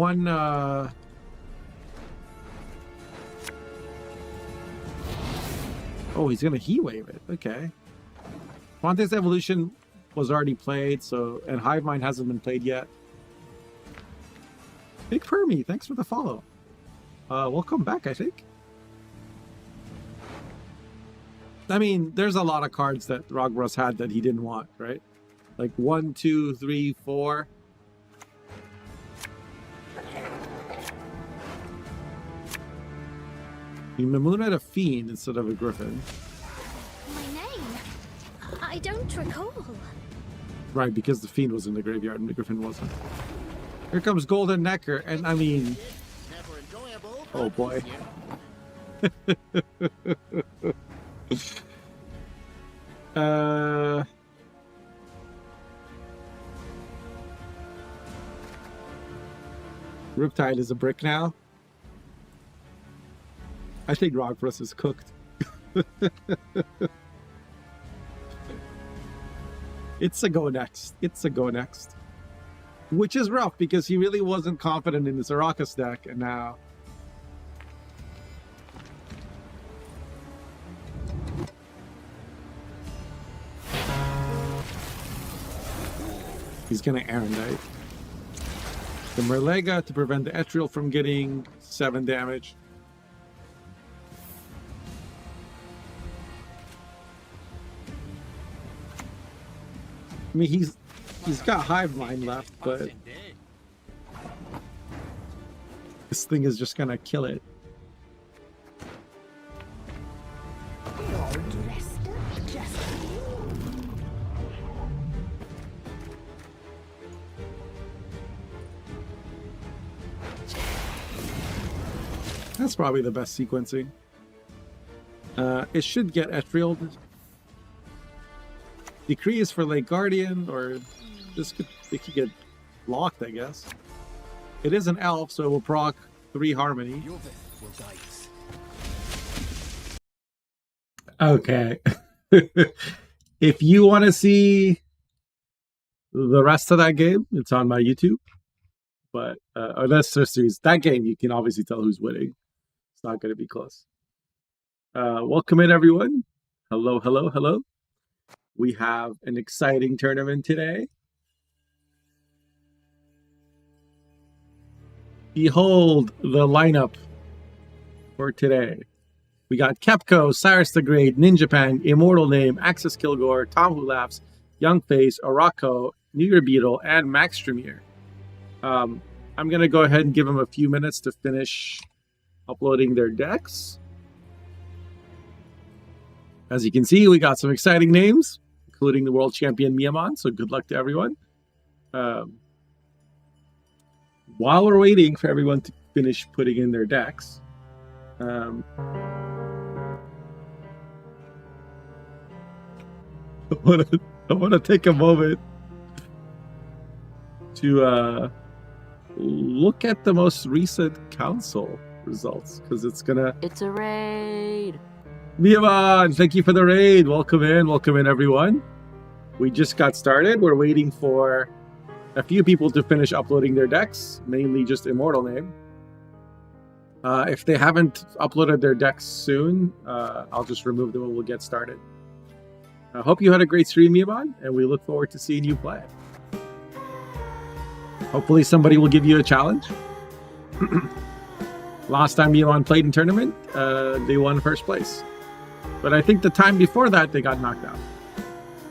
one oh, he's gonna heat wave it. Okay. Fontane's Evolution was already played, so and Hive Mind hasn't been played yet. Big Permy, thanks for the follow. Welcome back, I think. I mean, there's a lot of cards that Rogros had that he didn't want, right? Like 1, 2, 3, 4. You Mamooned a Fiend instead of a Griffin. My name? I don't recall. Right, because the Fiend was in the graveyard and the Griffin wasn't. Here comes Golden Necker, and I mean... Oh boy. Riptide is a brick now. I think Rogros is cooked. It's a go next. It's a go next. Which is rough because he really wasn't confident in his Arrakis deck, and now... He's gonna Arendite. The Merlega to prevent the Etriel from getting 7 damage. I mean, he's got Hive Mind left, but this thing is just gonna kill it. That's probably the best sequencing. It should get Etriel. Decree is for Lake Guardian, or it could get locked, I guess. It is an elf, so it will proc 3 Harmony. Okay. If you want to see the rest of that game, it's on my YouTube. But that's the series. That game, you can obviously tell who's winning. It's not going to be close. Welcome in, everyone. Hello, hello, hello. We have an exciting tournament today. Behold the lineup for today. We got Kepko, Cyrus the Great, Ninja Pang, Immortal Name, Axis Kilgore, Tom Who Laughs, Youngface, Arako, New Year Beetle, and Max Tremere. I'm going to go ahead and give them a few minutes to finish uploading their decks. As you can see, we got some exciting names, including the world champion Miyaman, so good luck to everyone. While we're waiting for everyone to finish putting in their decks, I want to take a moment to look at the most recent council results, because it's a raid. Miyaman, thank you for the raid. Welcome in everyone. We just got started. We're waiting for a few people to finish uploading their decks, mainly just Immortal Name. If they haven't uploaded their decks soon, I'll just remove them and we'll get started. I hope you had a great stream, Miyaman, and we look forward to seeing you play. Hopefully somebody will give you a challenge. Last time Miyaman played in tournament, they won first place. But I think the time before that, they got knocked out.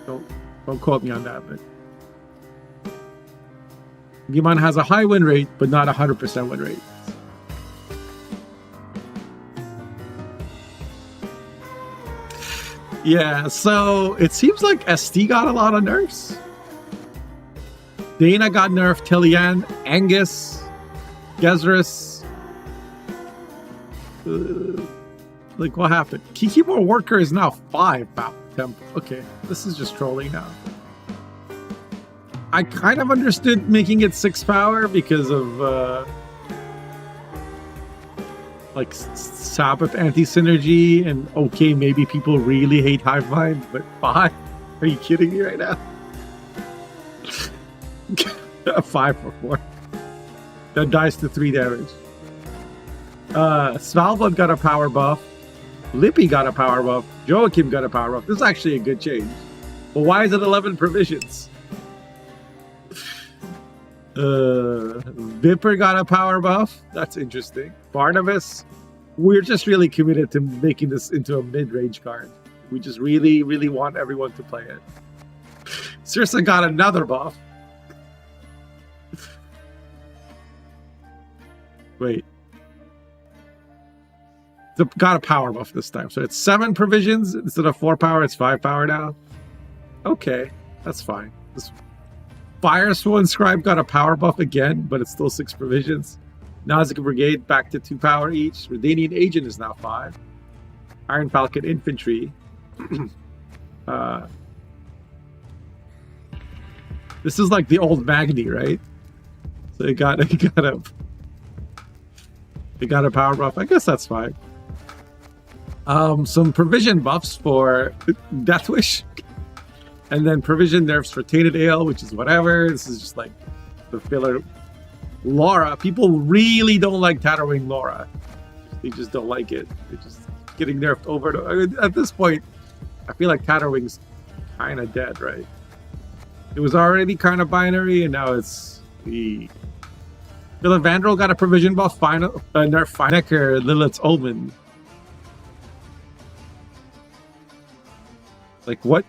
Don't quote me on that, but Miyaman has a high win rate, but not 100% win rate. Yeah, so it seems like ST got a lot of nerfs. Dana got nerfed, Tillian, Angus, Gezrus. Like, what happened? Keyboard Worker is now 5 temp. Okay, this is just trolling now. I kind of understood making it 6 power because of like Sabbath anti-synergy, and okay, maybe people really hate Hive Mind, but 5? Are you kidding me right now? 5 for 4. That dies to 3 damage. Svalbard got a power buff. Lippy got a power buff. Joachim got a power buff. This is actually a good change. But why is it 11 provisions? Viper got a power buff. That's interesting. Barnabas. We're just really committed to making this into a mid-range card. We just really, really want everyone to play it. Cirsa got another buff. Wait. It's got a power buff this time. So it's 7 provisions instead of 4 power. It's 5 power now. Okay, that's fine. This Fire Swan Scribe got a power buff again, but it's still 6 provisions. Nausicaa Brigade back to 2 power each. Redanian Agent is now 5. Iron Falcon Infantry. This is like the old Magni, right? So it got a power buff. I guess that's fine. Some provision buffs for Death Wish. And then provision nerfs for Tainted Ale, which is whatever. This is just like the filler. Laura. People really don't like Tatterwing Laura. They just don't like it. They're just getting nerfed over and over. At this point, I feel like Tatterwing's kind of dead, right? It was already kind of binary, and now it's the... Vandal got a provision buff, nerf Finecker, Lilith's Omen. Like, what?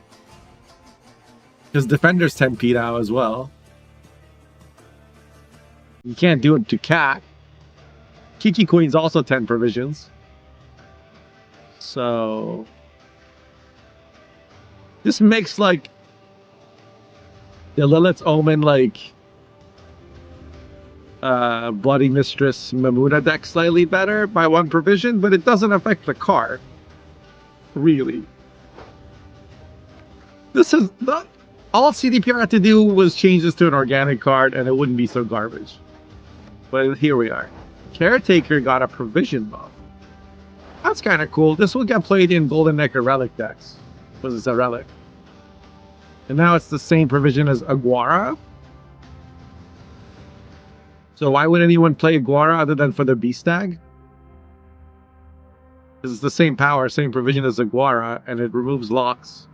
Because Defender's 10p now as well. You can't do it to Cat. Kiki Queen's also 10 provisions. So... this makes, like... the Lilith's Omen, like... Bloody Mistress Mamuna deck slightly better by 1 provision, but it doesn't affect the card. Really. This is not... all CDPR had to do was change this to an organic card and it wouldn't be so garbage. But here we are. Caretaker got a provision buff. That's kind of cool. This will get played in Golden Necker Relic decks. Because it's a relic. And now it's the same provision as Aguara. So why would anyone play Aguara other than for the Beast Stag? Because it's the same power, same provision as Aguara, and it removes locks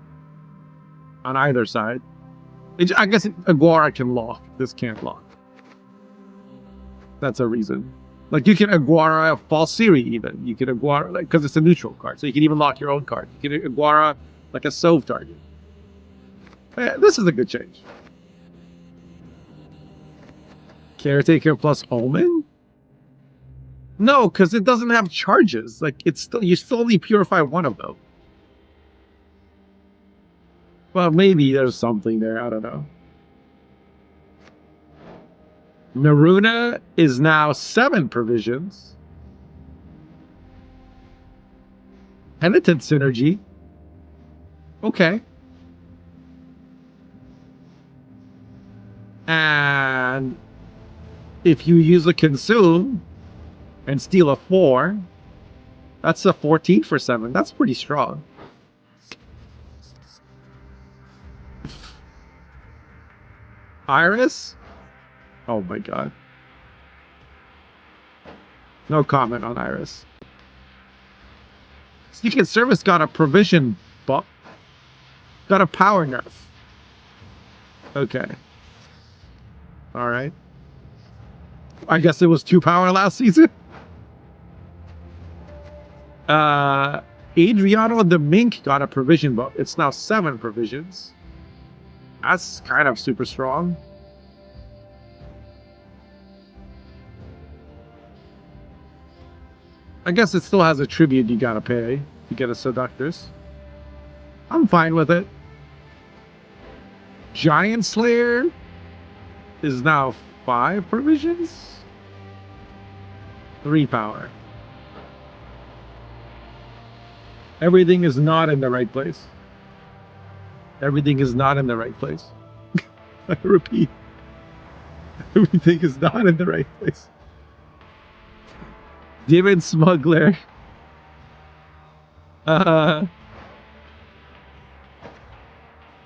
on either side. I guess Aguara can lock. This can't lock. That's a reason. Like, you can Aguara a False Siri even. You can Aguara, like, because it's a neutral card. So you can even lock your own card. You can Aguara like a Sove target. This is a good change. Caretaker plus Omen? No, because it doesn't have charges. Like, it's still, you still only purify 1 of them. Well, maybe there's something there. I don't know. Naruna is now 7 provisions. Penitent Synergy. Okay. And if you use a Consume and steal a 4, that's a 14 for 7. That's pretty strong. Iris? Oh my god. No comment on Iris. Secret Service got a provision buff. Got a power nerf. Okay. Alright. I guess it was 2 power last season. Adriano the Mink got a provision buff. It's now 7 provisions. That's kind of super strong. I guess it still has a tribute you gotta pay to get a Seductress. I'm fine with it. Giant Slayer is now 5 provisions? 3 power. Everything is not in the right place. Everything is not in the right place. I repeat. Everything is not in the right place. Demon Smuggler.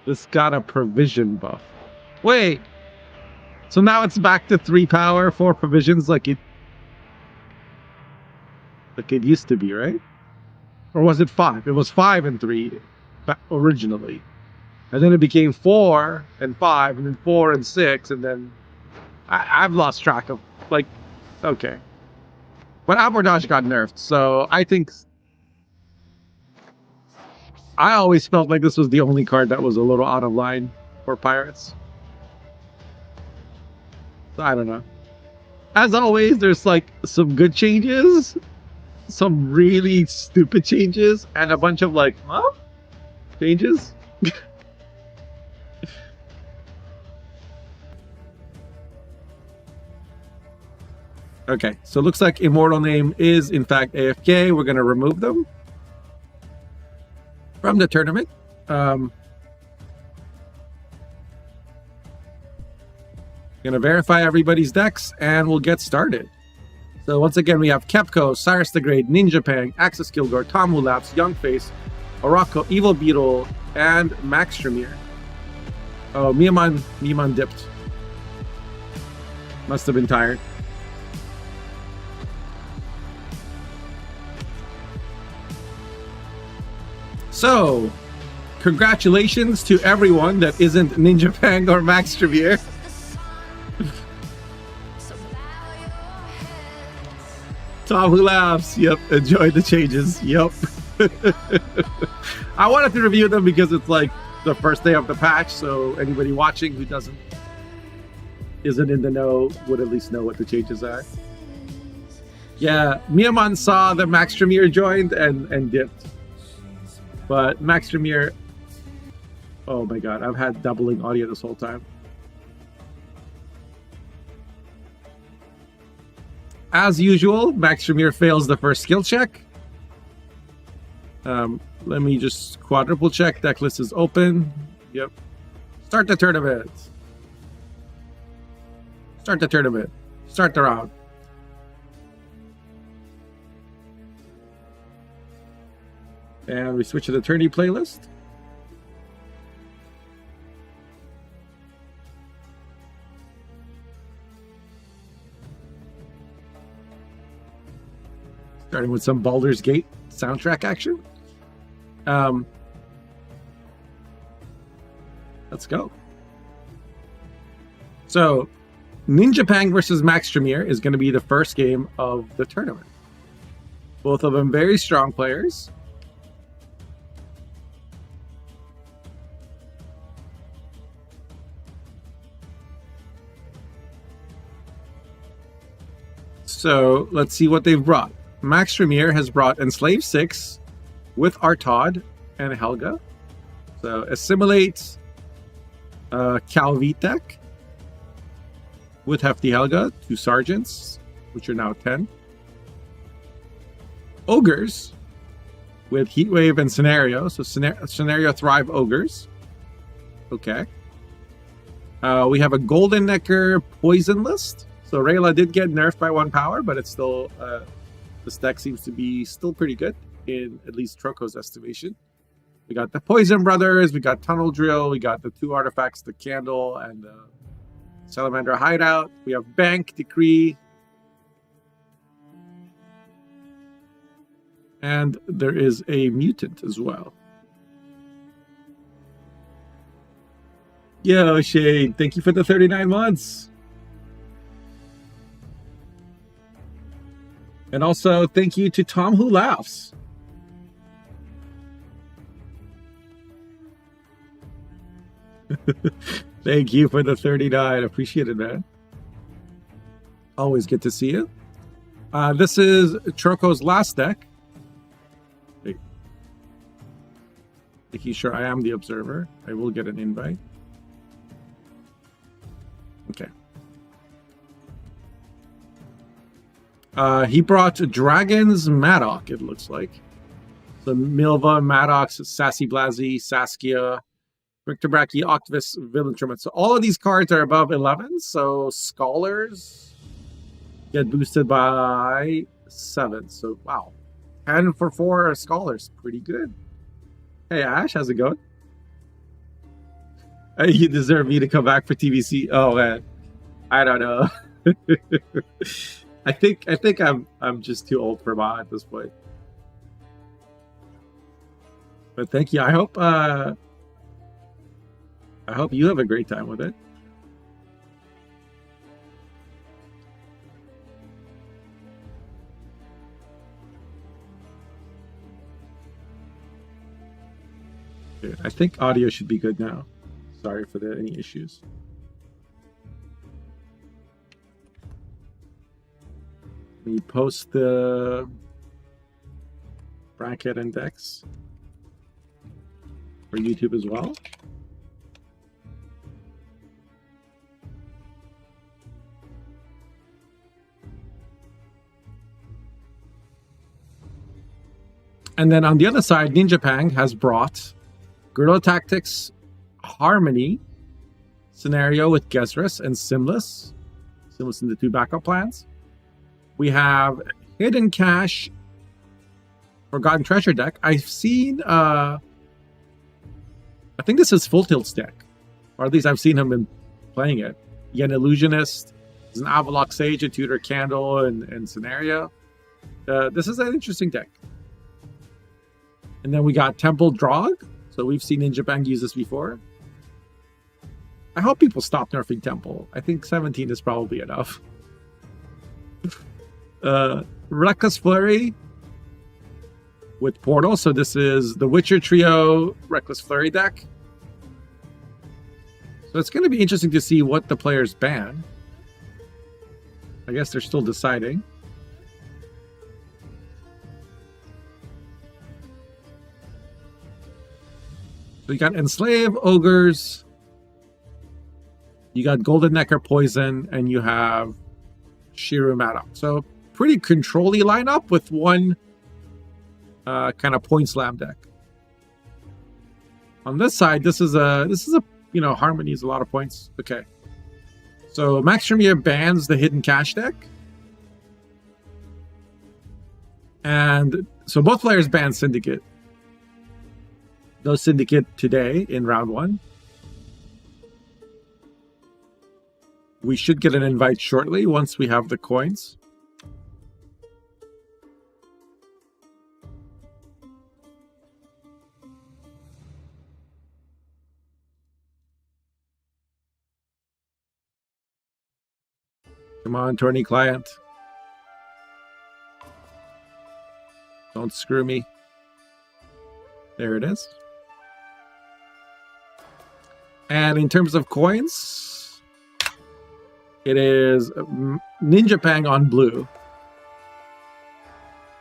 This got a provision buff. Wait. So now it's back to 3 power, 4 provisions like it used to be, right? Or was it 5? It was 5 and 3 originally. And then it became 4 and 5, and then 4 and 6, and then I've lost track of, like, okay. But Abordage got nerfed, so I think... I always felt like this was the only card that was a little out of line for Pirates. So I don't know. As always, there's like some good changes, some really stupid changes, and a bunch of like, huh? Changes? Okay, so it looks like Immortal Name is in fact AFK. We're going to remove them from the tournament. Gonna verify everybody's decks and we'll get started. So once again, we have Kepko, Cyrus the Great, Ninja Pang, Axis Kilgore, Tom Wulaps, Youngface, Orako, Evil Beetle, and Max Tremere. Oh, Miaman dipped. Must have been tired. So, congratulations to everyone that isn't Ninja Pang or Max Tremere. Tom who laughs. Yep, enjoy the changes. Yep. I wanted to review them because it's like the first day of the patch, so anybody watching who isn't in the know would at least know what the changes are. Yeah, Miyaman saw that Max Tremere joined and dipped. But Max Tremere, oh my god, I've had doubling audio this whole time. As usual, Max Tremere fails the first skill check. Let me just quadruple check. Decklist is open. Yep. Start the tournament. Start the tournament. Start the round. And we switch to the tourney playlist. Starting with some Baldur's Gate soundtrack action. Let's go. So, Ninja Pang versus Max Tremere is going to be the first game of the tournament. Both of them very strong players. So, let's see what they've brought. Max Tremere has brought Enslave 6 with Artaud and Helga. So assimilate Calvitek with Hefty Helga, 2 Sergeants, which are now 10. Ogres with Heatwave and Scenario. So Scenario Thrive Ogres. Okay. We have a Golden Necker Poison list. So Rayla did get nerfed by 1 power, but it's still... this deck seems to be still pretty good, in at least Troco's estimation. We got the Poison Brothers, we got Tunnel Drill, we got the 2 artifacts, the Candle and the Salamander Hideout. We have Bank, Decree. And there is a Mutant as well. Yo, Shane, thank you for the 39 months. And also, thank you to Tom Who Laughs. Thank you for the 39. Appreciate it, man. Always good to see you. This is Troco's last deck. Wait. Making sure I am the observer. I will get an invite. Okay. He brought Dragon's Maddock, it looks like. So Milva, Maddox, Sassy Blasi, Saskia, Victor Brachy, Octavus, Villain Truman. So all of these cards are above 11. So Scholars get boosted by 7. So wow. 10 for 4 Scholars. Pretty good. Hey Ash, how's it going? You deserve me to come back for TVC. Oh man. I don't know. I think I'm just too old for Ma at this point. But thank you. I hope you have a great time with it. Okay, I think audio should be good now. Sorry for any issues. We post the bracket index for YouTube as well. And then on the other side, Ninja Pang has brought Guerrilla Tactics Harmony scenario with Gesrus and Simless. Simless in the 2 backup plans. We have Hidden Cache Forgotten Treasure deck. I've seen, I think this is Full Tilt's deck. Or at least I've seen him been playing it. Yen Illusionist. There's an Avalok Sage, a Tutor Candle, and Scenario. This is an interesting deck. And then we got Temple Drog. So we've seen Ninja Pang use this before. I hope people stop nerfing Temple. I think 17 is probably enough. Reckless Flurry with Portal. So this is the Witcher Trio Reckless Flurry deck. So it's going to be interesting to see what the players ban. I guess they're still deciding. So you got Enslave, Ogres, you got Golden Necker Poison, and you have Shiru Maddox. So pretty control-y lineup with one kind of point slam deck. On this side, this is a Harmony is a lot of points. Okay. So Max Tremere bans the Hidden Cache deck. And so both players ban Syndicate. No Syndicate today in round 1. We should get an invite shortly once we have the coins. Come on, Tourney client. Don't screw me. There it is. And in terms of coins, it is Ninja Pang on blue.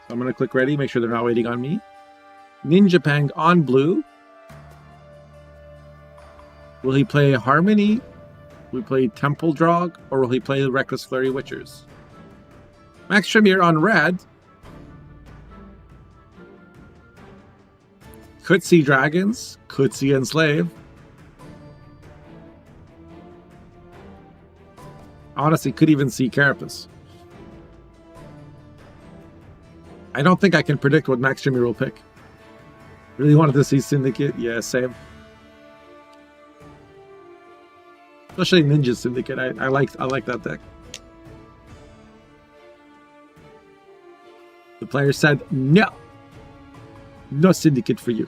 So I'm going to click ready, make sure they're not waiting on me. Ninja Pang on blue. Will he play Harmony? Will he play Temple Drog? Or will he play the Reckless Flurry Witchers? Max Tremere on red. Could see Dragons. Could see Enslave. Honestly, could even see Carapace. I don't think I can predict what Max Tremere will pick. Really wanted to see Syndicate. Yeah, same. Especially Ninja Syndicate. I like that deck. The player said no. No Syndicate for you.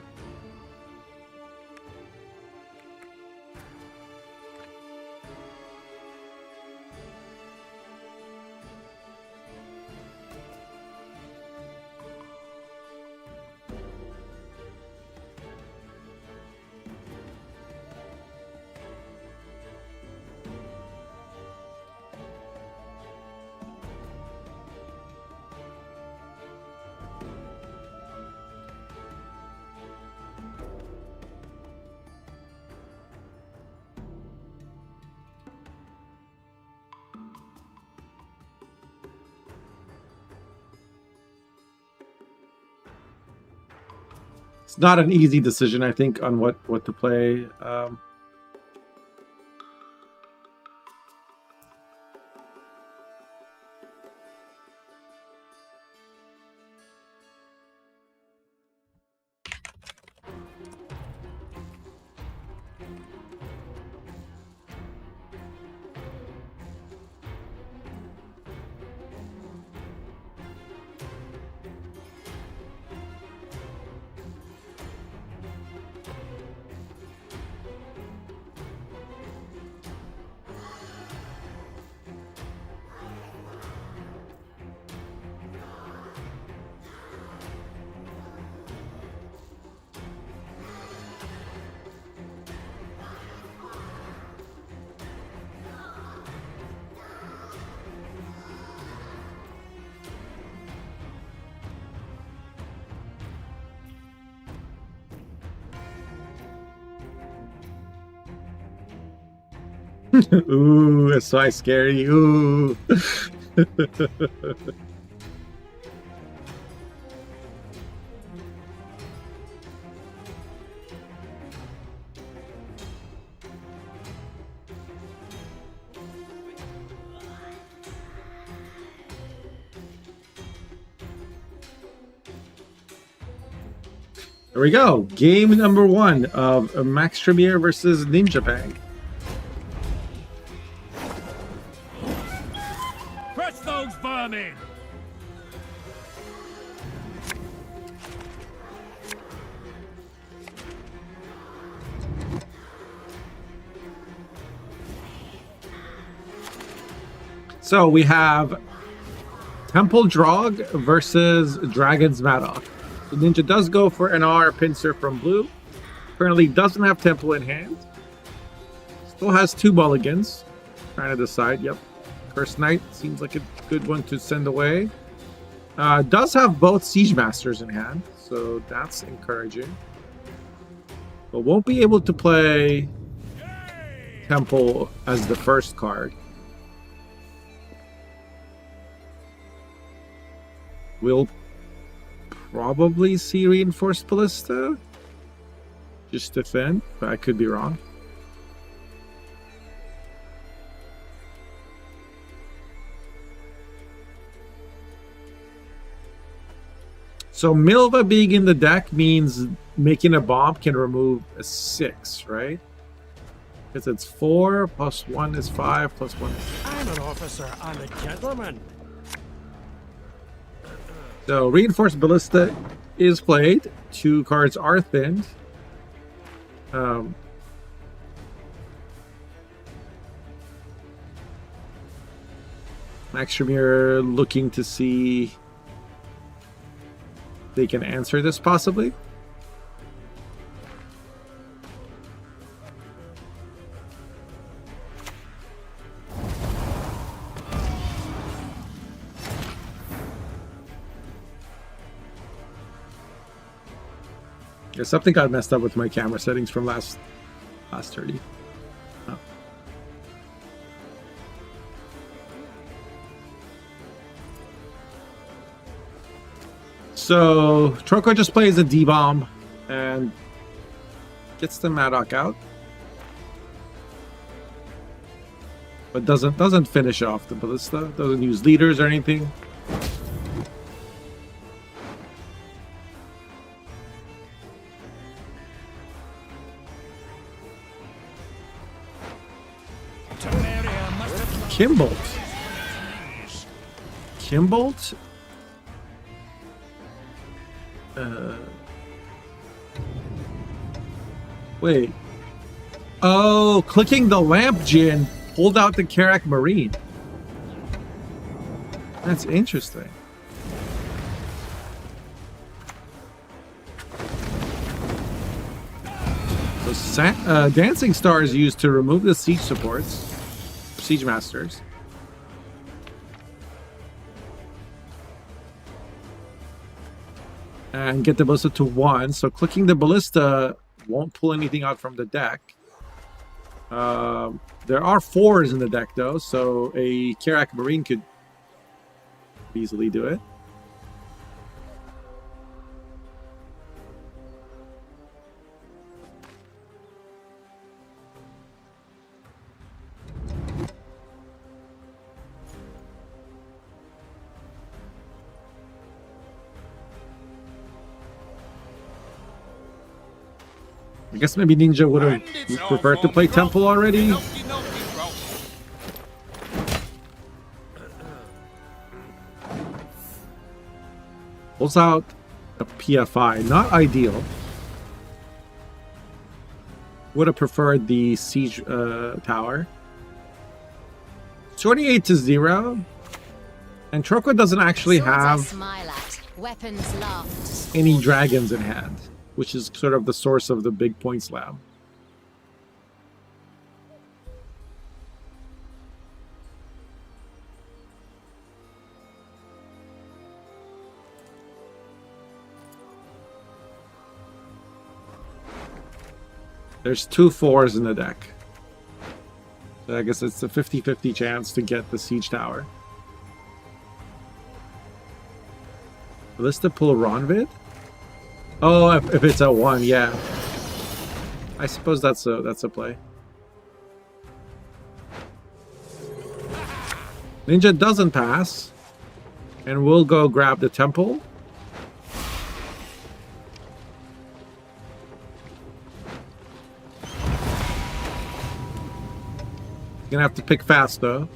It's not an easy decision, I think, on what to play. Ooh, that's why scary. Ooh. There we go. Game number 1 of Max Tremere versus Ninja Bang. Crush those vermin! So we have Temple Drog versus Dragon's Maddock. The Ninja does go for an R pincer from blue. Currently doesn't have Temple in hand. Still has 2 mulligans. Trying to decide. Yep. Curse Knight seems like a good one to send away. Does have both Siege Masters in hand, so that's encouraging. But won't be able to play Temple as the first card. We'll probably see Reinforced Ballista. Just defend, but I could be wrong. So Milva being in the deck means making a bomb can remove a 6, right? Because it's 4 plus 1 is 5 plus 1 is 6. I'm an officer and a gentleman. So Reinforced Ballista is played. 2 cards are thinned. Max Tremere looking to see if they can answer this possibly. Yeah, something got messed up with my camera settings from last 30. Oh. So Troko just plays a D-bomb and gets the Maddock out, but doesn't finish off the Ballista. Doesn't use leaders or anything. Kimbolt. Kimbolt? Wait. Oh, clicking the lamp gin pulled out the Karak Marine. That's interesting. So Dancing Star is used to remove the siege supports. Siege Masters. And get the Ballista to 1. So clicking the Ballista won't pull anything out from the deck. There are 4s in the deck though, so a Karak Marine could easily do it. I guess maybe Ninja would have preferred to play Temple already. Pulls out a PFI. Not ideal. Would have preferred the Siege Tower. 28-0. And Troko doesn't actually have any dragons in hand, which is sort of the source of the big point slab. There's 2 4s in the deck. So I guess it's a 50-50 chance to get the siege tower. Ballista pull Ronvid? Oh, if it's a 1, yeah. I suppose that's a play. Ninja doesn't pass. And we'll go grab the temple. Gonna have to pick fast though.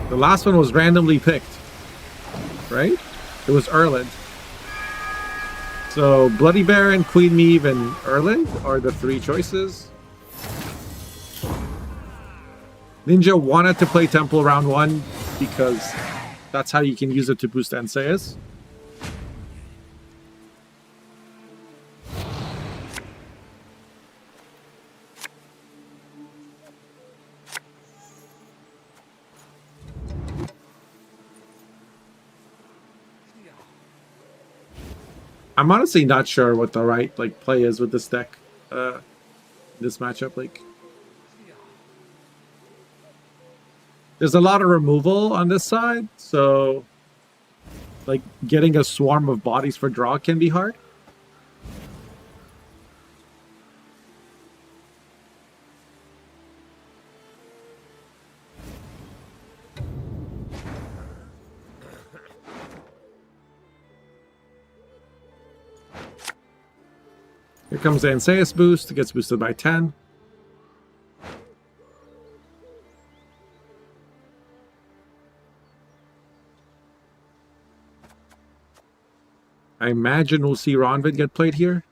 The last one was randomly picked, right? It was Erland. So Bloody Baron, Queen Meave, and Erland are the 3 choices. Ninja wanted to play Temple round 1 because that's how you can use it to boost Enseus. I'm honestly not sure what the right play is with this deck, this matchup. There's a lot of removal on this side, so getting a swarm of bodies for draw can be hard. Here comes the Enseus boost. It gets boosted by 10. I imagine we'll see Ronvid get played here.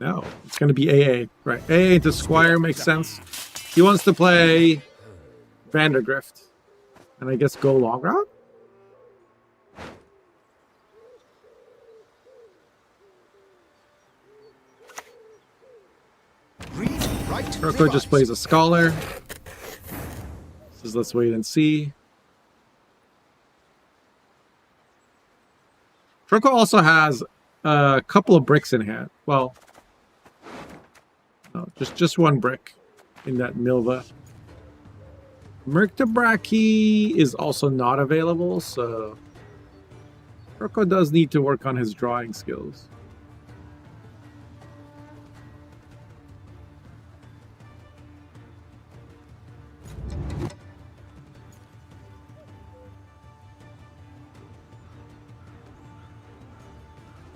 No, it's going to be AA. Right, AA into Squire makes sense. He wants to play Vandergrift. And I guess go long route? Rocco just plays a Scholar. Says let's wait and see. Rocco also has a couple of bricks in hand. Well, no, just 1 brick in that Milva. Murktabraki is also not available, so Rocco does need to work on his drawing skills.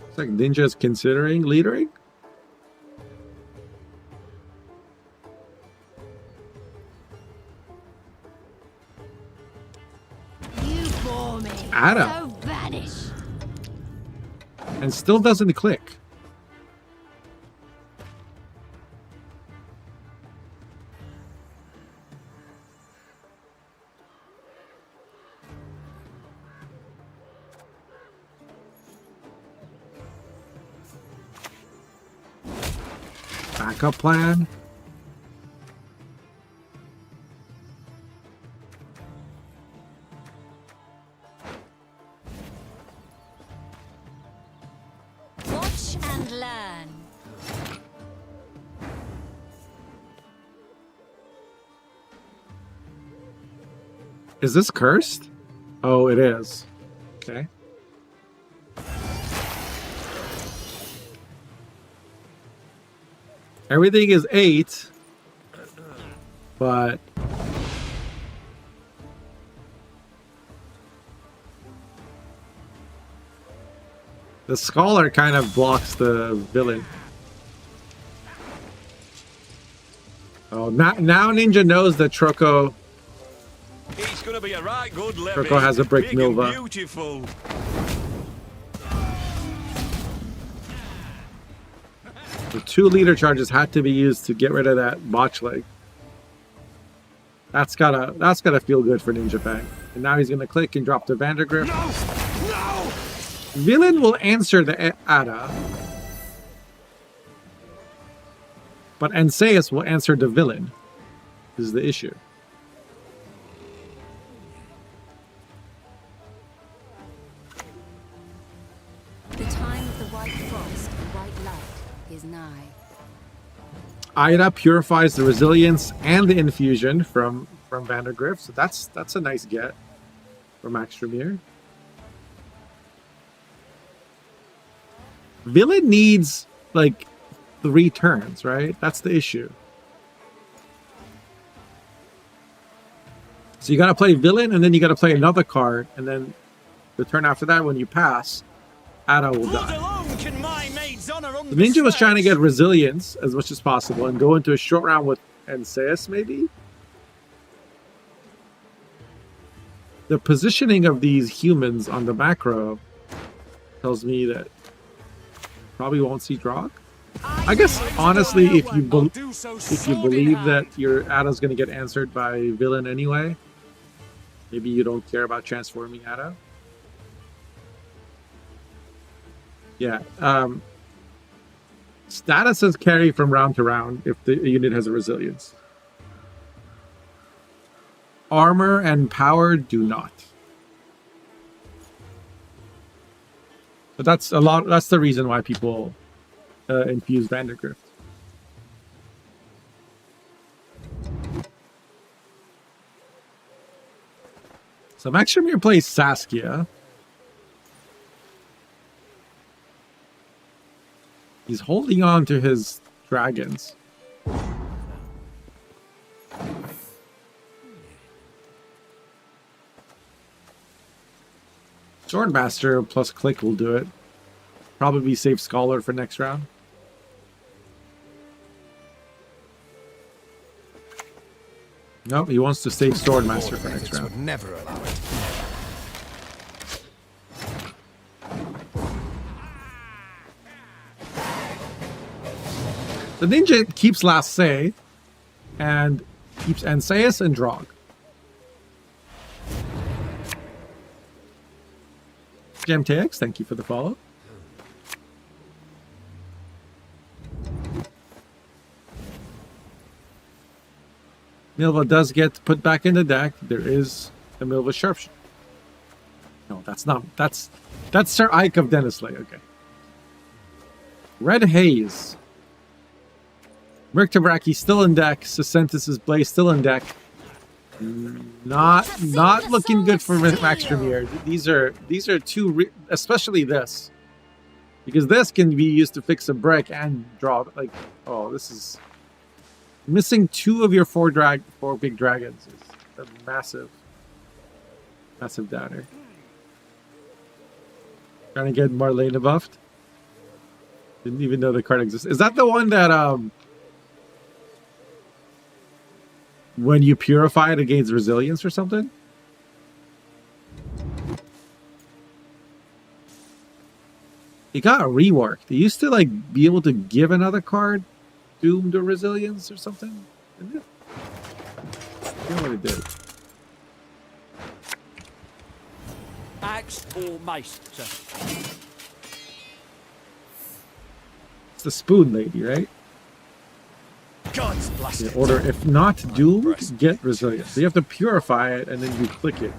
It's like Ninja's considering leadering. You bore me. Ada. So vanish. And still doesn't click. Backup plan. Watch and learn. Is this cursed? Oh, it is. Okay. Everything is 8, but the Scholar kind of blocks the villain. Oh, now Ninja knows that Troko He's gonna be a right good Troko has a brick Milva. Beautiful. The 2 leader charges had to be used to get rid of that botch leg. That's gotta feel good for Ninja Fang. And now he's gonna click and drop the Vandergrift. No! No! Villain will answer the Ada. But Enseus will answer the villain. Is the issue. white frost and white light is nigh. Ida purifies the resilience and the infusion from Vandergrift, so that's a nice get from Max Tremere. Villain needs like 3 turns, right? That's the issue. So you gotta play villain, and then you gotta play another card, and then the turn after that, when you pass, Ada will die. The ninja was trying to get resilience as much as possible and go into a short round with Enseus, maybe? The positioning of these humans on the macro tells me that probably won't see Drog. I guess honestly, if you believe that your Ada's going to get answered by villain anyway, maybe you don't care about transforming Ada. Yeah. Status says carry from round to round if the unit has a resilience. Armor and power do not. But that's a lot. That's the reason why people infuse Vandergrift. So Max Tremere plays Saskia. He's holding on to his dragons. Swordmaster plus click will do it. Probably save Scholar for next round. Nope, he wants to save Swordmaster for next round. Would never allow it. The ninja keeps last say and keeps Enseus and Drog. GemTX, thank you for the follow. Milva does get put back in the deck. There is a Milva Sharpshooter. No, that's not. That's Sir Ike of Dennisley. Okay. Red Haze. Merc Tabraki still in deck. Sisentis' Blaze still in deck. Not looking good for Max Tremere. These are two, especially this, because this can be used to fix a brick and draw. Like, oh, this is missing 2 of your 4 big dragons is a massive downer. Trying to get Marlena buffed. Didn't even know the card exists. Is that the one that when you purify it, it gains resilience or something? It got reworked. It used to like be able to give another card doomed or resilience or something. Didn't it? I forget what it did. Axe or mace, sir? It's the spoon lady, right? God's blessed. Order, if not doomed, get resilience. So you have to purify it and then you click it.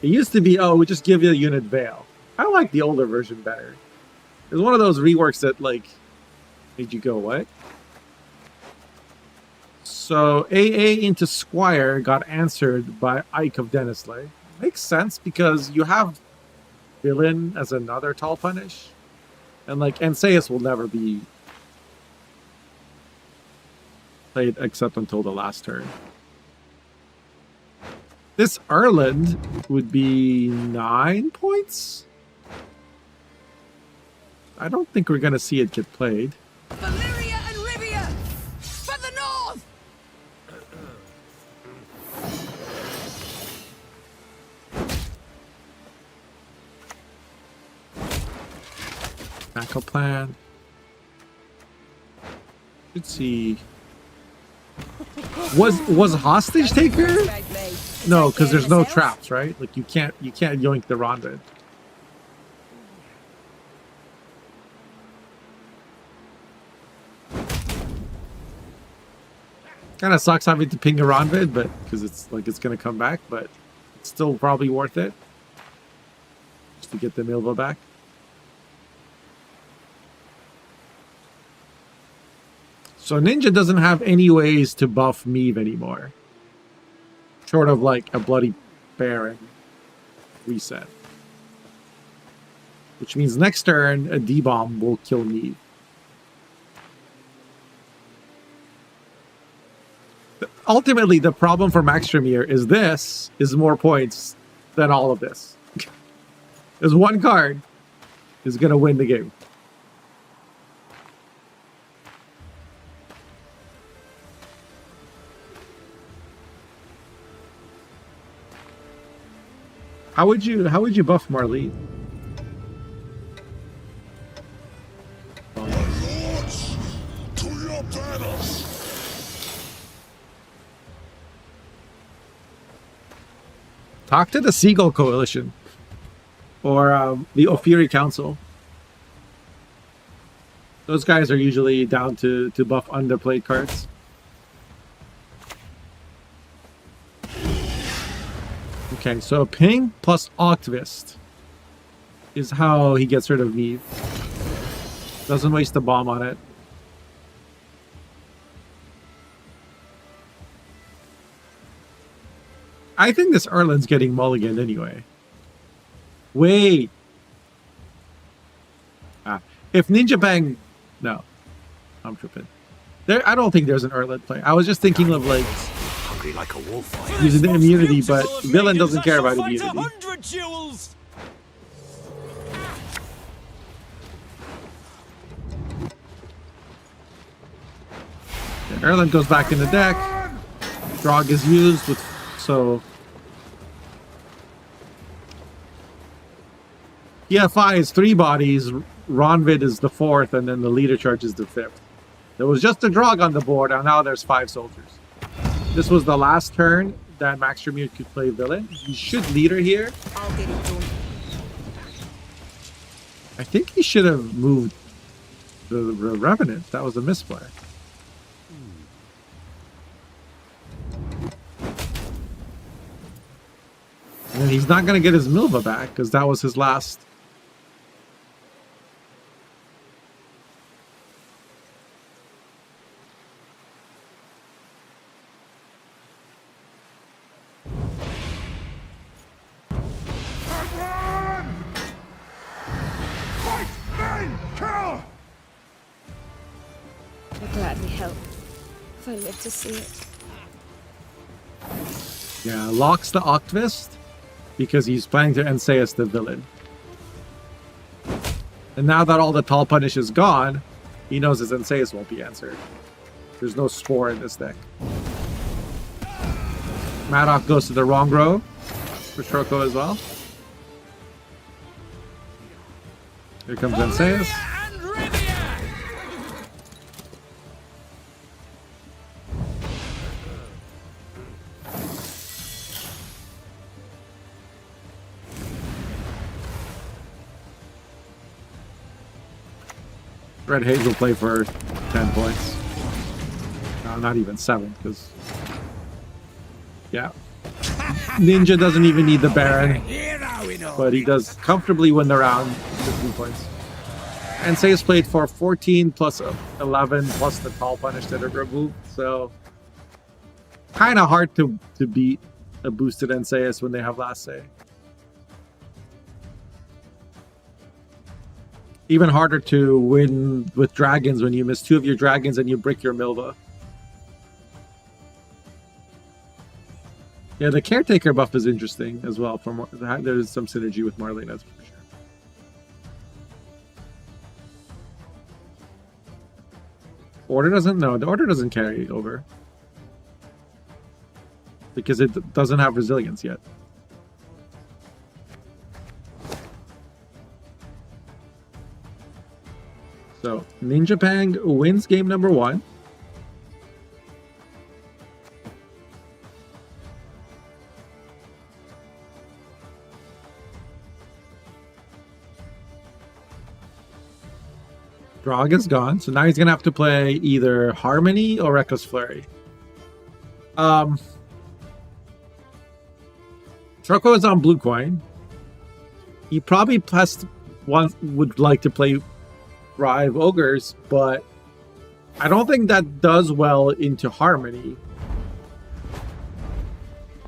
It used to be, oh, we just give you a unit veil. I like the older version better. It was one of those reworks that like made you go, what? So AA into Squire got answered by Ike of Dennisley. Makes sense because you have villain as another tall punish. And like Enseus will never be played except until the last turn. This Erland would be 9 points? I don't think we're going to see it get played. Valyria and Rivia! For the north! Backup plan. Should see. Was hostage taker? No, because there's no traps, right? Like you can't yoink the Ronvid. Kind of sucks having to ping a Ronvid, but because it's like it's gonna come back, but it's still probably worth it just to get the Milva back. So Ninja doesn't have any ways to buff Meave anymore. Short of like a Bloody Baron reset. Which means next turn, a D-Bomb will kill Meave. Ultimately, the problem for Max Tremere is this is more points than all of this. There's one card is going to win the game. How would you buff Marlene? To your banners. Talk to the Seagull Coalition or the Ophiri Council. Those guys are usually down to buff underplayed cards. Okay, so ping plus Octavist is how he gets rid of Meave. Doesn't waste a bomb on it. I think this Erlin's getting mulliganed anyway. Wait. If Ninja Bang... No. I'm tripping. I don't think there's an Erlin play. I was just thinking of like... Hungry like a wolf. using the immunity, but Villain doesn't care about immunity. Yeah, Erlin goes back in the deck. Drog is used with... So... PFI is 3 bodies, Ronvid is the 4th, and then the leader charge is the 5th. There was just a Drog on the board, and now there's 5 soldiers. This was the last turn that Max Tremere could play Villain. He should leader here. I'll get it done. I think he should have moved the Revenant. That was a misplay. And he's not going to get his Milva back, because that was his last... I'll gladly help if I live to see it. Yeah, locks the Octavist because he's planning to Enseus the Villain. And now that all the Tall Punish is gone, he knows his Enseus won't be answered. There's no Spore in this deck. Madoc goes to the wrong row for Troko as well. Here comes Enseus. Red Haze will play for 10 points. No, not even 7, because... Yeah. Ninja doesn't even need the Baron, but he does comfortably win the round 15 points. And Sei's played for 14 plus 11 plus the Tall Punish that are removed, so... Kind of hard to beat a boosted Enseus when they have last say. Even harder to win with dragons when you miss 2 of your dragons and you brick your Milva. Yeah, the Caretaker buff is interesting as well. There's some synergy with Marlene, that's for sure. Order doesn't? No, the Order doesn't carry over. Because it doesn't have resilience yet. So, Ninja Pang wins game number 1. Drog is gone, so now he's going to have to play either Harmony or Reckless Flurry. Troko is on blue coin. He probably would like to play Thrive Ogres, but I don't think that does well into Harmony.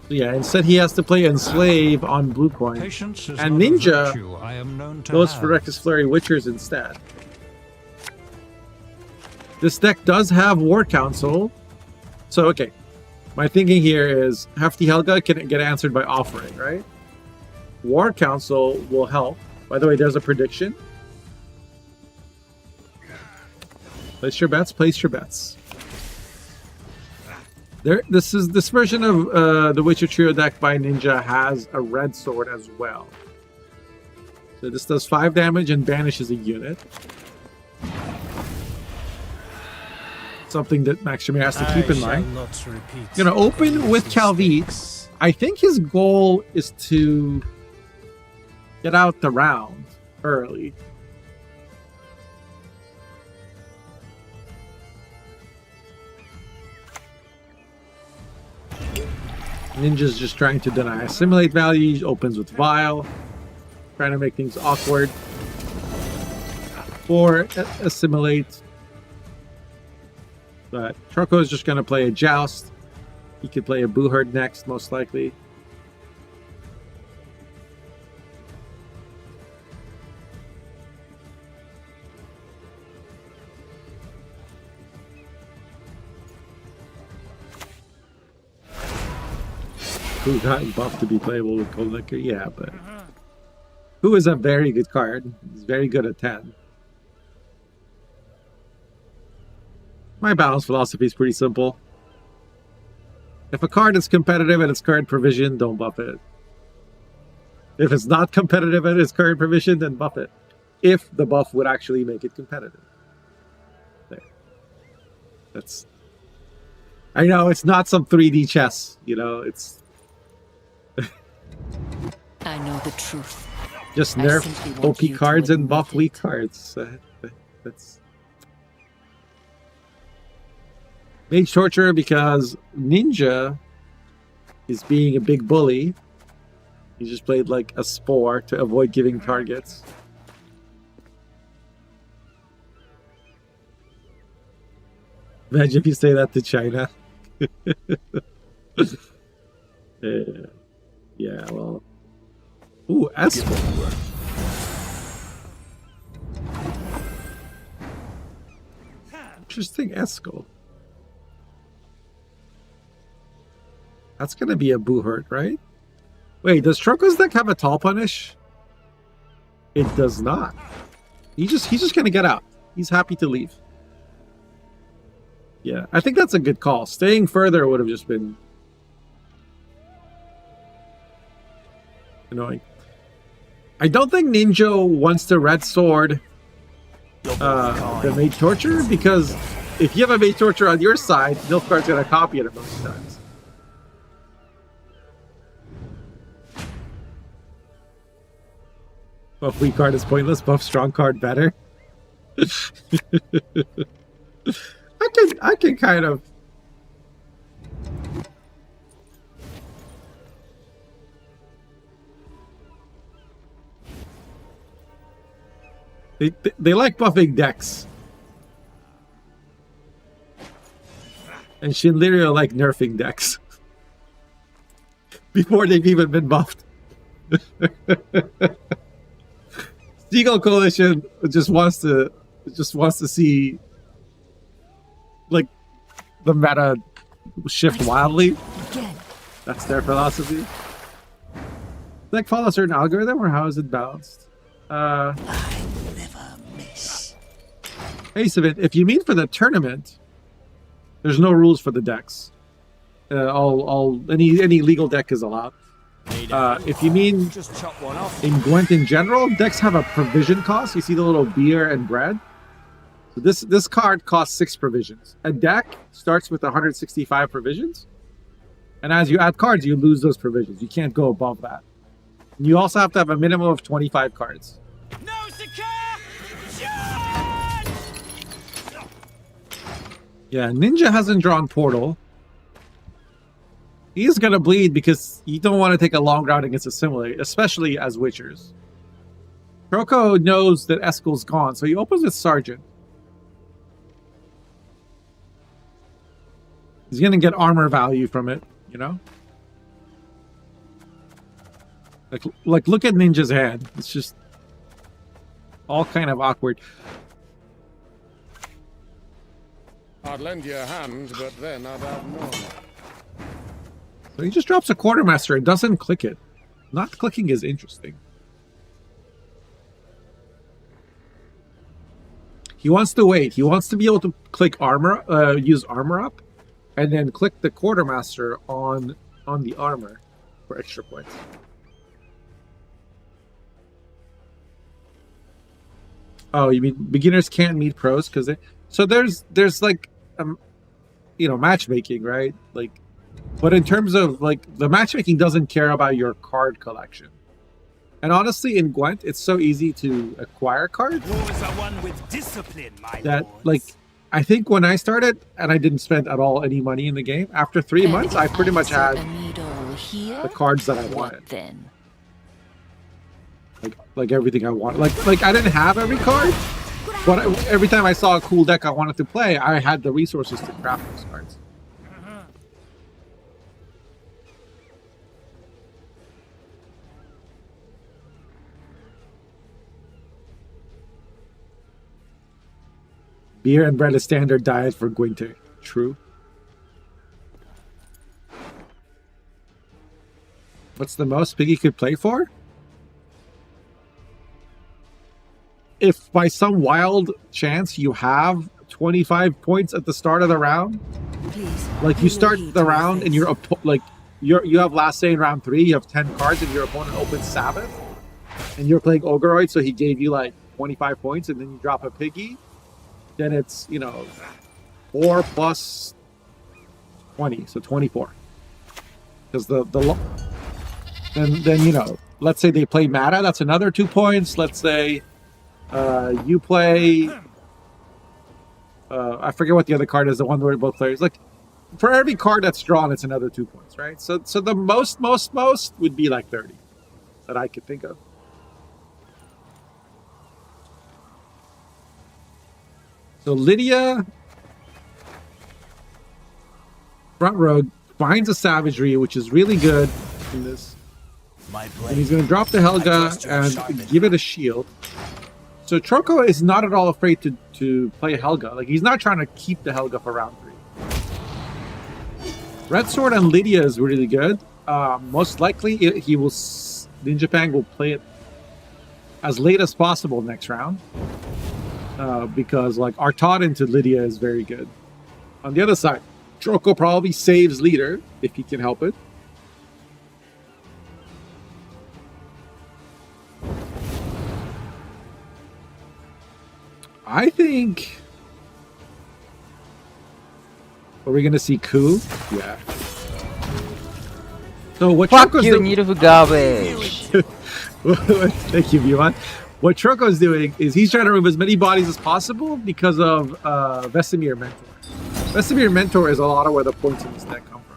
So yeah, instead he has to play Enslave on blue coin. Patience is And not a Ninja virtue I am known to goes have. for Reckless Flurry Witchers instead. This deck does have War Council. So, okay. My thinking here is Hefty Helga can get answered by Offering, right? War Council will help. By the way, there's a prediction. Place your bets, place your bets. This version of the Witcher Trio deck by Ninja has a red sword as well. So this does 5 damage and banishes a unit. Something that Max Shamir has to keep in mind. Gonna open with Calvite. I think his goal is to get out the round early. Ninja's just trying to deny assimilate value. Opens with Vile. Trying to make things awkward. For assimilate. But Troko is just going to play a Joust. He could play a Booherd next, most likely. Who got buffed to be playable with Cold Liquor? Yeah, but Who is a very good card. He's very good at 10. My balance philosophy is pretty simple. If a card is competitive at its current provision, don't buff it. If it's not competitive at its current provision, then buff it. If the buff would actually make it competitive. There. That's... I know, it's not some 3D chess. You know, it's... I know the truth. Just nerf OP cards and buff weak cards. That's... Mage Torture because Ninja is being a big bully. He just played like a Spore to avoid giving targets. Imagine if you say that to China. Yeah, well. Ooh, Esco. Interesting, Esco. That's gonna be a Boohurt, right? Wait, does Troko's deck have a Tall Punish? It does not. He's just gonna get out. He's happy to leave. Yeah, I think that's a good call. Staying further would have just been annoying. I don't think Ninja wants to Red Sword the Mage Torture, because if you have a Mage Torture on your side, Nilfgaard's gonna copy it a million times. Buff weak card is pointless, buff strong card better. I can kind of... They like buffing decks. And Shinlirio like nerfing decks. Before they've even been buffed. Seagull Coalition just wants to see like the meta shift wildly. That's their philosophy. Like follow a certain algorithm, or how is it balanced? I never miss. Hey Savit, if you mean for the tournament, there's no rules for the decks. Any legal deck is allowed. If you mean Just chop one off. in Gwent in general, decks have a provision cost. You see the little beer and bread? So this card costs 6 provisions. A deck starts with 165 provisions. And as you add cards, you lose those provisions. You can't go above that. And you also have to have a minimum of 25 cards. No secure! Shot! Yeah, Ninja hasn't drawn Portal. He is going to bleed because you don't want to take a long route against Assimilate, especially as Witchers. Troko knows that Eskel's gone, so he opens with Sergeant. He's gonna get armor value from it, you know? Like look at Ninja's hand. It's just all kind of awkward. I'd lend you a hand, but then I'd have none. So he just drops a quartermaster and doesn't click it. Not clicking is interesting. He wants to wait. He wants to be able to click armor, use armor up, and then click the quartermaster on the armor for extra points. Oh, you mean beginners can't meet pros because they? So there's like, you know, matchmaking, right? Like, but in terms of like the matchmaking doesn't care about your card collection. And honestly, in Gwent, it's so easy to acquire cards Wars are won with discipline, my that, lords. like, I think when I started and I didn't spend at all any money in the game, after 3 months, I pretty much had the cards that I wanted. Then Like everything I wanted. Like I didn't have every card, but every time I saw a cool deck I wanted to play, I had the resources to craft those cards. Beer and bread is standard diet for Gwent. True. What's the most Piggy could play for? If by some wild chance you have 25 points at the start of the round, Please. like you start the round and you're like you have last say in round 3, you have 10 cards and your opponent opens Sabbath, and you're playing Ogreoid, so he gave you like 25 points, and then you drop a Piggy, then it's, you know, 4 plus 20, so 24. Because then you know, let's say they play Mata, that's another 2 points. Let's say you play I forget what the other card is, the one where both players, like, for every card that's drawn, it's another 2 points, right? So the most would be like 30 that I could think of. So Lydia, front row, finds a savagery, which is really good in this. And he's going to drop the Helga and give it a shield. So Troko is not at all afraid to play Helga. Like, he's not trying to keep the Helga for round 3. Red Sword and Lydia is really good. Most likely, he will. Ninja Pang will play it as late as possible next round. Because like Artaud into Lydia is very good. On the other side, Troko probably saves leader if he can help it. I think. Are we gonna see coup? Yeah. So what Troko's you need of garbage. Thank you, Bhuvan. What Troko's doing is he's trying to remove as many bodies as possible because of Vesemir Mentor. Vesemir Mentor is a lot of where the points in this deck come from.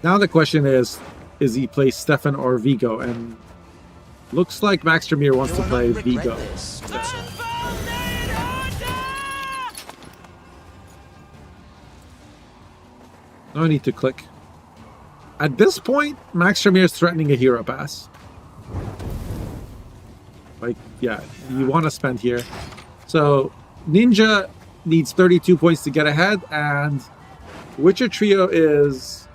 Now the question is he plays Stefan or Vigo? And looks like Max Tremere wants to play Vigo. No need to click. At this point, Max Tremere is threatening a hero pass. Like, yeah, you want to spend here. So, Ninja needs 32 points to get ahead, and Witcher Trio is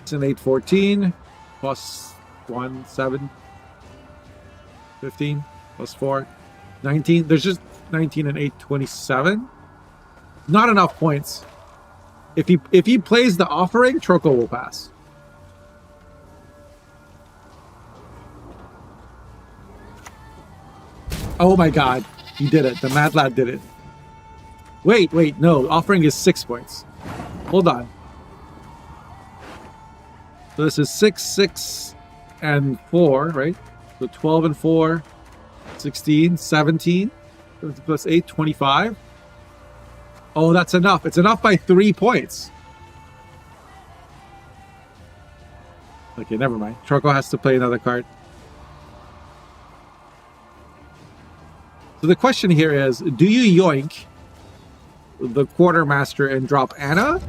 6 and 8, 14, plus 1, 7, 15, plus 4, 19. There's just 19 and 8, 27. Not enough points. If he plays the offering, Troko will pass. Oh my god, he did it. The Mad Lad did it. Wait, no. Offering is 6 points. Hold on. So this is 6, 6, and 4, right? So 12 and 4, 16, 17, plus 8, 25. Oh, that's enough. It's enough by 3 points. Okay, never mind. Troko has to play another card. So the question here is, do you yoink the quartermaster and drop Anna?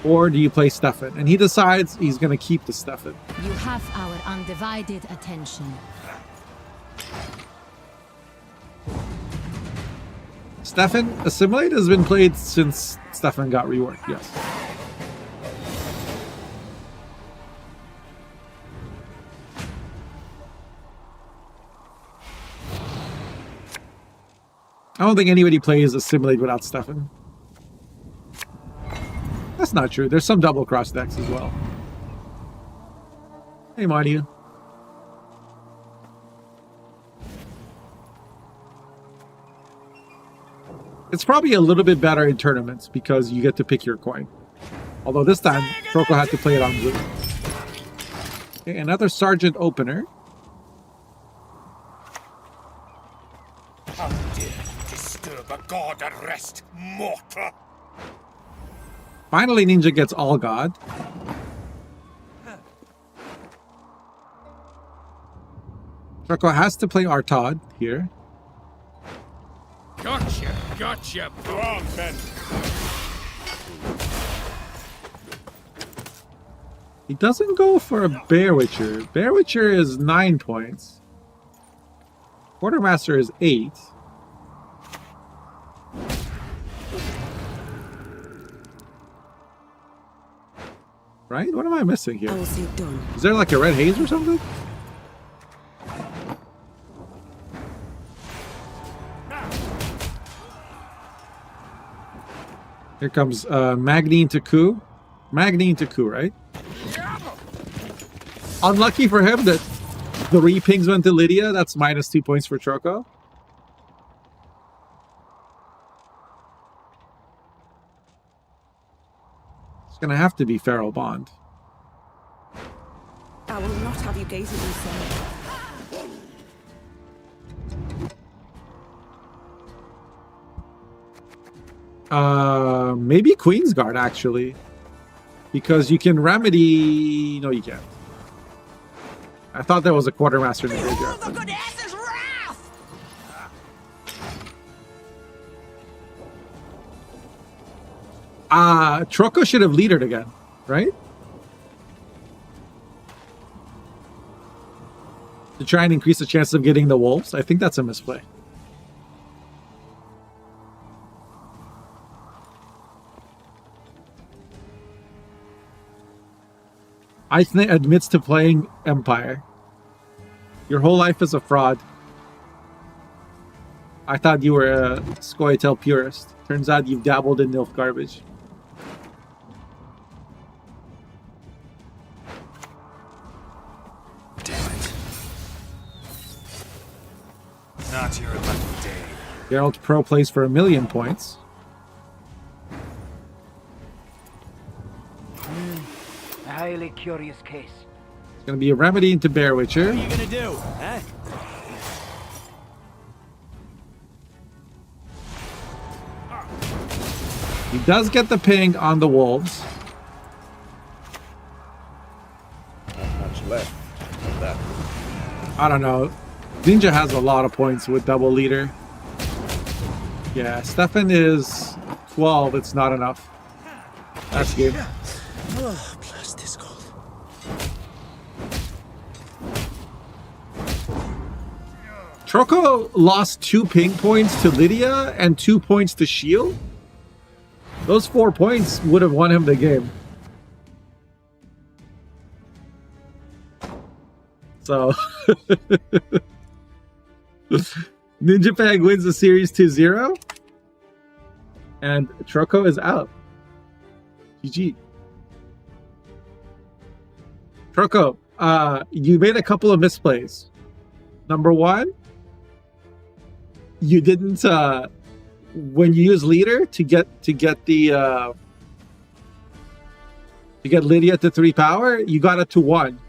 Or do you play Stefan? And he decides he's going to keep the Stefan. You have our undivided attention. Stefan, Assimilate has been played since Stefan got reworked, yes. I don't think anybody plays Assimilate without Stefan. That's not true. There's some double cross decks as well. Hey, Marty. It's probably a little bit better in tournaments because you get to pick your coin. Although this time, Troko had to play it on blue. Okay, another Sergeant opener. How dare you disturb a god at rest, mortal! Finally, Ninja gets All God. Troko has to play Artad here. Gotcha, gotcha. Go on, Ben. He doesn't go for a Bear Witcher. Bear Witcher is 9 points. Quartermaster is 8. Right? What am I missing here? I will see it done. Is there like a red haze or something? Here comes Magnine to coup. Magnine to coup, right? Unlucky for him that 3 pings went to Lydia. That's minus 2 points for Troko. It's going to have to be Pharaoh Bond. I will not have you gazing inside. Maybe Queen's Guard, actually. Because you can remedy... No, you can't. I thought there was a quartermaster in the graveyard. The goddess's wrath! Troko should have leadered again, right? To try and increase the chance of getting the wolves. I think that's a misplay. Ithne admits to playing Empire. Your whole life is a fraud. I thought you were a Scoia'tael purist. Turns out you've dabbled in Nilf garbage. Damn it. Not your lucky day. Geralt Pro plays for 1,000,000 points. A highly curious case. It's going to be a remedy into Bear Witcher. What are you gonna do, huh? He does get the ping on the wolves. Not much left of that. I don't know. Ninja has a lot of points with double leader. Yeah, Stefan is 12. It's not enough. That's good. Oh, blast is cold. Troko lost 2 ping points to Lydia and 2 points to Shield. Those 4 points would have won him the game. So Ninja Peg wins the series 2-0. And Troko is out. GG. Troko, you made a couple of misplays. Number 1, you didn't when you use leader to get Lydia to 3 power, you got it to 1.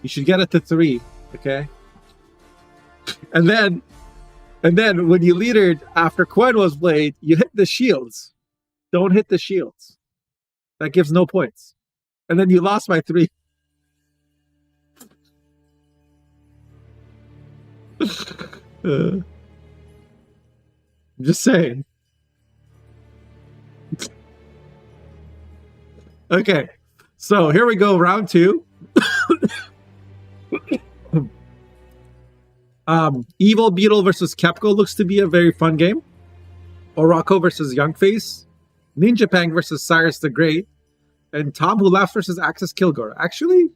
You should get it to 3, okay? And then when you leadered after Quen was played, you hit the shields. Don't hit the shields. That gives no points. And then you lost by 3. I'm just saying. Okay, so here we go, round 2. Evil Beetle versus Kepko looks to be a very fun game. Orako versus Youngface. Ninja Pang versus Cyrus the Great. And Tom Who Laughs versus Axis Kilgore. Actually,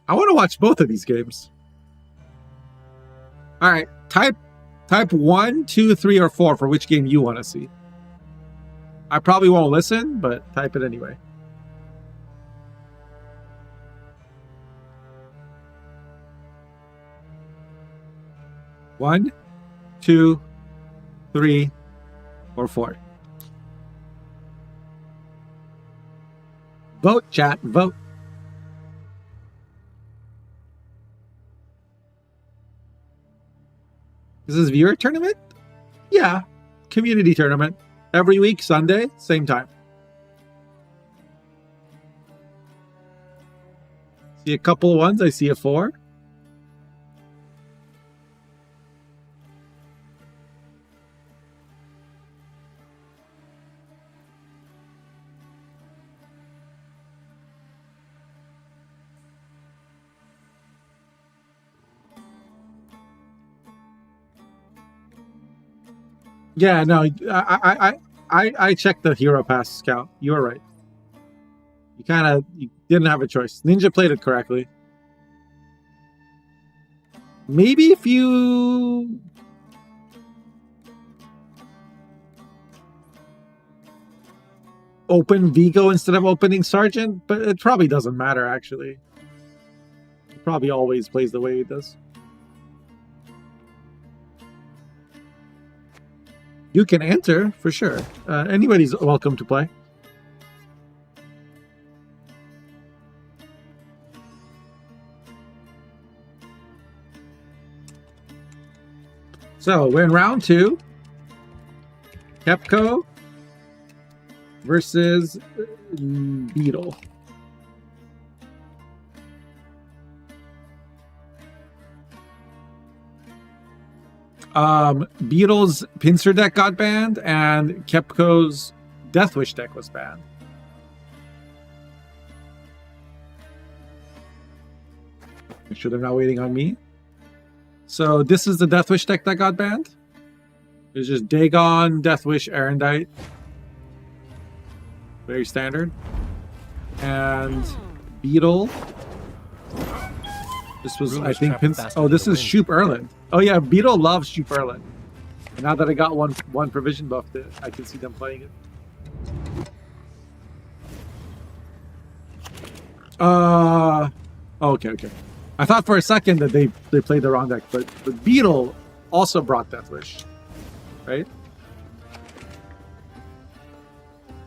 I want to watch both of these games. All right, type 1, 2, 3, or 4 for which game you want to see. I probably won't listen, but type it anyway. One, 2, 3, or 4. Vote, chat, vote. Is this viewer tournament? Yeah, community tournament. Every week, Sunday, same time. See a couple of ones. I see a 4. Yeah, no, I checked the Hero Pass count. You were right. You didn't have a choice. Ninja played it correctly. Maybe if you open Vigo instead of opening Sergeant, but it probably doesn't matter actually. He probably always plays the way he does. You can enter, for sure. Anybody's welcome to play. So, we're in round 2. Kepko versus Beetle. Beetle's Pincer deck got banned, and Kepko's Deathwish deck was banned. Make sure they're not waiting on me. So this is the Deathwish deck that got banned. It's just Dagon, Deathwish, Erendite. Very standard. And Beetle. This was, I think, oh, this is Shoop Erland. Oh yeah, Beetle loves Shoop Erland. And now that I got one provision buff, I can see them playing it. Okay. I thought for a second that they played the wrong deck, but Beetle also brought Deathwish, right?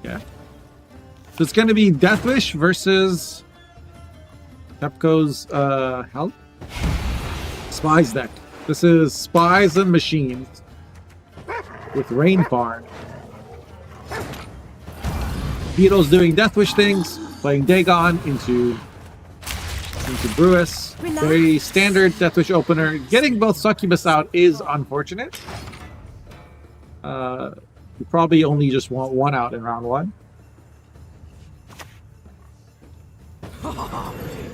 Yeah. So it's going to be Deathwish versus Kepko's Help? Spies deck. This is Spies and Machines with Rainfarn. Beetle's doing Deathwish things, playing Dagon into Brewis. Very standard Deathwish opener. Getting both Succubus out is unfortunate. You probably only just want one out in round 1.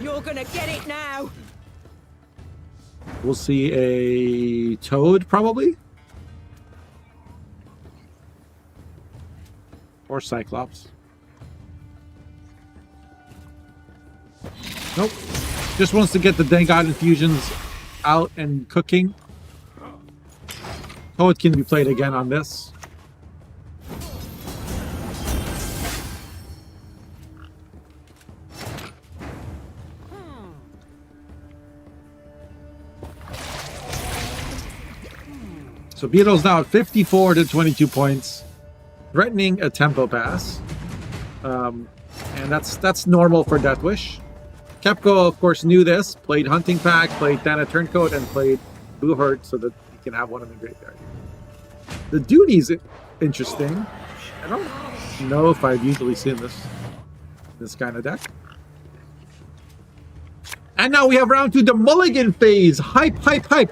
You're gonna get it now. We'll see a Toad, probably. Or Cyclops. Nope. Just wants to get the Dagon infusions out and cooking. Toad can be played again on this. So Beetle's now at 54 to 22 points, threatening a tempo pass. And that's normal for Deathwish. Kepko, of course, knew this, played Hunting Pack, played Dana Turncoat, and played Blue Hurt so that he can have one in the graveyard. The Duty's interesting. I don't know if I've usually seen this kind of deck. And now we have round 2, the mulligan phase. Hype, hype, hype.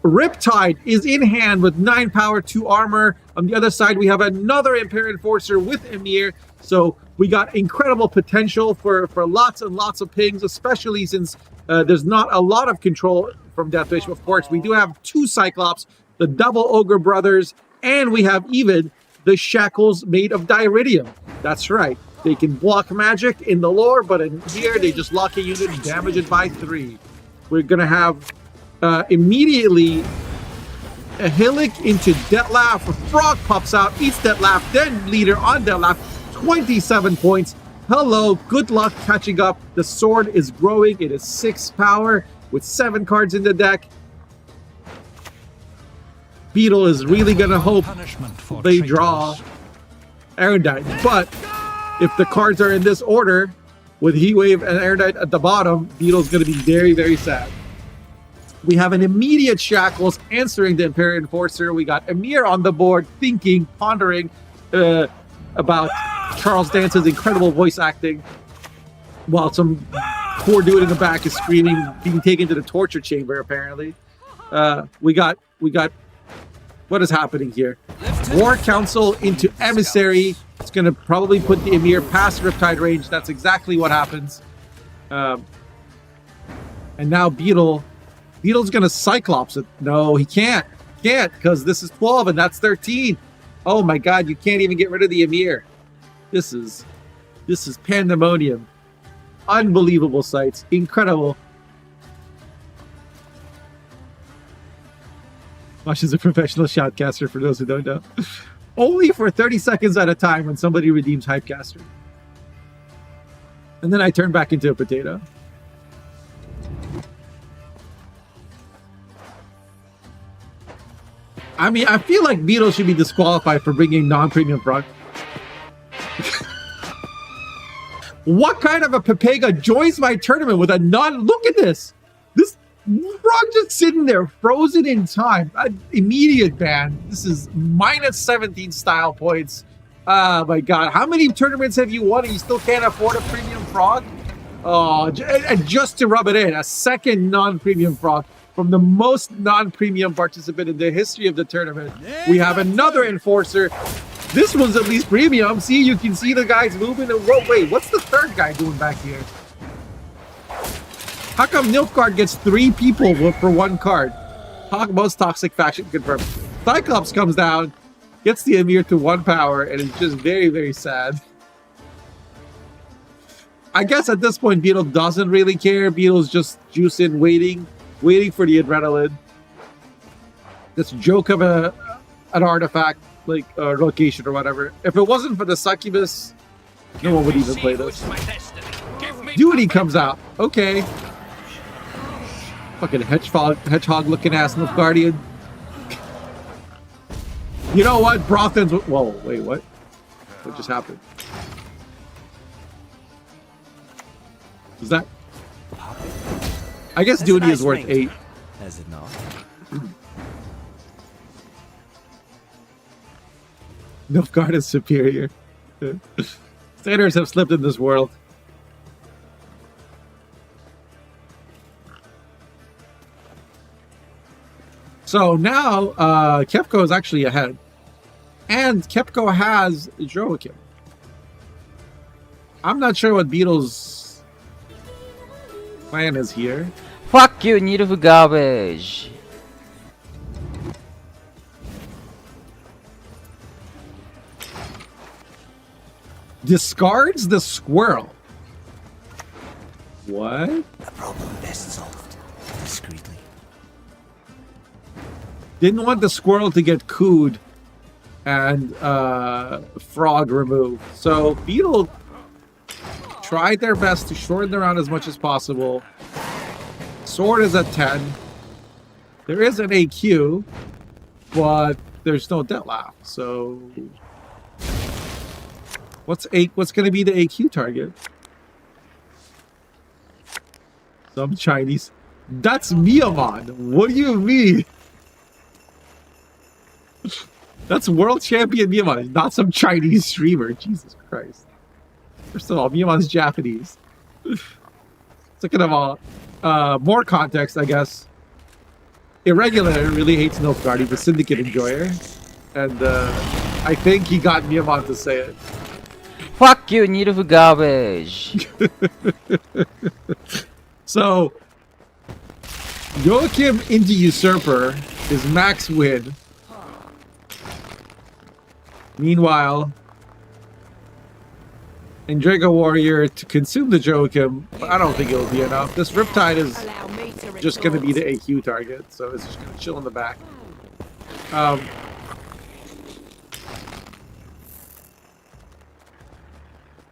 Riptide is in hand with 9 power, 2 armor. On the other side, we have another Imperial Enforcer with Emir. So we got incredible potential for lots and lots of pings, especially since there's not a lot of control from Deathwish. Of course, we do have 2 Cyclops, the double Ogre Brothers, and we have even the Shackles made of Dieridium. That's right. They can block magic in the lore, but in here, they just lock a unit and damage it by 3. We're going to have immediately a Hillick into Detlaf. Frog pops out, eats Detlaf, then leader on Detlaf. 27 points. Hello, good luck catching up. The sword is growing. It is 6 power with 7 cards in the deck. Beetle is really going to hope they draw Erudite. But if the cards are in this order, with Heatwave and Erudite at the bottom, Beetle's going to be very, very sad. We have an immediate Shackles answering the Imperial Enforcer. We got Emir on the board, thinking, pondering about Charles Dance's incredible voice acting, while some poor dude in the back is screaming, being taken to the torture chamber, apparently. We got what is happening here? War Council into Emissary. It's going to probably put the Emir past Riptide range. That's exactly what happens. And now Beetle's going to Cyclops it. No, he can't. Can't, because this is 12 and that's 13. Oh my god, you can't even get rid of the Emir. This is pandemonium. Unbelievable sights. Incredible. Wash is a professional shoutcaster, for those who don't know. Only for 30 seconds at a time when somebody redeems Hypecaster. And then I turn back into a potato. I mean, I feel like Beetle should be disqualified for bringing non-premium frog. What kind of a Pepega joins my tournament with a non... Look at this! This frog just sitting there, frozen in time. Immediate ban. This is minus 17 style points. Oh my god. How many tournaments have you won and you still can't afford a premium frog? Oh, and just to rub it in, a second non-premium frog from the most non-premium participant in the history of the tournament. We have another Enforcer. This one's at least premium. See, you can see the guys moving. And wait, what's the third guy doing back here? How come Nilfgaard gets 3 people for 1 card? Most toxic faction confirmed. Cyclops comes down, gets the Emir to 1 power, and is just very, very sad. I guess at this point, Beetle doesn't really care. Beetle's just juicing, waiting for the adrenaline. This joke of an artifact, like a location or whatever. If it wasn't for the Succubus, no one would even play this. Duty comes out. Okay. Fucking hedgehog looking ass Nilfgaardian. You know what? Brothan's... Whoa, wait, what? What just happened? Is that... I guess Duty is worth 8. Is it not? Nilfgaard is superior. Satyrs have slipped in this world. So now Kepko is actually ahead. And Kepko has Joachim. I'm not sure what Beetle's plan is here. Fuck you, need of garbage. Discards the squirrel. What? A problem best solved discreetly. Didn't want the squirrel to get cooed and frog removed. So Beetle tried their best to shorten the round as much as possible. Sword is at 10. There is an AQ, but there's no Detlaf. So what's going to be the AQ target? Some Chinese. That's Miyaman. What do you mean? That's world champion Miyaman, not some Chinese streamer. Jesus Christ. First of all, Miyaman's Japanese. Second of all, more context, I guess. Irregular really hates Nilfgaard. He's a Syndicate enjoyer. And I think he got Miamon to say it. Fuck you, Nidofu garbage. So, Joachim into Usurper is max win. Meanwhile, Endrega Warrior to consume the Joachim, but I don't think it'll be enough. This Riptide is just going to be the AQ target, so it's just going to chill in the back.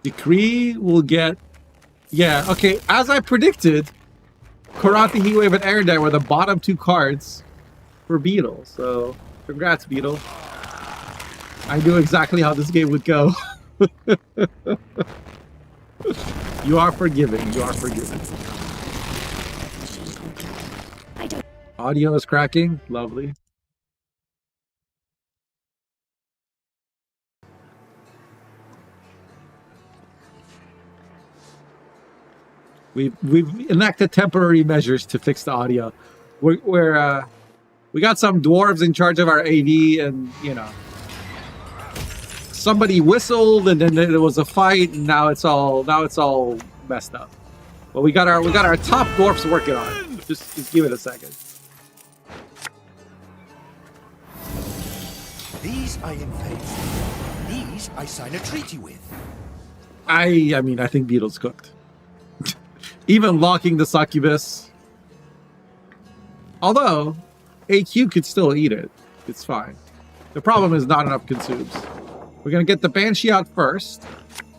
Decree will get... Yeah, okay, as I predicted, Karate, Heatwave, and Erendite were the bottom 2 cards for Beetle, so congrats, Beetle. I knew exactly how this game would go. You are forgiven. You are forgiven. Audio is cracking. Lovely. We've enacted temporary measures to fix the audio. We got some dwarves in charge of our AV, and you know, somebody whistled, and then there was a fight, and now it's all messed up. But we got our top dwarfs working on it. Just give it a second. These I invade. These I sign a treaty with. I mean, I think Beetle's cooked. Even locking the succubus. Although, AQ could still eat it. It's fine. The problem is not enough consumes. We're going to get the Banshee out first.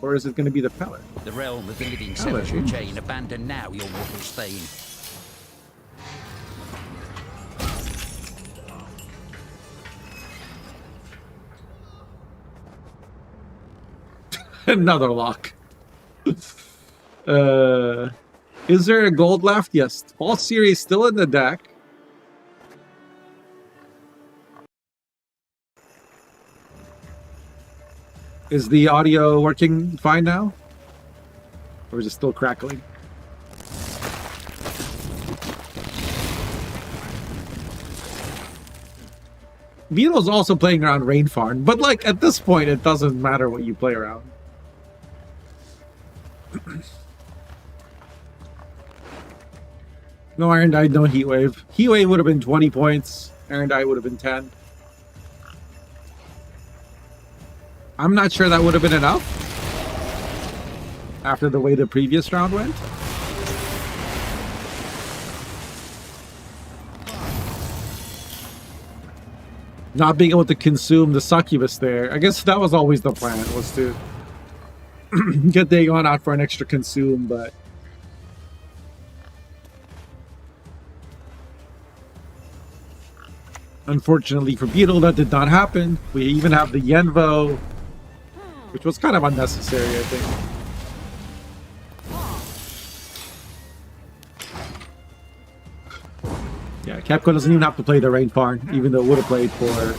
Or is it going to be the Pellet? The realm of the living celestial chain. Abandon now your mortal stain. Another lock. Is there a gold left? Yes. All series still in the deck. Is the audio working fine now? Or is it still crackling? Beetle's also playing around Rain Farm, but like at this point it doesn't matter what you play around. No Erendite, no Heatwave. Heatwave would have been 20 points. Erendite would have been 10. I'm not sure that would have been enough after the way the previous round went. Not being able to consume the succubus there. I guess that was always the plan, was to get Dagon out for an extra consume, but unfortunately for Beetle, that did not happen. We even have the Yenvo, which was kind of unnecessary, I think. Yeah, Capcom doesn't even have to play the Rain Farm, even though it would have played for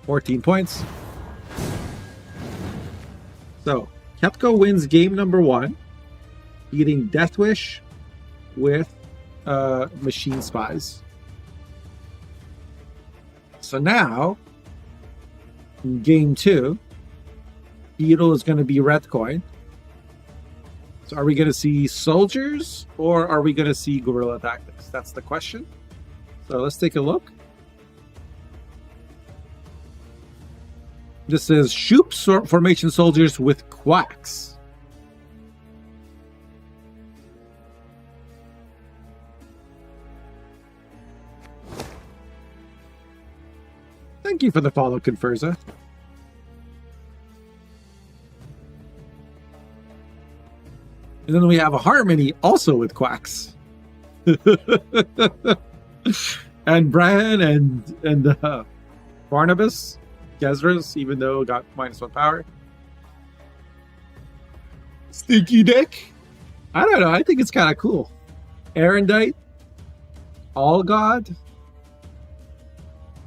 14 points. So, Capcom wins game number 1, beating Deathwish with Machine Spies. So now, in game 2, Beetle is going to be Red Coin. So are we going to see soldiers or are we going to see guerrilla tactics? That's the question. So let's take a look. This is Shoop formation soldiers with quacks. Thank you for the follow, Conferza. And then we have a Harmony also with quacks. And Bran and Barnabas, Gezras, even though got -1 power. Stinky deck. I don't know. I think it's kind of cool. Erendite, All God,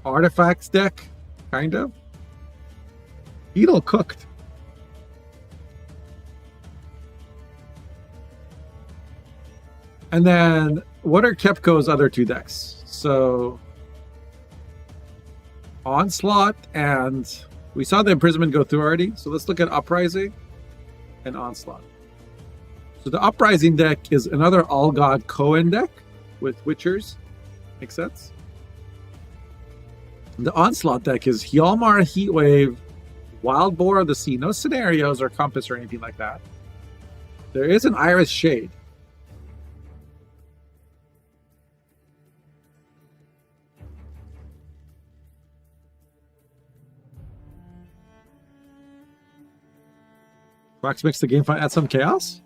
Artifacts deck, kind of. Beetle cooked. And then, what are Kepco's other two decks? So, Onslaught, and we saw the Imprisonment go through already. So let's look at Uprising and Onslaught. So the Uprising deck is another All God Cohen deck with Witchers. Makes sense. The Onslaught deck is Hjalmar, Heatwave, Wild Boar of the Sea. No scenarios or compass or anything like that. There is an Iris Shade. Quacks makes the game fun. Add some chaos.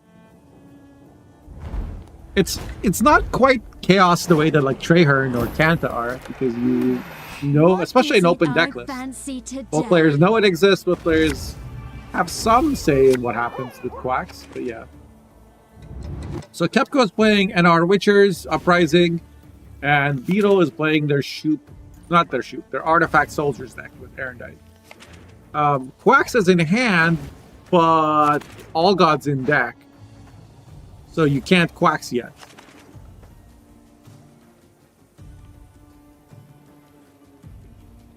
It's not quite chaos the way that like Traherne or Kanta are, because you know, especially in open deck lists, both players know it exists. Both players have some say in what happens with Quacks. But yeah. So Kepco is playing NR Witchers, Uprising, and Beetle is playing their their Artifact Soldiers deck with Erendite. Quacks is in hand, but All Gods in deck. So you can't Quacks yet.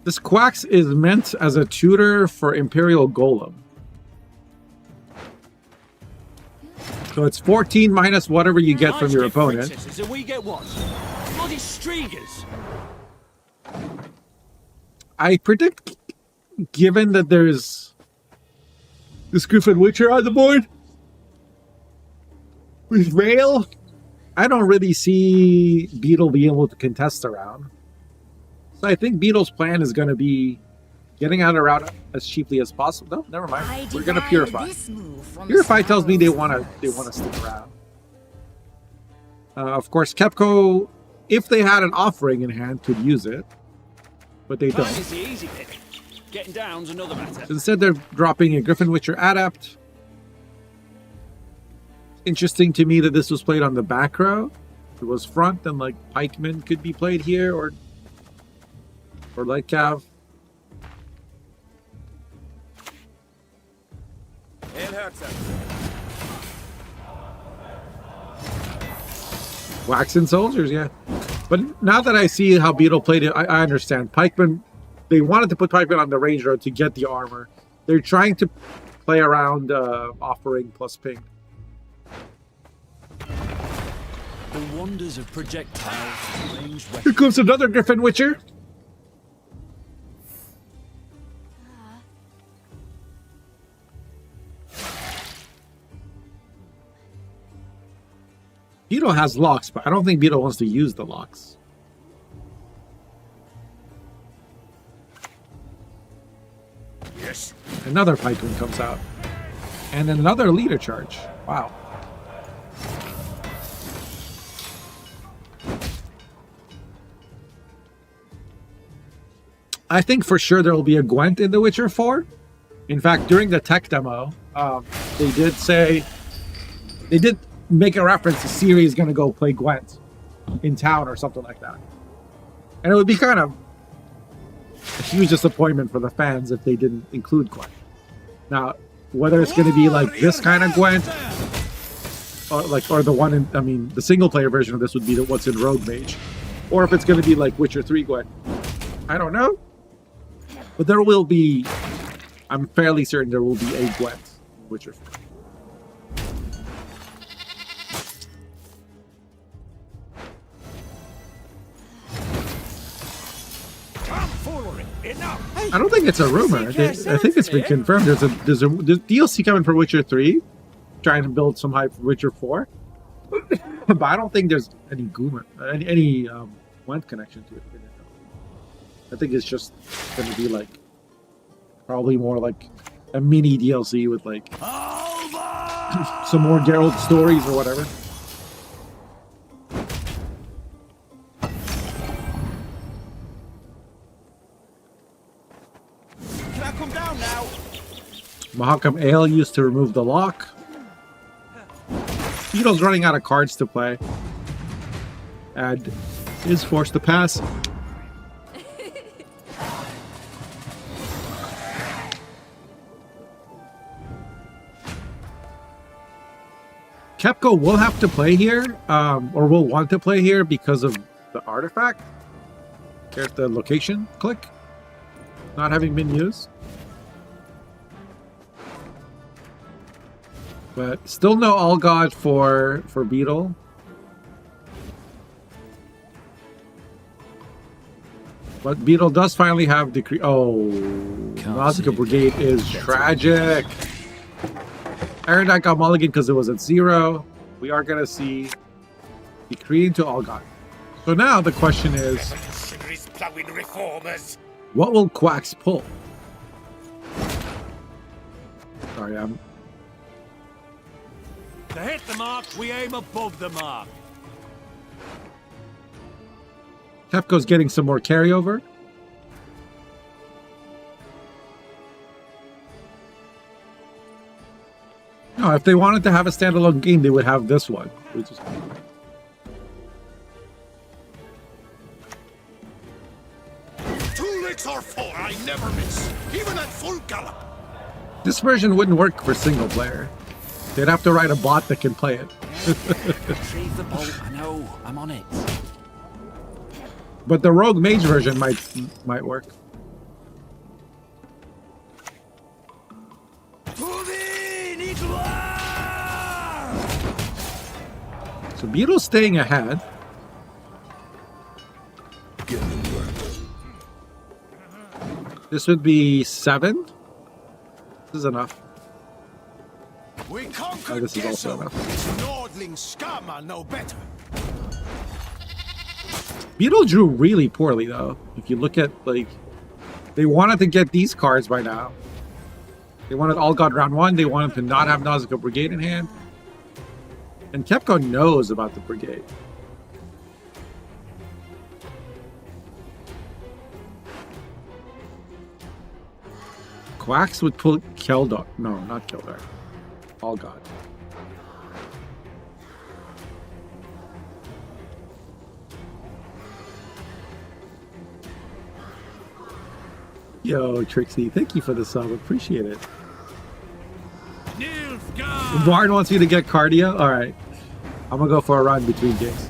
This Quacks is meant as a tutor for Imperial Golem. So it's 14 minus whatever you get from your opponent. And we get what? Bloody Striegers. I predict, given that there's this Griffin Witcher on the board with Rail, I don't really see Beetle being able to contest the round. So I think Beetle's plan is going to be getting out of route as cheaply as possible. No, never mind. We're going to Purify. Purify tells me they want to stick around. Of course, Kepco, if they had an offering in hand, could use it, but they don't. It's the easy bit. Getting down's another matter. Instead, they're dropping a Griffin Witcher Adept. Interesting to me that this was played on the back row. If it was front, then like Pikeman could be played here, or Light Cav. Waxing Soldiers, yeah. But now that I see how Beetle played it, I understand. Pikeman, they wanted to put Pikeman on the range road to get the armor. They're trying to play around offering plus ping. The wonders of projectiles, ranged weapons. Here comes another Griffin Witcher. Beetle has locks, but I don't think Beetle wants to use the locks. Yes. Another Pikeman comes out. And then another leader charge. Wow. I think for sure there will be a Gwent in The Witcher 4. In fact, during the tech demo, they did make a reference to Ciri is going to go play Gwent in town or something like that. And it would be kind of a huge disappointment for the fans if they didn't include Gwent. Now, whether it's going to be like this kind of Gwent, or the one in, I mean, the single player version of this would be what's in Rogue Mage, or if it's going to be like Witcher 3 Gwent. I don't know. But there will be, I'm fairly certain there will be a Gwent in Witcher 4. I don't think it's a rumor. I think it's been confirmed. There's DLC coming for Witcher 3, trying to build some hype for Witcher 4. But I don't think there's any Gwent connection to it. I think it's just going to be like probably more like a mini DLC with like some more Geralt stories or whatever. Can I come down now? Mahakam Ale used to remove the lock. Beetle's running out of cards to play and is forced to pass. Kepko will have to play here, or will want to play here because of the artifact. There's the location click not having been used. But still no All God for Beetle. But Beetle does finally have decree. Oh, Nausicaa Brigade is tragic. Iron Knight got mulligan because it was at 0. We are gonna see decree into All God. So now the question is, what will Quacks pull? Sorry, I'm. To hit the mark, we aim above the mark. Kepko's getting some more carryover. No, if they wanted to have a standalone game, they would have this one. Which is... Two licks or four, I never miss, even at full gallop. This version wouldn't work for single player. They'd have to write a bot that can play it. Retrieve the bolt. I know. I'm on it. But the Rogue Mage version might work. So Beetle's staying ahead. This would be 7. This is enough. We Oh, this is also enough. Nordling scum are no better. Beetle drew really poorly, though. If you look at, like, they wanted to get these cards by now. They wanted All God round 1. They wanted to not have Nausicaa Brigade in hand. And Kepko knows about the Brigade. Quacks would pull Keldar. No, not Keldar. All God. Yo, Trixie, thank you for the sub. Appreciate it. Varn wants me to get cardio? Alright. I'm gonna go for a run between games.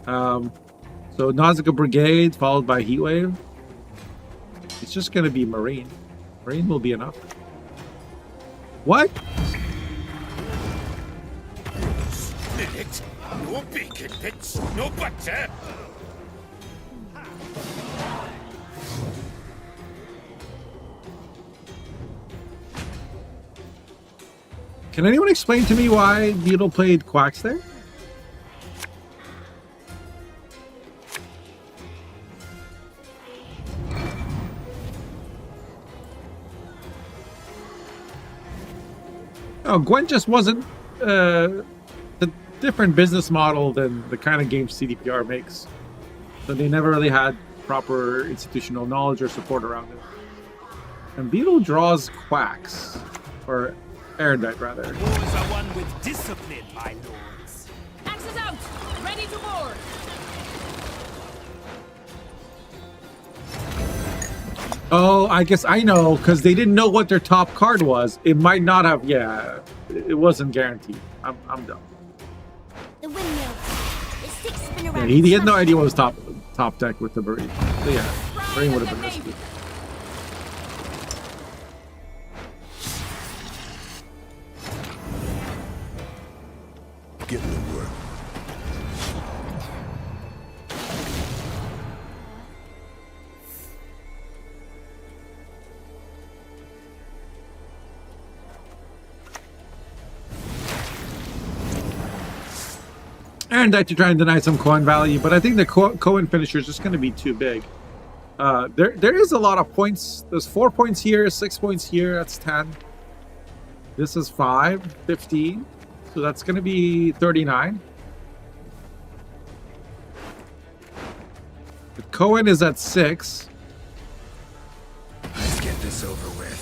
So Nausicaa Brigade followed by Heatwave. It's just gonna be Marine. Marine will be enough. What? Minute. No bacon bits, no butter. Can anyone explain to me why Beetle played Quacks there? Oh, Gwent just wasn't a different business model than the kind of games CDPR makes. So they never really had proper institutional knowledge or support around it. And Beetle draws Quacks, or Erudite rather. Wars are won with discipline, my lords. Axes out! Ready to board! Oh, I guess I know, because they didn't know what their top card was. It might not have, yeah, it wasn't guaranteed. I'm done. The windmill. The sticks spin around. Yeah, he had no idea what was top deck with the Marine. So yeah, Marine would have been risky. Getting to work. And I to try and deny some coin value, but I think the Cohen finisher is just going to be too big. There is a lot of points. There's 4 points here, 6 points here. That's 10. This is 5, 15. So that's going to be 39. The Cohen is at 6. Let's get this over with.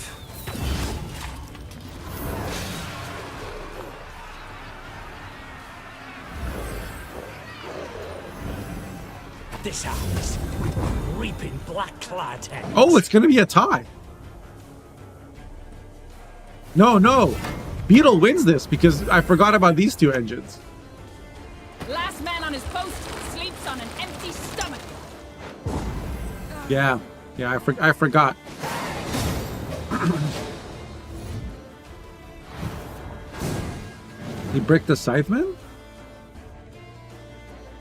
This house, reaping black clad heads. Oh, it's going to be a tie. No, no. Beetle wins this because I forgot about these two engines. Last man on his post sleeps on an empty stomach. Yeah, I forgot. He bricked the Scytheman?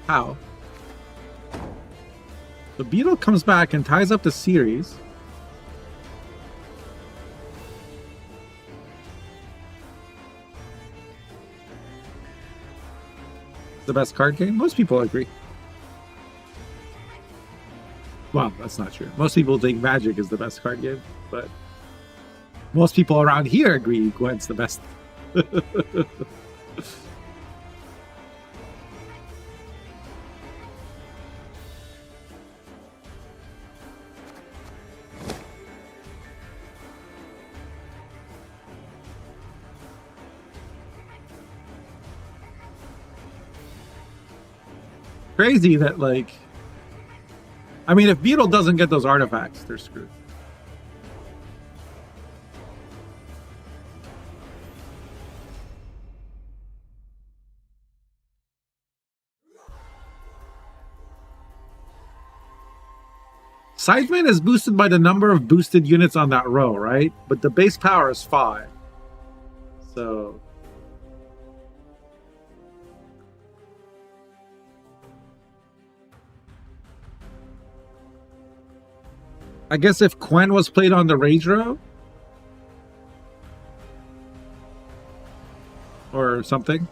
How? The Beetle comes back and ties up the series. The best card game? Most people agree. Well, that's not true. Most people think Magic is the best card game, but most people around here agree Gwent's the best. Crazy that, like, I mean, if Beetle doesn't get those artifacts, they're screwed. Scytheman is boosted by the number of boosted units on that row, right? But the base power is 5. So I guess if Gwent was played on the Rage row or something.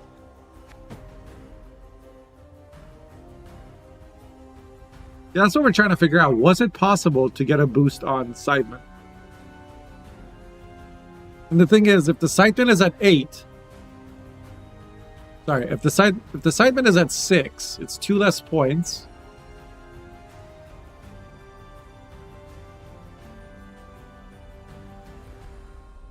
Yeah, that's what we're trying to figure out. Was it possible to get a boost on Scytheman? And the thing is, if the Scytheman is at 8, sorry, if the Scytheman is at 6, it's 2 less points.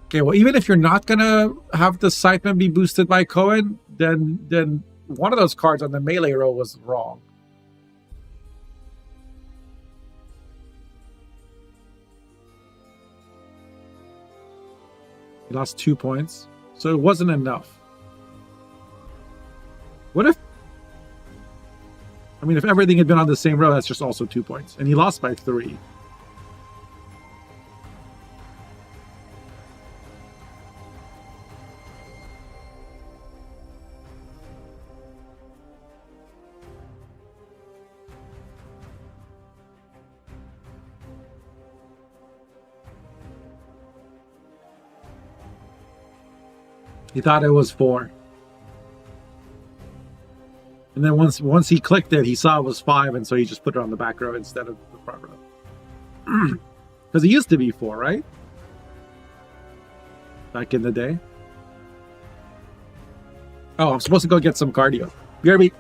Okay, well, even if you're not gonna have the Scytheman be boosted by Cohen, then one of those cards on the melee row was wrong. He lost 2 points, so it wasn't enough. What if, I mean, if everything had been on the same row, that's just also 2 points, and he lost by 3. He thought it was 4. And then once he clicked it, he saw it was 5, and so he just put it on the back row instead of the front row. Because it used to be 4, right? Back in the day. Oh, I'm supposed to go get some cardio. BRB.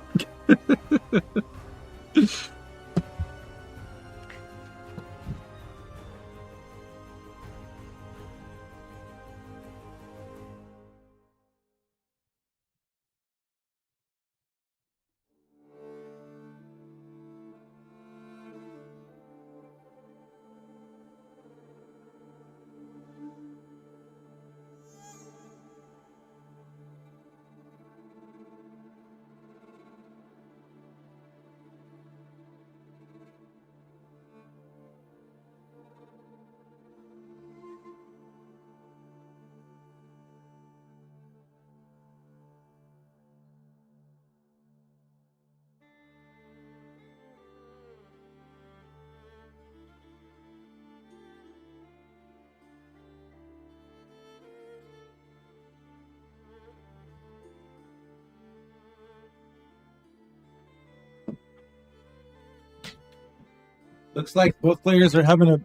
Looks like both players are having a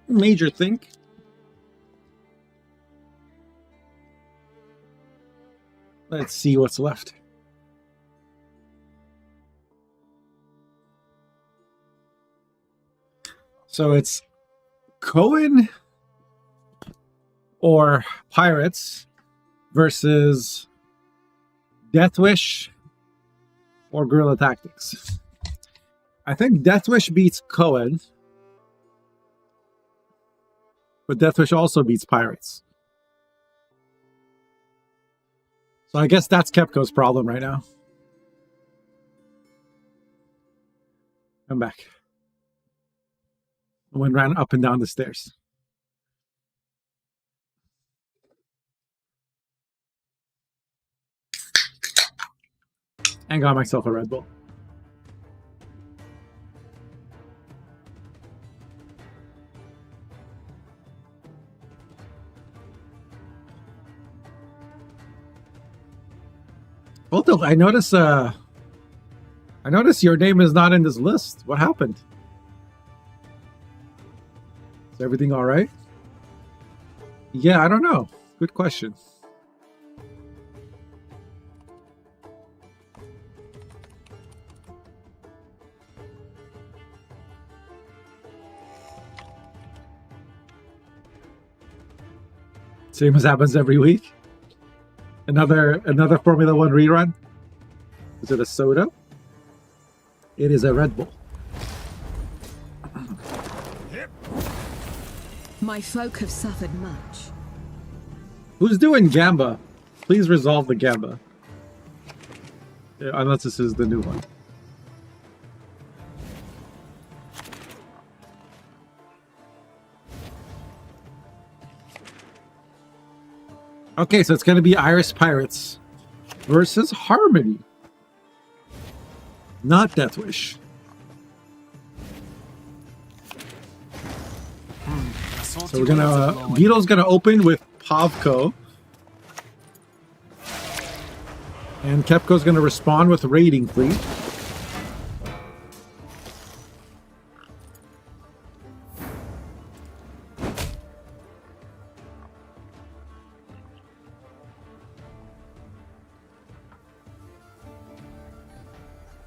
major think. Let's see what's left. So it's Cohen or Pirates versus Deathwish or Guerrilla Tactics. I think Deathwish beats Cohen, but Deathwish also beats Pirates. So I guess that's Kepco's problem right now. I'm back. I ran up and down the stairs. And got myself a Red Bull. Hold I notice your name is not in this list. What happened? Is everything all right? Yeah, I don't know. Good question. Same as happens every week. Another Formula One rerun. Is it a soda? It is a Red Bull. My folk have suffered much. Who's doing Gamba? Please resolve the Gamba. Yeah, unless this is the new one. Okay, so it's going to be Irish Pirates versus Harmony. Not Death Wish. So we're gonna Beetle's gonna open with Pavko. And Kepco's gonna respond with Raiding Fleet.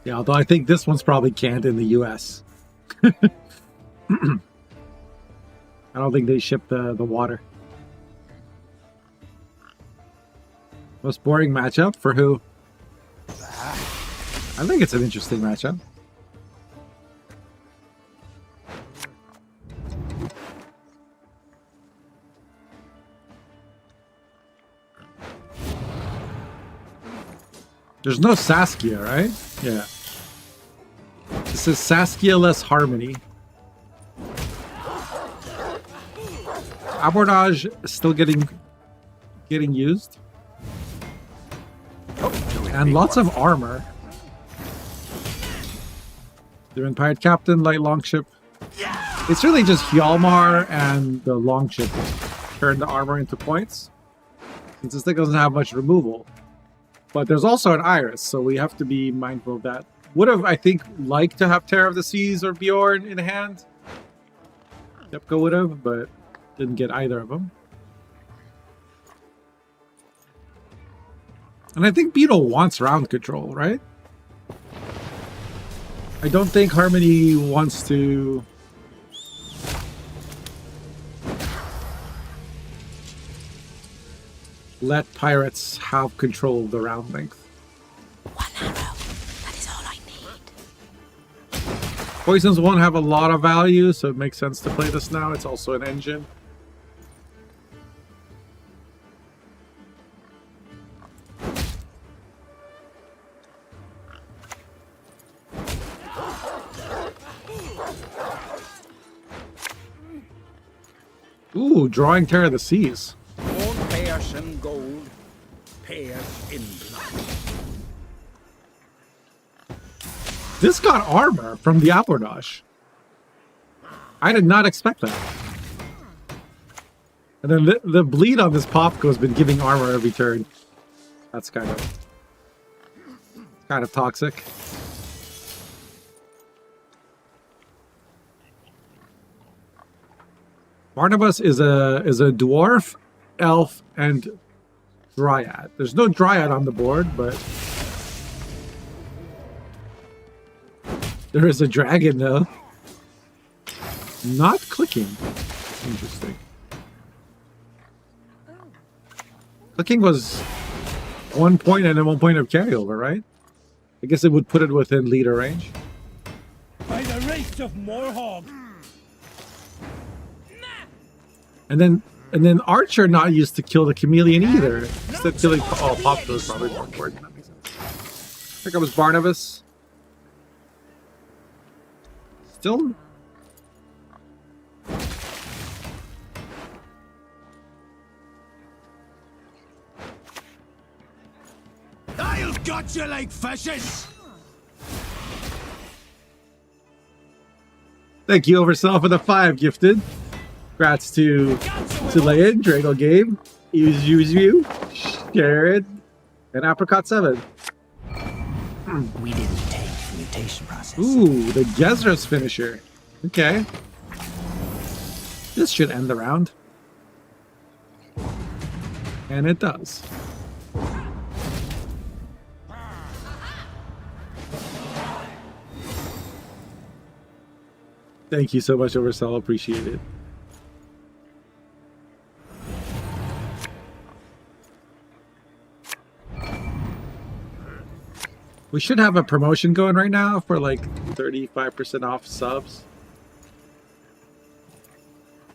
Yeah, although I think this one's probably canned in the US. I don't think they ship the water. Most boring matchup for who? I think it's an interesting matchup. There's no Saskia, right? Yeah. This is Saskia less Harmony. Abordage is still getting used. And lots of armor. They're in Pirate Captain, Light Longship. It's really just Hjalmar and the Longship turn the armor into points. Since this thing doesn't have much removal. But there's also an Iris, so we have to be mindful of that. Would have, I think, liked to have Terror of the Seas or Bjorn in hand. Kepco would have, but didn't get either of them. And I think Beetle wants round control, right? I don't think Harmony wants to... let pirates have control of the round length. One arrow. That is all I need. Poisons won't have a lot of value, so it makes sense to play this now. It's also an engine. Ooh, drawing Terror of the Seas. One pierce in gold, pierce in blood. This got armor from the Abordage. I did not expect that. And then the bleed on this Popko has been giving armor every turn. That's kind of toxic. Barnabas is a dwarf, elf, and dryad. There's no dryad on the board, but there is a dragon though. Not clicking. Interesting. Clicking was 1 point and then 1 point of carryover, right? I guess it would put it within leader range. By the race of Morhog. And then Archer not used to kill the chameleon either. Instead of killing Poplar is probably more important. That makes sense. Here comes Barnabas. Still? I'll gut you like fishes! Thank you, Oversell, for the 5 gifted. Congrats to Leon, Drago Game, you, Sharon, and Apricot 7. We didn't take the mutation process. Ooh, the Gezra's finisher. Okay. This should end the round. And it does. Thank you so much, Oversell. Appreciate it. We should have a promotion going right now for like 35% off subs.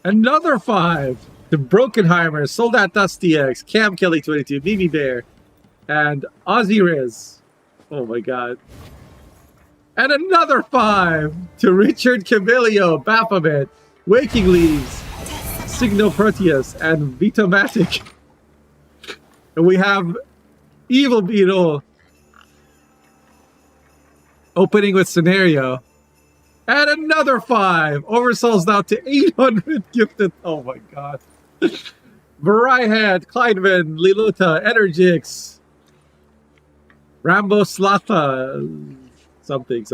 Another 5! The Brokenheimer, Sold at Dusty X, Cam Kelly 22, BB Bear, and Ozzy Riz. Oh my god. And another 5 to Richard Camilio, Baphomet, Waking Leaves, Signal Proteus, and Vitomatic. And we have Evil Beetle opening with Scenario. And another 5. Oversoul's now to 800 gifted. Oh my god. Varihad, Kleinman, Liluta, Energix, Rambo Slatha. Something.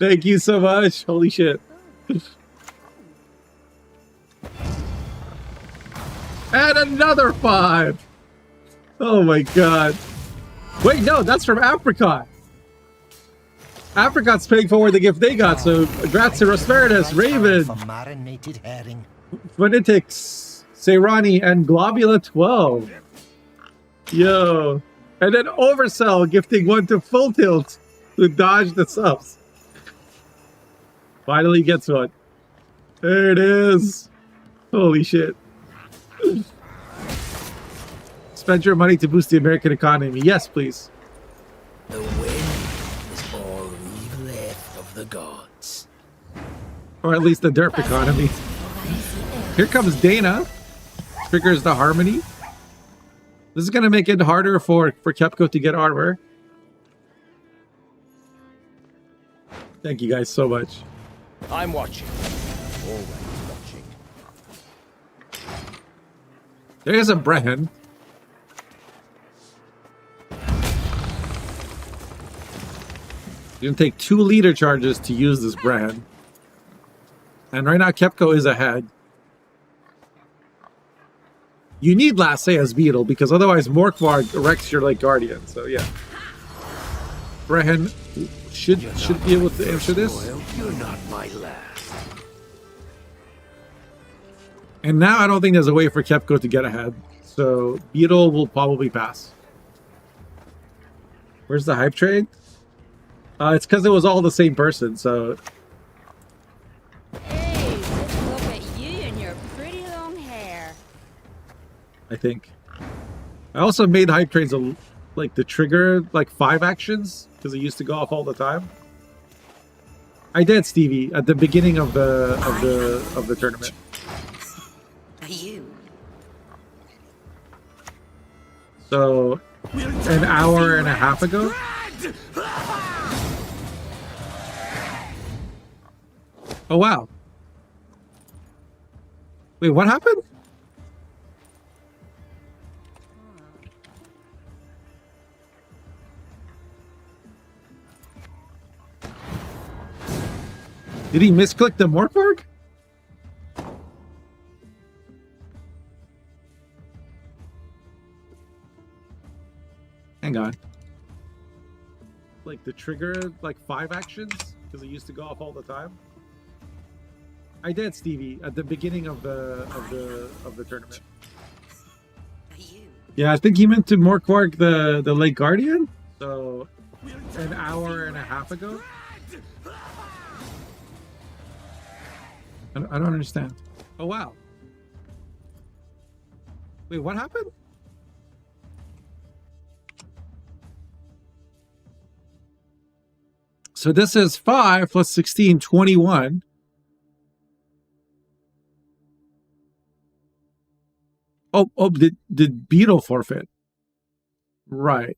Thank you so much. Holy shit. And another 5. Oh my god. Wait, no, that's from Apricot. Apricot's paying forward the gift they got, so congrats to Rosmeritus, Raven, Marinated herring. Phonetics, Seirani, and Globula 12. Yo. And then Oversell gifting 1 to Full Tilt to dodge the subs. Finally gets one. There it is. Holy shit. Spend your money to boost the American economy. Yes, please. The wind is all we've left of the gods. Or at least the derp economy. Here comes Dana. Triggers the Harmony. This is going to make it harder for Kepco to get armor. Thank you guys so much. I'm watching. Always watching. There's a Brehen. You're going to take 2 leader charges to use this Brehen. And right now Kepco is ahead. You need Lassay as Beetle, because otherwise Morkvarg wrecks your like Guardian, so yeah. Brehen should be able to answer this. You're not my last. And now I don't think there's a way for Kepco to get ahead. So Beetle will probably pass. Where's the hype trade? It's because it was all the same person, so... Hey, let's look at you and your pretty long hair. I think. I also made hype trades like the trigger like 5 actions because it used to go off all the time. I did, Stevie, at the beginning of the tournament. Are you? So an hour and a half ago. Oh wow. Wait, what happened? Did he misclick the Morkvarg? Hang on. Like the trigger, like 5 actions, because it used to go off all the time. I did, Stevie, at the beginning of the tournament. Are you? Yeah, I think he meant to Morkvarg the Lake Guardian. So an hour and a half ago. I don't understand. Oh wow. Wait, what happened? So this is 5 plus 16, 21. Oh, did Beetle forfeit? Right.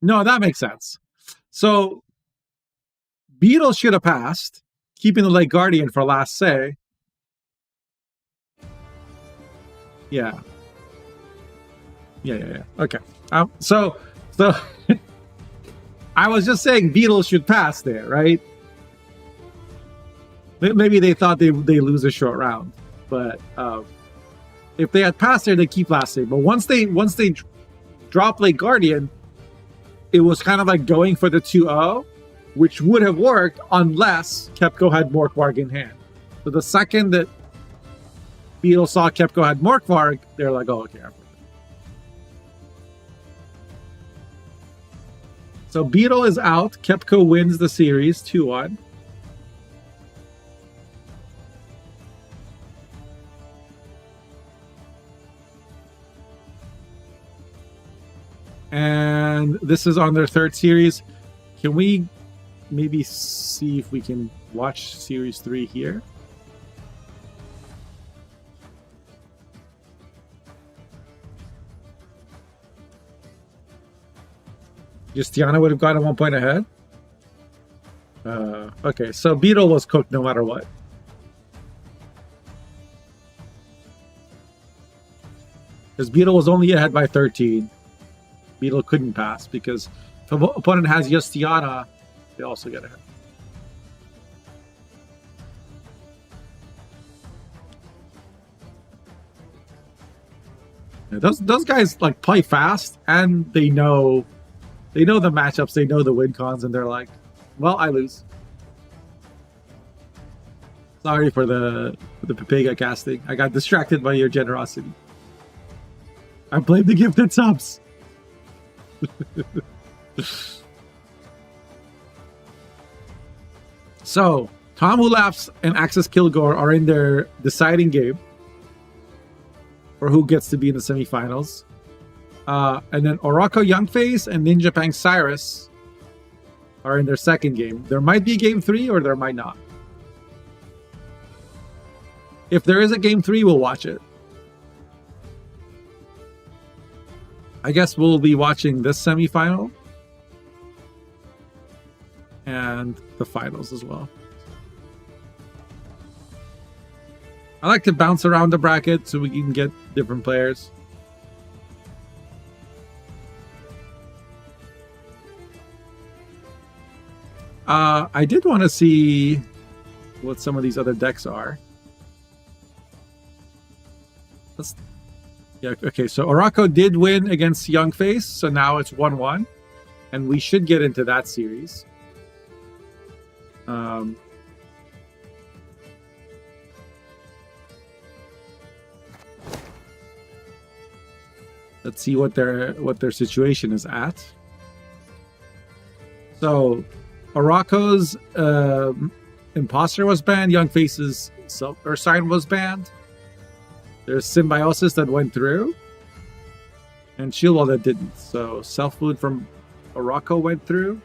No, that makes sense. So Beetle should have passed, keeping the Lake Guardian for last say. Yeah. Yeah. Okay. So I was just saying Beetle should pass there, right? Maybe they thought they lose a short round, but if they had passed there, they keep last save. But once they drop Lake Guardian, it was kind of like going for the 2-0, which would have worked unless Kepco had Morkvarg in hand. So the second that Beetle saw Kepco had Morkvarg, they're like, oh, okay. So Beetle is out. Kepco wins the series 2-1. And this is on their third series. Can we maybe see if we can watch series 3 here? Justiana would have gotten 1 point ahead. Okay, so Beetle was cooked no matter what. Because Beetle was only ahead by 13. Beetle couldn't pass because if the opponent has Justiana, they also get ahead. Yeah, those guys like play fast and they know the matchups, they know the win cons, and they're like, well, I lose. Sorry for the Pepega casting. I got distracted by your generosity. I blame the gifted subs. So, Tom Who Laughs and Axis Kilgore are in their deciding game for who gets to be in the semifinals. And then Orako Youngface and Ninja Pang Cyrus are in their second game. There might be game 3 or there might not. If there is a game 3, we'll watch it. I guess we'll be watching this semifinal and the finals as well. I like to bounce around the bracket so we can get different players. I did want to see what some of these other decks are. Yeah, okay, so Orako did win against Youngface, so now it's 1-1. And we should get into that series. Let's see what their situation is at. So Orako's Imposter was banned, Youngface's Sign was banned. There's Symbiosis that went through, and Shield Wall that didn't. So Self-Food from Orako went through,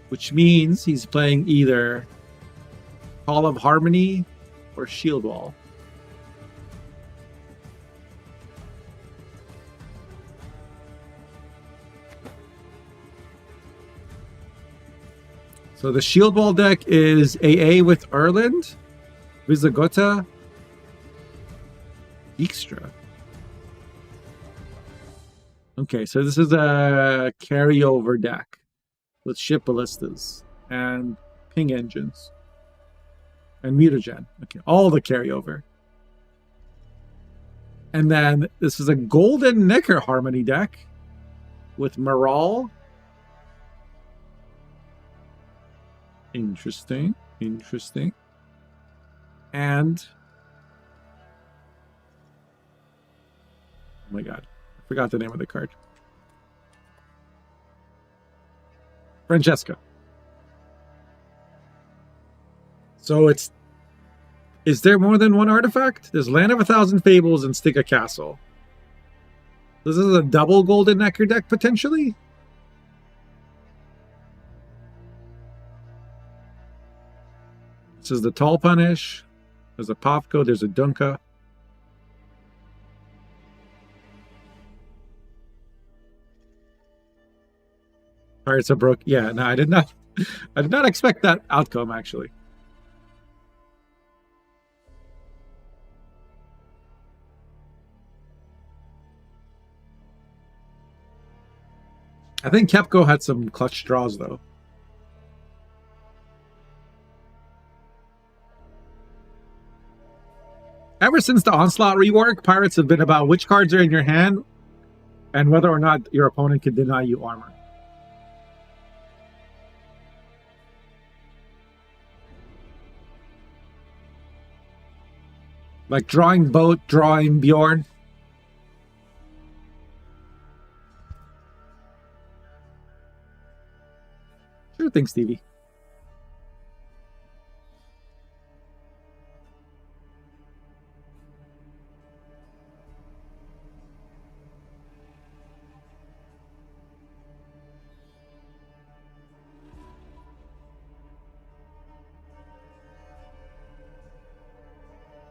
which means he's playing either Hall of Harmony or Shield Wall. So the Shield Wall deck is AA with Erland, Visigotta, Extra. Okay, so this is a carryover deck with ship ballistas and ping engines and mutagen. Okay, all the carryover. And then this is a golden Necker Harmony deck with Maral. Interesting. And oh my god, I forgot the name of the card. Francesca. So it's Is there more than one artifact? There's Land of a Thousand Fables and Stick a Castle. This is a double Golden Necker deck, potentially? This is the Tall Punish. There's a Popko. There's a Dunka. Pirates of Brook. Yeah, no, I did not expect that outcome, actually. I think Kepco had some clutch draws, though. Ever since the Onslaught rework, Pirates have been about which cards are in your hand and whether or not your opponent can deny you armor. Like drawing Boat, drawing Bjorn. Sure thing, Stevie.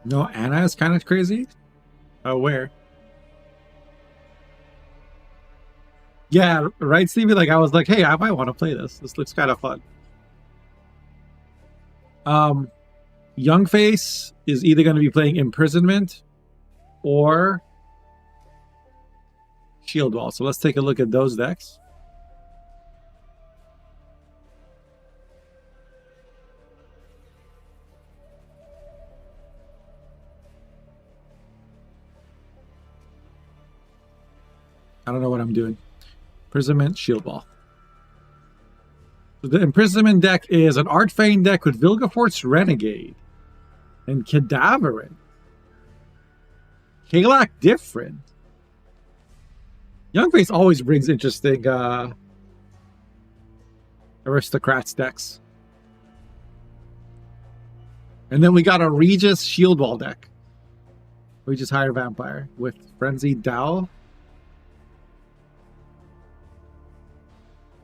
No, Anna is kind of crazy. Oh, where? Yeah, right, Stevie? Like, I was like, hey, I might want to play this. This looks kind of fun. Youngface is either going to be playing Imprisonment or Shield Wall. So let's take a look at those decks. I don't know what I'm doing. Imprisonment, Shield Wall. So the Imprisonment deck is an Artfane deck with Vilgefortz Renegade and Cadaverin. Kalak different. Youngface always brings interesting Aristocrats decks. And then we got a Regis Shield Wall deck. Regis Higher Vampire with Frenzied Dow.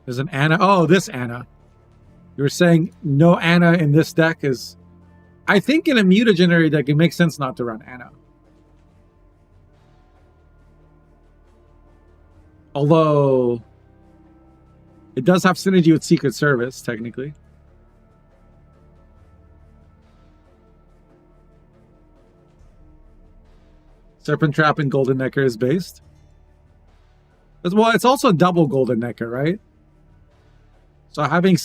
There's an Anna. Oh, this Anna. You were saying no Anna in this deck is... I think in a mutagenary deck, it makes sense not to run Anna. Although... it does have synergy with Secret Service, technically. Serpent Trap and Golden Necker is based. Well, it's also double Golden Necker, right? So having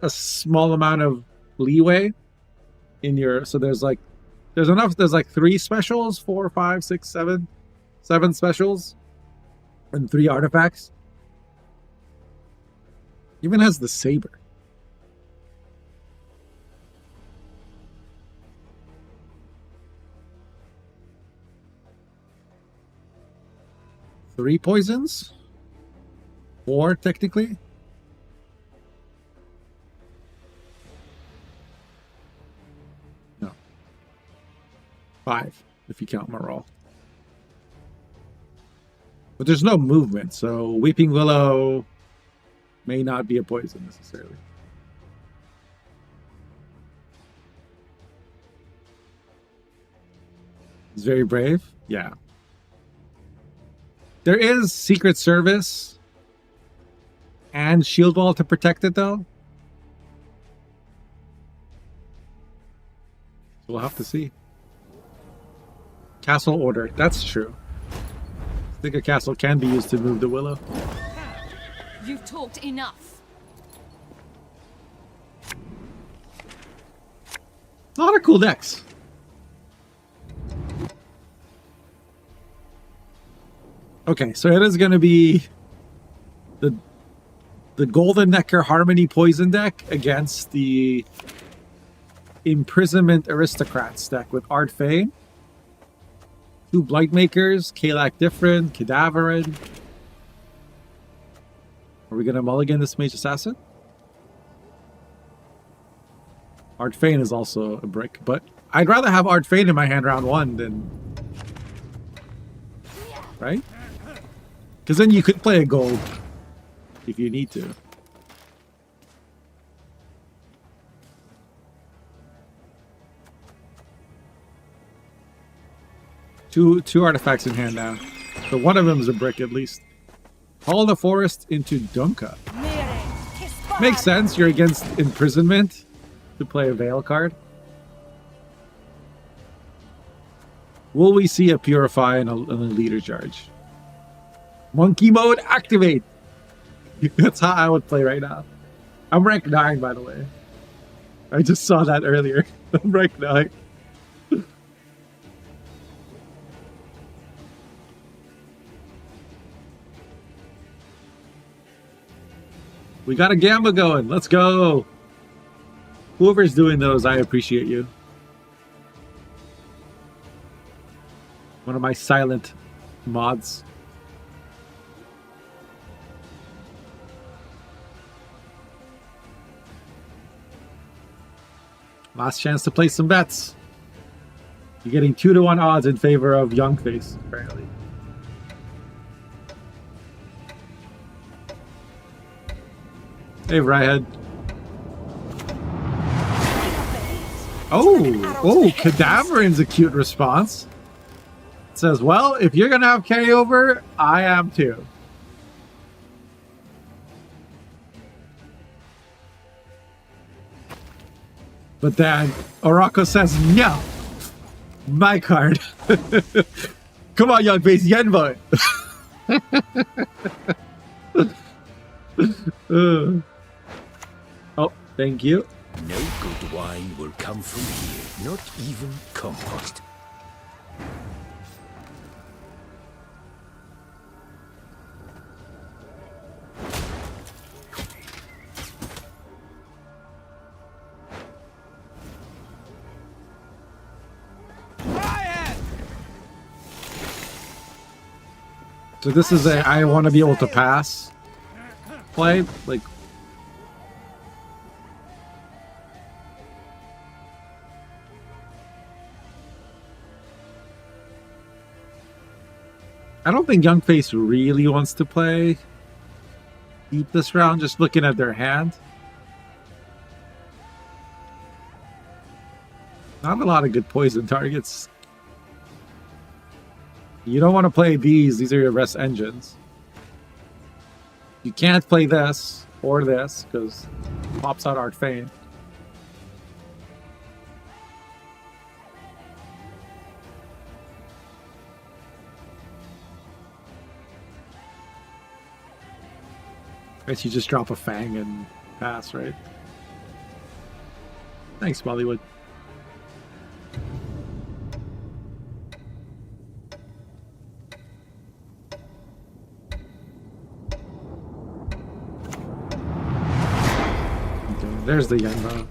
a small amount of leeway in your, so there's like 3 specials, 4, 5, 6, 7 specials, and 3 artifacts. Even has the saber. Three poisons? 4 technically? No. 5, if you count Morale. But there's no movement, so Weeping Willow may not be a poison necessarily. He's very brave? Yeah. There is Secret Service and Shield Wall to protect it, though. So we'll have to see. Castle Order. That's true. I think a castle can be used to move the Willow. You've talked enough. A lot of cool decks. Okay, so it is going to be the Golden Necker Harmony Poison deck against the Imprisonment Aristocrats deck with Artfane, 2 Blightmakers, Kalak Different, Cadaverin. Are we going to mulligan this Mage Assassin? Art Fane is also a brick, but I'd rather have Art Fane in my hand round 1 than... Right? Because then you could play a gold if you need to. Two artifacts in hand now. So one of them is a brick at least. Haul the forest into Dunka. Makes sense. You're against imprisonment to play a Veil card. Will we see a Purify and a Leader Charge? Monkey mode activate. That's how I would play right now. I'm rank 9, by the way. I just saw that earlier. I'm rank 9. We got a Gamba going. Let's go. Whoever's doing those, I appreciate you. One of my silent mods. Last chance to place some bets. You're getting 2-to-1 odds in favor of Youngface, apparently. Hey, Ryehead. Oh, Cadaverin's a cute response. It says, well, if you're going to have carryover, I am too. But then Orako says, no, my card. Come on, Youngface, Yenbo. Oh, thank you. No good wine will come from here, not even compost. So this is a I want to be able to pass play, like I don't think Youngface really wants to play deep this round, just looking at their hand. Not a lot of good poison targets. You don't want to play these are your rest engines. You can't play this or this because it pops out Art Fane. I guess you just drop a Fang and pass, right? Thanks, Bollywood. There's the Yenbo.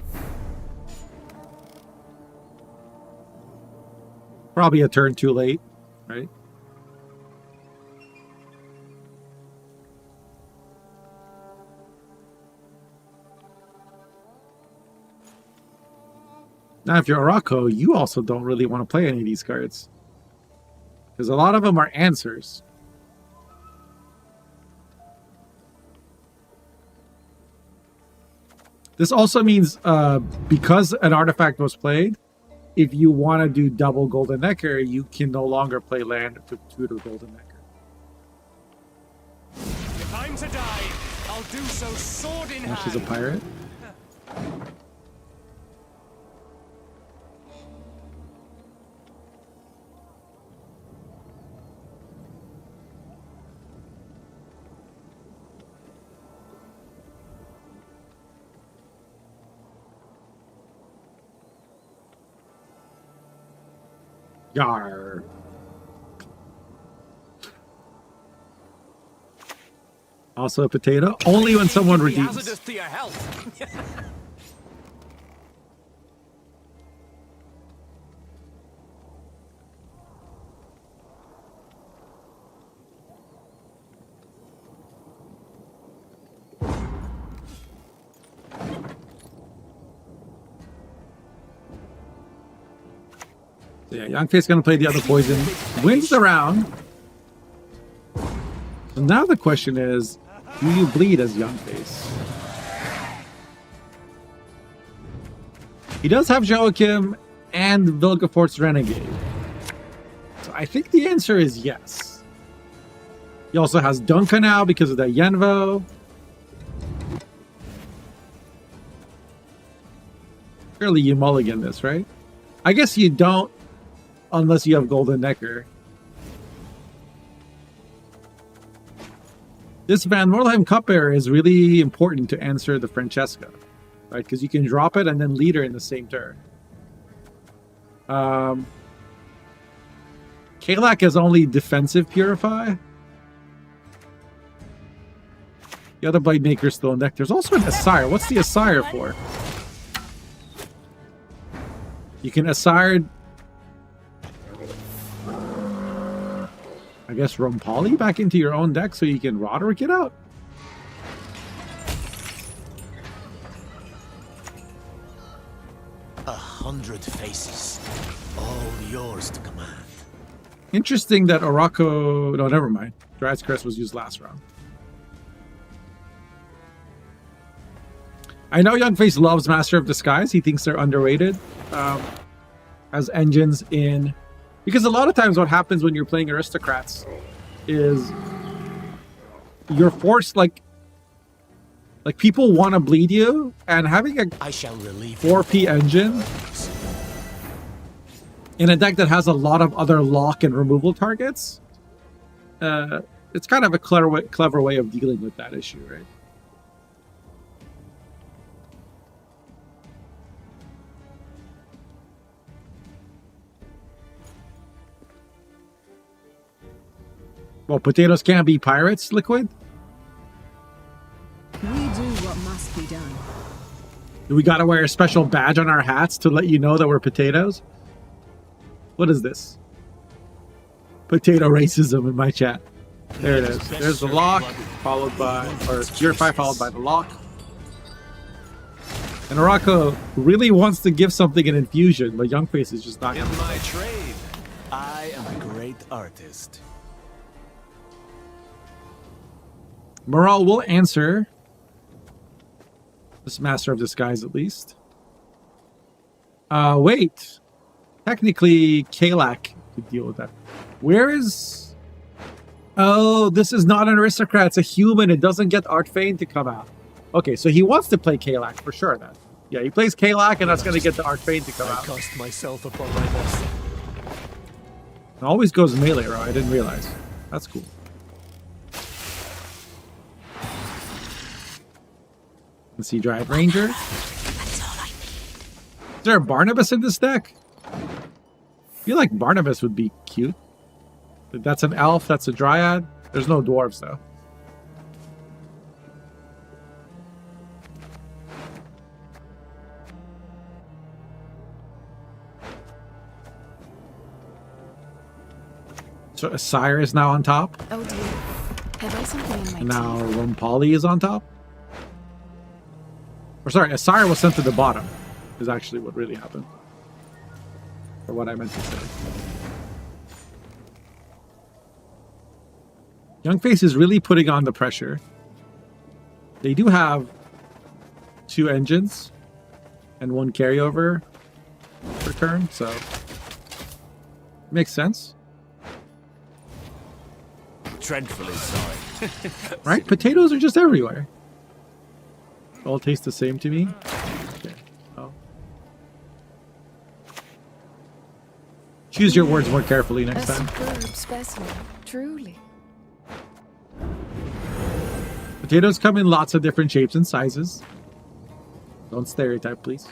Probably a turn too late, right? Now, if you're Orako, you also don't really want to play any of these cards. Because a lot of them are answers. This also means because an artifact was played, if you want to do double Golden Necker, you can no longer play land to tutor Golden Necker. If I'm to die, I'll do so sword in hand. She's a pirate. Yar. Also a potato. Only when someone redeems. Hazardous to your health. So yeah, Youngface gonna play the other poison. Wins the round. So now the question is, do you bleed as Youngface? He does have Joachim and Vilgefortz Renegade. So I think the answer is yes. He also has Dunka now because of that Yenvo. Surely you mulligan this, right? I guess you don't unless you have Golden Necker. This Van Morlheim Cupbearer is really important to answer the Francesca, right? Because you can drop it and then lead her in the same turn. Kalak is only defensive Purify. The other Blade Maker's still in deck. There's also an Asire. What's the Asire for? You can Asire, I guess, Rompali back into your own deck so you can Roderick it out. A 100 faces, all yours to command. Interesting that Orako... No, never mind. Dryad's Crest was used last round. I know Youngface loves Master of Disguise. He thinks they're underrated as engines in... Because a lot of times what happens when you're playing Aristocrats is you're forced, like people want to bleed you, and having a 4P engine in a deck that has a lot of other lock and removal targets, it's kind of a clever way of dealing with that issue, right? Well, potatoes can't be pirates, Liquid? We do what must be done. Do we gotta wear a special badge on our hats to let you know that we're potatoes? What is this? Potato racism in my chat. There it is. There's the lock, followed by, or Purify followed by the lock. And Orako really wants to give something an infusion, but Youngface is just not. In my trade, I am a great artist. Morale will answer this Master of Disguise at least. Wait. Technically, Kalak could deal with that. Where is... Oh, this is not an aristocrat. It's a human. It doesn't get Artfane to come out. Okay, so he wants to play Kalak for sure then. Yeah, he plays Kalak and that's going to get the Artfane to come out. I cast myself upon my boss. It always goes melee, right? I didn't realize. That's cool. Let's see, Dryad Ranger. That's all I need. Is there a Barnabas in this deck? I feel like Barnabas would be cute. That's an elf, that's a Dryad. There's no dwarves though. So Asire is now on top. Oh dear. Have I something in my And now Rompali is on top. Or sorry, Asire was sent to the bottom, is actually what really happened. Or what I meant to say. Youngface is really putting on the pressure. They do have 2 engines and 1 carryover per turn, so makes sense. Dreadfully sorry. Right? Potatoes are just everywhere. All taste the same to me. Okay. Oh. Choose your words more carefully next time. superb specimen, truly. Potatoes come in lots of different shapes and sizes. Don't stereotype, please.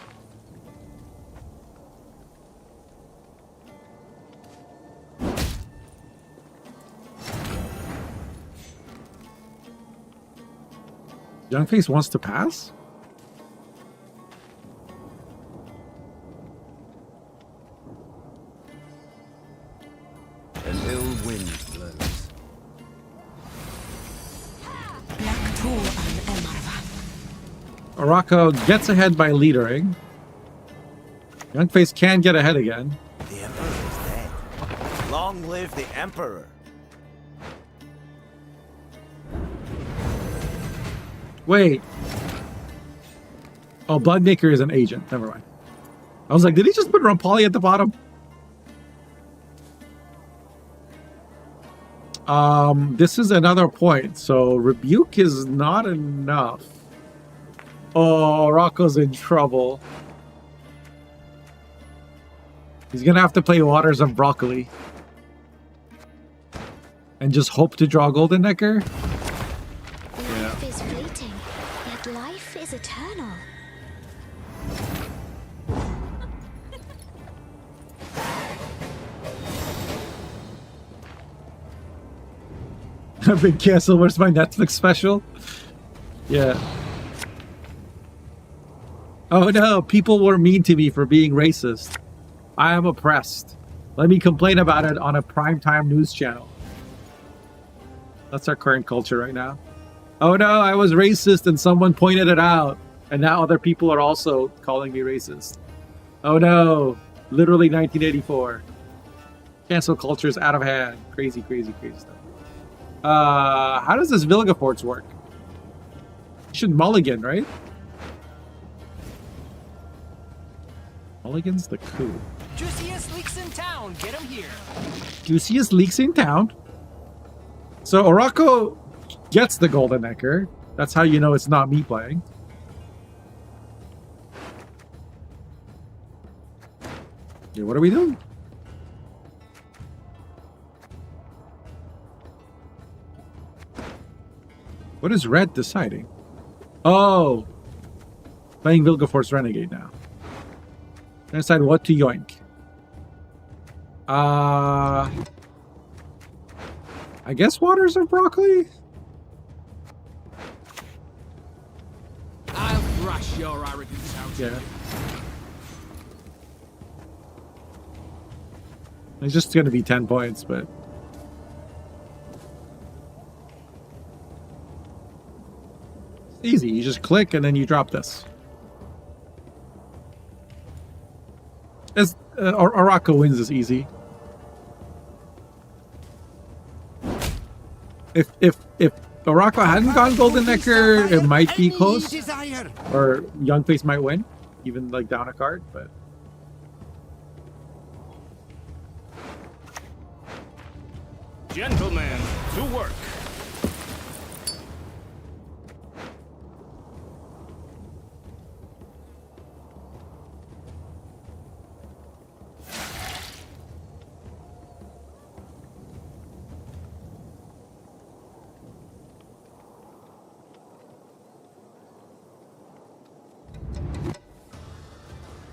Youngface wants to pass? An ill wind blows. Orako gets ahead by leadering. Youngface can get ahead again. The Emperor Long live the Emperor. Wait. Oh, Bloodmaker is an agent. Never mind. I was like, did he just put Rampali at the bottom? This is another point. So Rebuke is not enough. Oh, Rocco's in trouble. He's gonna have to play Waters of Broccoli. And just hope to draw Golden Necker. Life is fleeting, yet life is eternal. Big Castle, where's my Netflix special? Yeah. Oh no, people were mean to me for being racist. I am oppressed. Let me complain about it on a primetime news channel. That's our current culture right now. Oh no, I was racist and someone pointed it out. And now other people are also calling me racist. Oh no, literally 1984. Cancel culture is out of hand. Crazy, crazy, crazy stuff. How does this Vilgefortz work? Should mulligan, right? Mulligan's the coup. Juiciest leaks in town. Get him here. Juiciest leaks in town. So Orako gets the Golden Necker. That's how you know it's not me playing. Yeah, what are we doing? What is red deciding? Oh! Playing Vilgefortz Renegade now. Gonna decide what to yoink. I guess Waters of Broccoli? I'll crush your arrogance out. Yeah. It's just gonna be 10 points, but... It's easy, you just click and then you drop this. As Orako wins is easy. If Orako hadn't gone Golden Necker, it might be close. Or Youngface might win, even like down a card, but... Gentlemen, to work.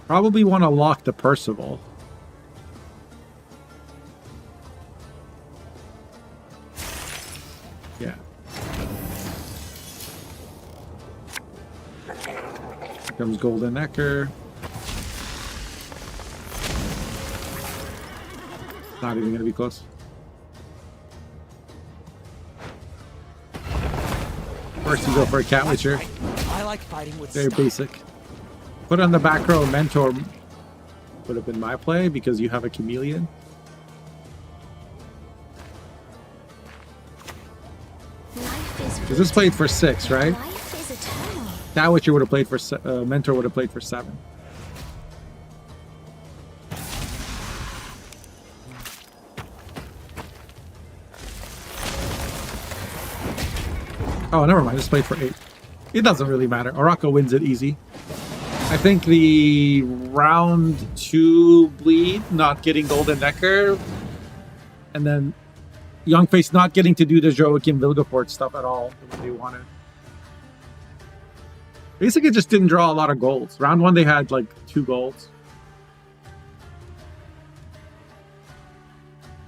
Probably want to lock the Percival. Yeah. Here comes Golden Necker. Not even gonna be close. First you go for a Cat Witcher. I like fighting with Very basic. Put on the back row Mentor would have been my play because you have a Chameleon. Because this played for 6, right? That Witcher would have played for Mentor would have played for 7. Oh, never mind. This played for 8. It doesn't really matter. Orako wins it easy. I think the round 2 bleed, not getting Golden Necker, and then Youngface not getting to do the Joachim Vilgefortz stuff at all the way they wanted. Basically just didn't draw a lot of golds. Round 1 they had like 2 golds.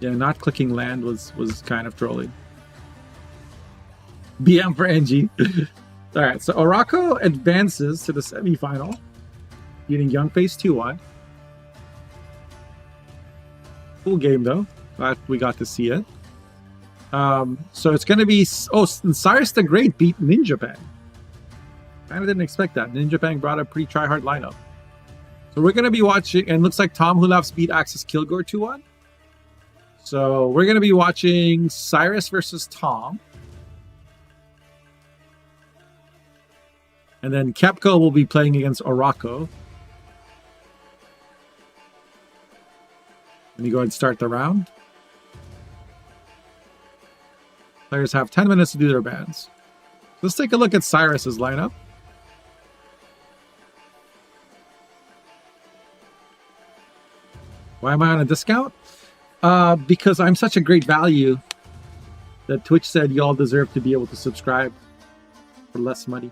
Yeah, not clicking land was kind of trolling. BM for NG. Alright, so Orako advances to the semifinal, beating Youngface 2-1. Cool game though. Glad we got to see it. So it's going to be... Oh, Cyrus the Great beat Ninja Bang. Kind of didn't expect that. Ninja Bang brought a pretty try-hard lineup. So we're going to be watching... And looks like Tom Hulaf's beat Axis Kilgore 2-1. So we're going to be watching Cyrus versus Tom. And then Kepko will be playing against Orako. Let me go ahead and start the round. Players have 10 minutes to do their bans. Let's take a look at Cyrus's lineup. Why am I on a discount? Because I'm such a great value that Twitch said you all deserve to be able to subscribe for less money.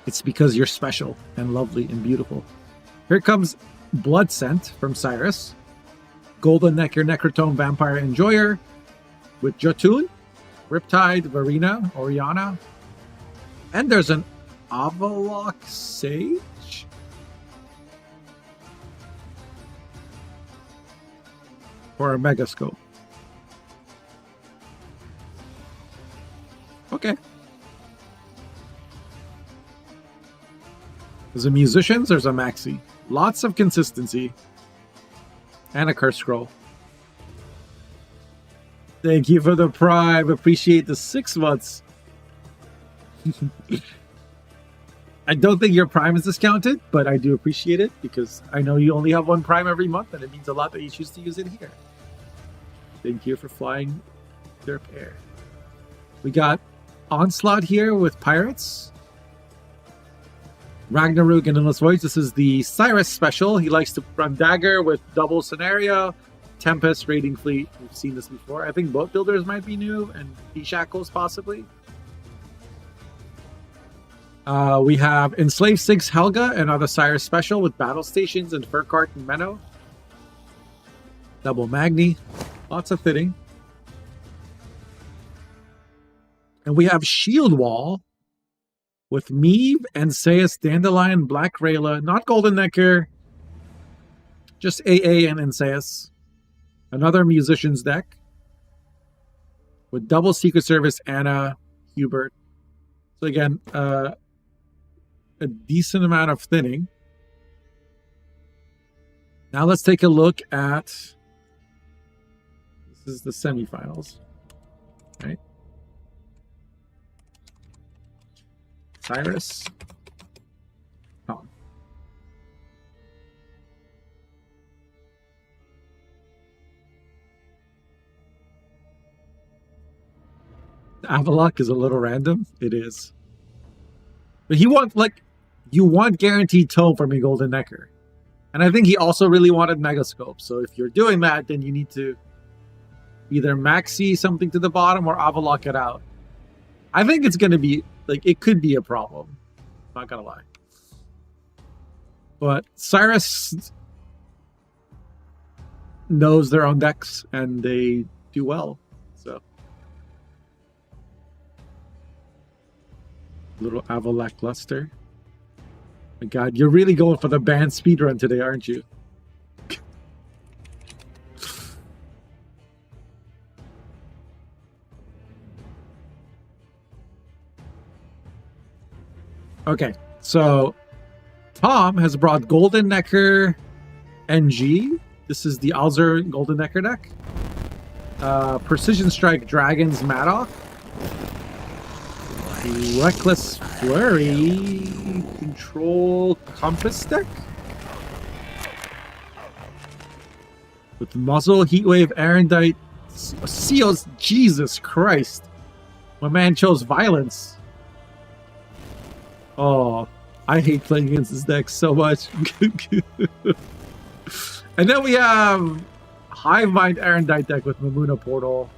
It's because you're special and lovely and beautiful. Here comes Blood Scent from Cyrus. Golden Necker Necrotome Vampire Enjoyer with Jotun, Riptide, Varina, Oriana. And there's an Avalok Sage? For a Megascope. Okay. There's a Musicians, there's a Maxi. Lots of consistency. And a Curse Scroll. Thank you for the Prime. Appreciate the 6 months. I don't think your Prime is discounted, but I do appreciate it because I know you only have 1 Prime every month and it means a lot that you choose to use it here. Thank you for flying their pair. We got Onslaught here with Pirates. Ragnarok and Endless Voice. This is the Cyrus special. He likes to run Dagger with double scenario. Tempest, Raiding Fleet. We've seen this before. I think Boat Builders might be new and Shackles possibly. We have Enslaved 6 Helga, another Cyrus special with Battle Stations and Furcart and Menno. Double Magni. Lots of fitting. And we have Shield Wall with Meave, Enseus, Dandelion, Black Rayla, not Golden Necker, just AA and Enseus. Another Musicians deck with double Secret Service, Anna, Hubert. So again, a decent amount of thinning. Now let's take a look at, this is the semifinals, right? Cyrus. Tom. Avalok is a little random. It is. But he wants, like, you want guaranteed tome from a Golden Necker. And I think he also really wanted Megascope. So if you're doing that, then you need to either maxi something to the bottom or Avalok it out. I think it's going to be, like, it could be a problem. Not going to lie. But Cyrus knows their own decks and they do well. So. Little Avalok Luster. My God, you're really going for the band speedrun today, aren't you? Okay, so Tom has brought Golden Necker NG. This is the Alzur Golden Necker deck. Precision Strike Dragons Madoff. Reckless Flurry Control Compass deck. With Muzzle, Heatwave, Arendite, Seals. Jesus Christ. My man chose Violence. Oh, I hate playing against this deck so much. And then we have Hive Mind Arendite deck with Mamuna Portal.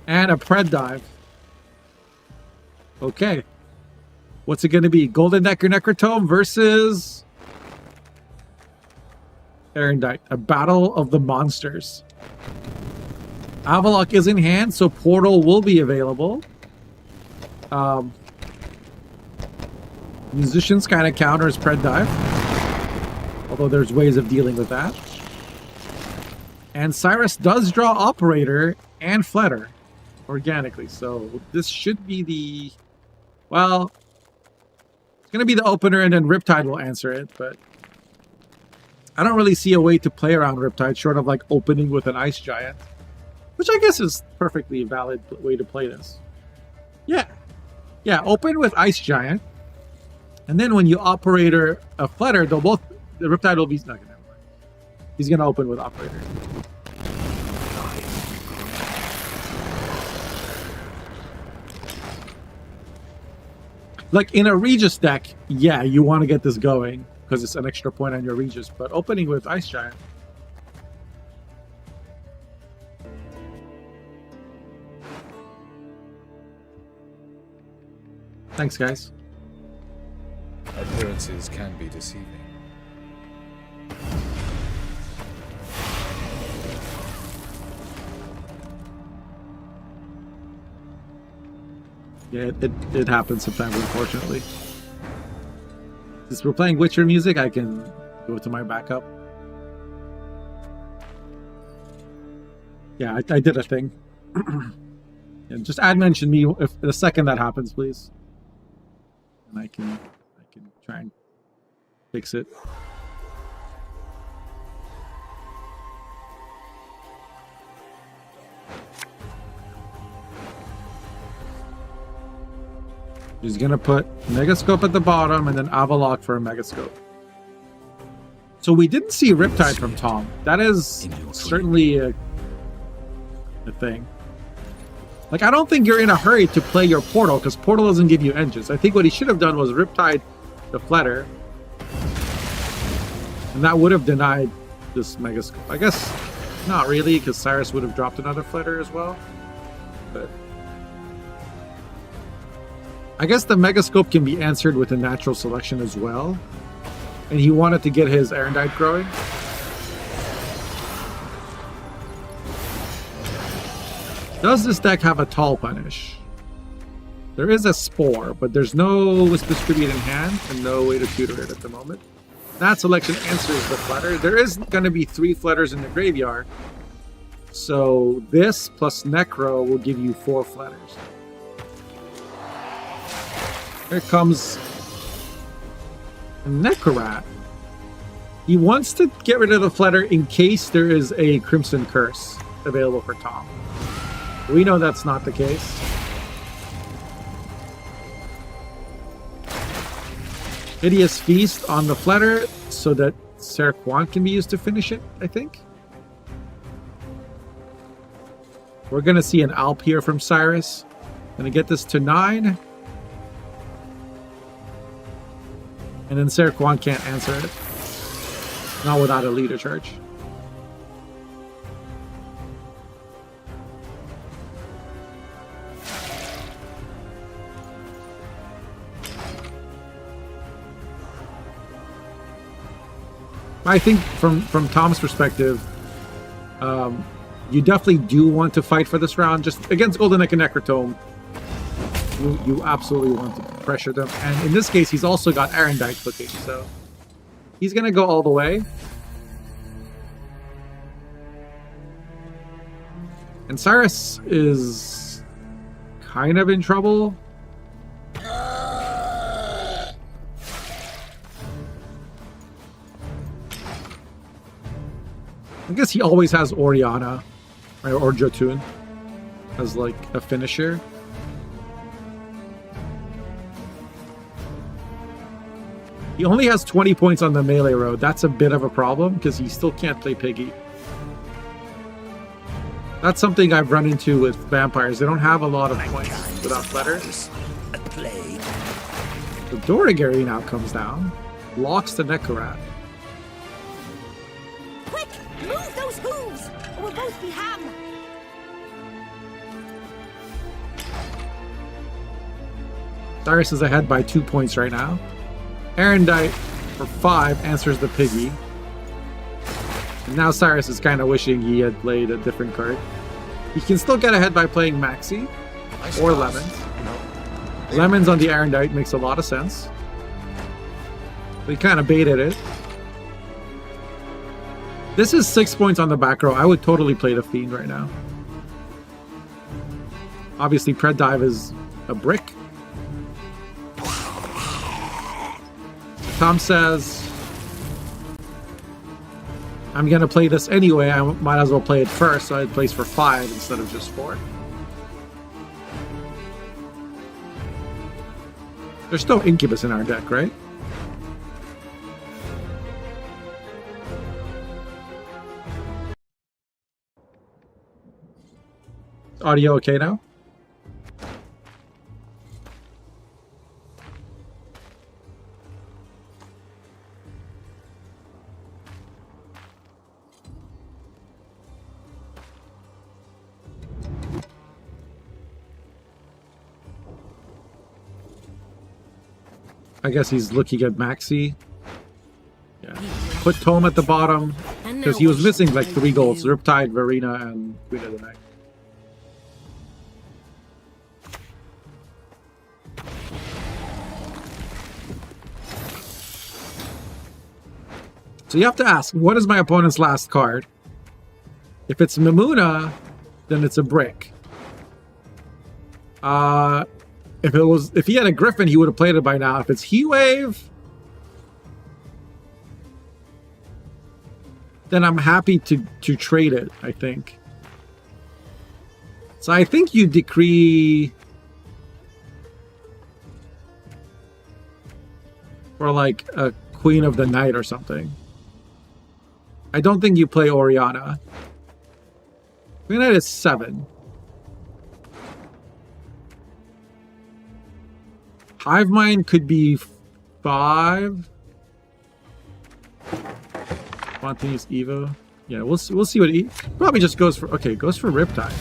And a Pred Dive. Okay. What's it going to be? Golden Necker Necrotome versus Arendite. A battle of the monsters. Avalok is in hand, so Portal will be available. Musicians kind of counters Pred Dive. Although there's ways of dealing with that. And Cyrus does draw Operator and Flutter organically. So this should be the... Well, It's going to be the opener, and then Riptide will answer it, but I don't really see a way to play around Riptide short of like opening with an Ice Giant, which I guess is perfectly valid way to play this. Yeah. Yeah, open with Ice Giant, and then when you Operator a Flutter, they'll both... The Riptide will be... No, never mind. He's going to open with Operator. Like in a Regis deck, yeah, you want to get this going because it's an extra point on your Regis, but opening with Ice Giant. Thanks, guys. Appearances can be deceiving. Yeah, it happens sometimes, unfortunately. Since we're playing Witcher music, I can go to my backup. Yeah, I did a thing. And just add mention me if the second that happens, please. And I can try and fix it. He's gonna put Megascope at the bottom and then Avalok for a Megascope. So we didn't see Riptide from Tom. That is certainly a thing. Like, I don't think you're in a hurry to play your Portal, because Portal doesn't give you engines. I think what he should have done was Riptide the Flutter. And that would have denied this Megascope. I guess not really, because Cyrus would have dropped another Flutter as well. But I guess the Megascope can be answered with a natural selection as well. And he wanted to get his Erendite growing. Does this deck have a Tall Punish? There is a Spore, but there's no Wisp Tribute in hand and no way to tutor it at the moment. That selection answers the Flutter. There is going to be 3 Flutters in the graveyard. So this plus Necro will give you 4 Flutters. Here comes Necrorat. He wants to get rid of the Flutter in case there is a Crimson Curse available for Tom. We know that's not the case. Hideous Feast on the Flutter so that Serquan can be used to finish it, I think. We're going to see an Alp here from Cyrus. Going to get this to 9. And then Serquan can't answer it. Not without a leader charge. I think from Tom's perspective, you definitely do want to fight for this round. Just against Golden Neck and Necrotome, you absolutely want to pressure them. And in this case, he's also got Erendite cooking, so he's going to go all the way. And Cyrus is kind of in trouble. I guess he always has Oriana, right, or Jotun as like a finisher. He only has 20 points on the melee road. That's a bit of a problem because he still can't play Piggy. That's something I've run into with vampires. They don't have a lot of points without Flutters. The Doragary now comes down, locks the Necrorat. Move those hooves, or we'll both be ham. Cyrus is ahead by 2 points right now. Erendite for 5 answers the Piggy. And now Cyrus is kind of wishing he had played a different card. He can still get ahead by playing Maxi or Lemons. Lemons on the Erendite makes a lot of sense. But he kind of baited it. This is 6 points on the back row. I would totally play the Fiend right now. Obviously, Pred Dive is a brick. Tom says, I'm going to play this anyway. I might as well play it first, so it plays for 5 instead of just 4. There's no Incubus in our deck, right? Audio okay now? I guess he's looking at Maxi. Yeah. Put Tome at the bottom because he was missing like 3 golds. Riptide, Verena, and Queen of the Night. So you have to ask, what is my opponent's last card? If it's Mimuna, then it's a brick. If he had a Griffin, he would have played it by now. If it's Heatwave, then I'm happy to trade it, I think. So I think you decree for like a Queen of the Night or something. I don't think you play Oriana. Queen of the Night is 7. Hive Mind could be 5. Spontaneous Evo. Yeah, we'll see what he probably just goes for. Okay, goes for Riptide.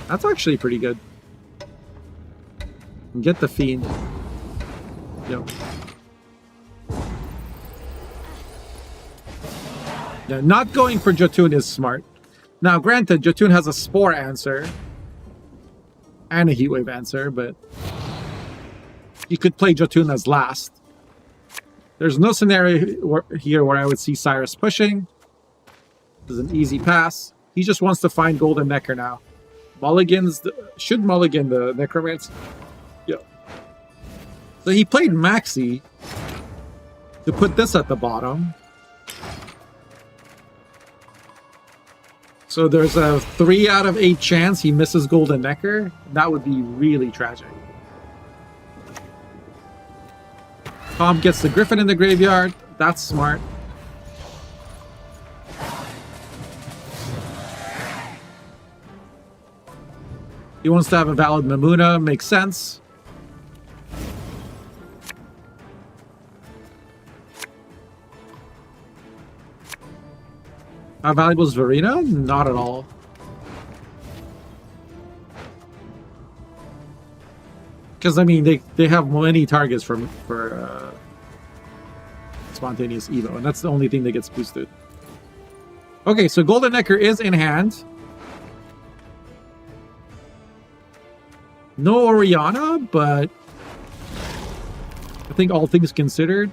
That's actually pretty good. And get the Fiend. Yep. Yeah, not going for Jotun is smart. Now, granted, Jotun has a Spore answer and a Heatwave answer, but you could play Jotun as last. There's no scenario here where I would see Cyrus pushing. This is an easy pass. He just wants to find Golden Necker now. Should mulligan the Necromancer. Yep. So he played Maxi to put this at the bottom. So there's a 3 out of 8 chance he misses Golden Necker. That would be really tragic. Tom gets the Griffin in the graveyard. That's smart. He wants to have a valid Mimuna. Makes sense. How valuable is Verena? Not at all. Because, I mean, they have many targets for Spontaneous Evo, and that's the only thing that gets boosted. Okay, so Golden Necker is in hand. No Oriana, but I think all things considered,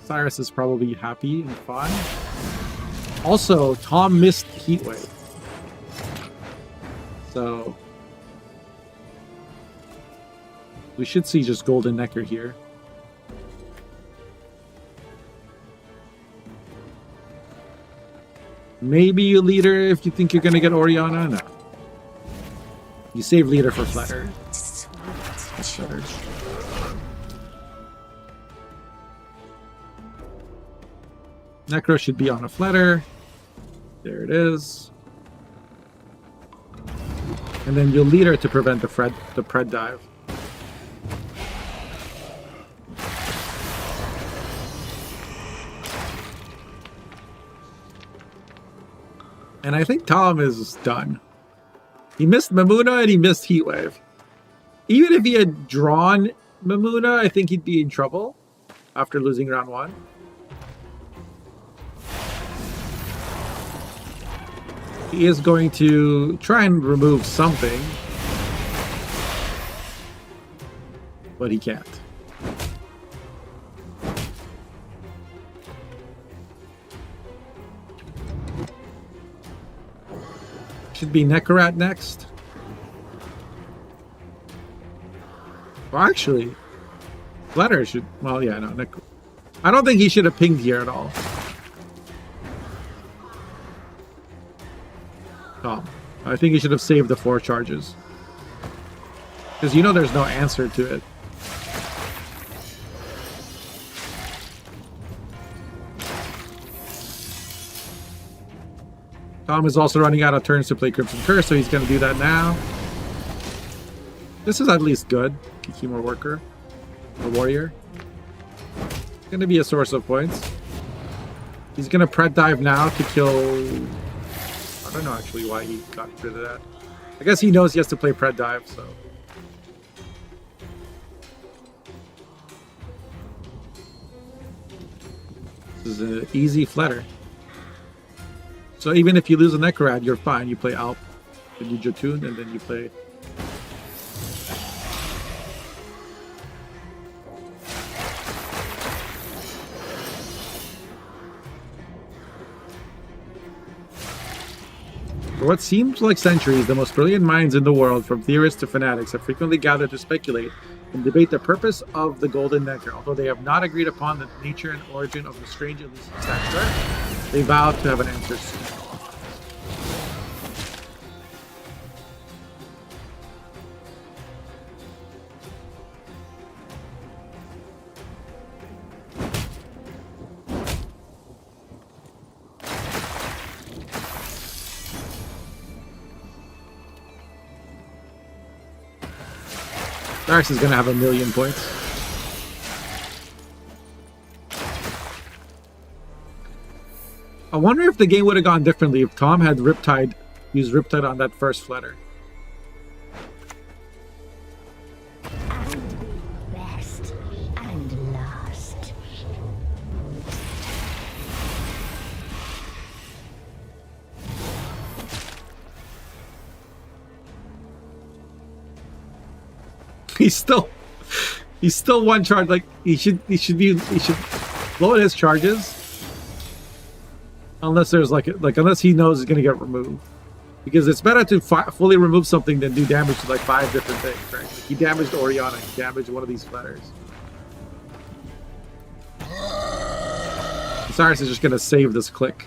Cyrus is probably happy and fine. Also, Tom missed Heatwave. So we should see just Golden Necker here. Maybe you leader if you think you're going to get Oriana. No. You save leader for Flutter. That's better. Necro should be on a Flutter. There it is. And then you'll leader to prevent the Pred dive. And I think Tom is done. He missed Mimuna and he missed Heatwave. Even if he had drawn Mimuna, I think he'd be in trouble after losing round 1. He is going to try and remove something, but he can't. Should be Necrorat next. Well, actually, Flutter should... Well, yeah, no. I don't think he should have pinged here at all. Tom. I think he should have saved the 4 charges. Because you know there's no answer to it. Tom is also running out of turns to play Crimson Curse, so he's going to do that now. This is at least good. Kikimo Worker. A Warrior. Going to be a source of points. He's going to Pred Dive now to kill... I don't know actually why he got rid of that. I guess he knows he has to play Pred Dive, so... This is an easy flutter. So even if you lose a Necrorad, you're fine. You play Alp, then you Jotun, and then you play... For what seems like centuries, the most brilliant minds in the world, from theorists to fanatics, have frequently gathered to speculate and debate the purpose of the Golden Nectar. Although they have not agreed upon the nature and origin of the strange elusive nectar, they vow to have an answer soon. Darius is going to have 1,000,000 points. I wonder if the game would have gone differently if Tom had Riptide, used Riptide on that first flutter. Best and last. He's still one charge. Like he should lower his charges unless there's unless he knows he's gonna get removed, because it's better to fully remove something than do damage to like 5 different things, right? Like he damaged Oriana, he damaged one of these flutters. Cyrus is just gonna save this click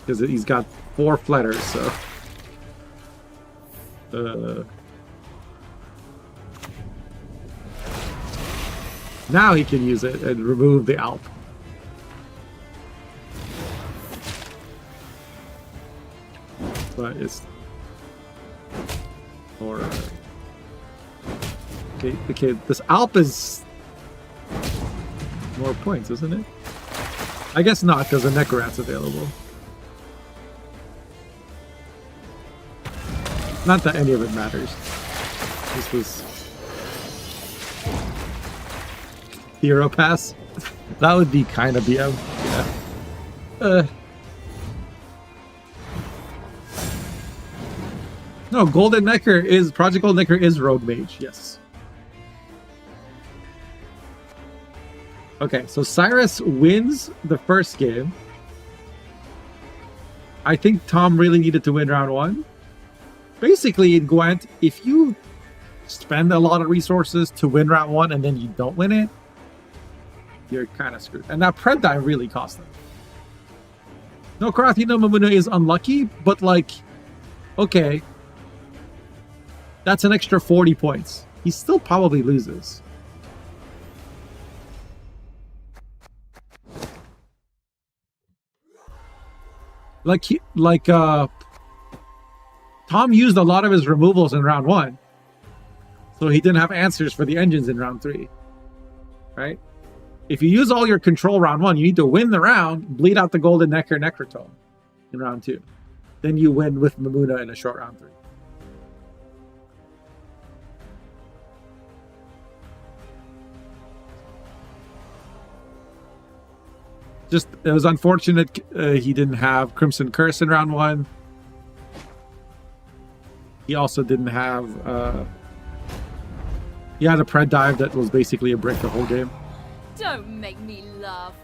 because he's got 4 flutters, so now he can use it and remove the Alp. But it's... Or... Okay, this Alp is... more points, isn't it? I guess not, because the Necrorat's available. Not that any of it matters. This was... Hero Pass? That would be kind of BM. Yeah. No, Golden Necker is... Project Golden Necker is Rogue Mage, yes. Okay, so Cyrus wins the first game. I think Tom really needed to win round 1. Basically, in Gwent, if you spend a lot of resources to win round 1 and then you don't win it, you're kind of screwed. And that Pred Dive really cost them. No, Karathi no Mamuna is unlucky, but like, okay, that's an extra 40 points. He still probably loses. Tom used a lot of his removals in round 1, so he didn't have answers for the engines in round 3, right? If you use all your control round 1, you need to win the round, bleed out the Golden Necker Necrotome in round 2. Then you win with Mamuna in a short round 3. Just, it was unfortunate he didn't have Crimson Curse in round 1. He also didn't have... he had a Pred Dive that was basically a brick the whole game. Don't make me laugh.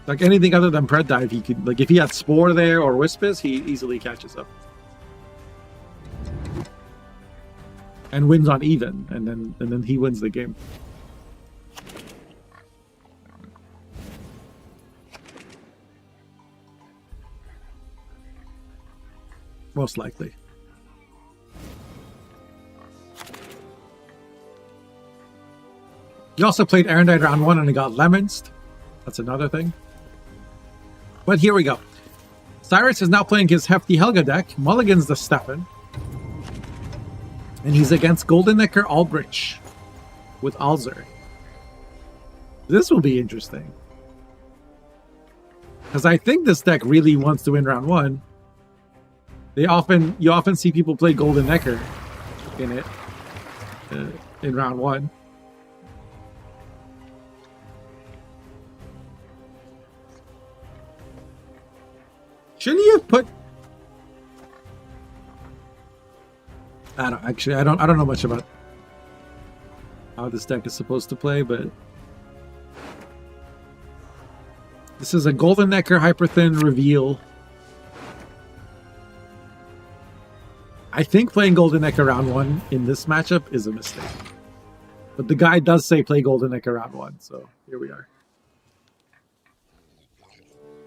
Like anything other than Pred Dive, he could... Like if he had Spore there or Wispus, he easily catches up. And wins on even, and then he wins the game. Most likely. He also played Erendite round 1 and he got lemons. That's another thing. But here we go. Cyrus is now playing his hefty Helga deck. Mulligan's the Stefan. And he's against Golden Necker Albrecht with Alzer. This will be interesting. Because I think this deck really wants to win round 1. You often see people play Golden Necker in it in round 1. Shouldn't you have put? I don't know much about how this deck is supposed to play, but this is a Golden Necker Hyperthin reveal. I think playing Golden Necker round 1 in this matchup is a mistake. But the guy does say play Golden Necker round 1, so here we are.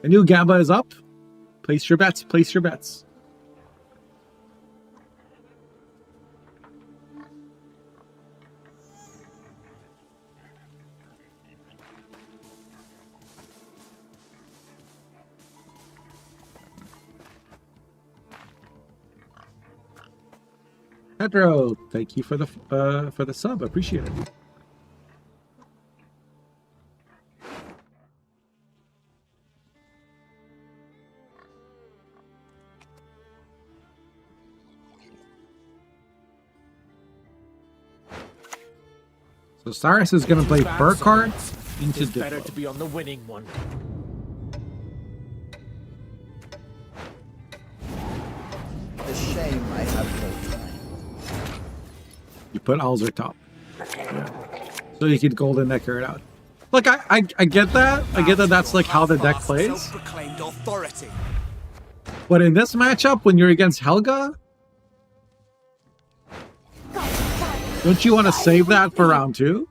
A new Gamba is up. Place your bets, place your bets. Pedro, thank you for the sub. Appreciate it. So Cyrus is going to play Burkhardt into It's better Diplo. to be on the winning one. A shame I have no time. You put Alzer top. Yeah. So you could Golden Necker it out. Look, I get that. I get that that's like how the deck plays. Self-proclaimed authority. But in this matchup, when you're against Helga, don't you want to save that for round 2?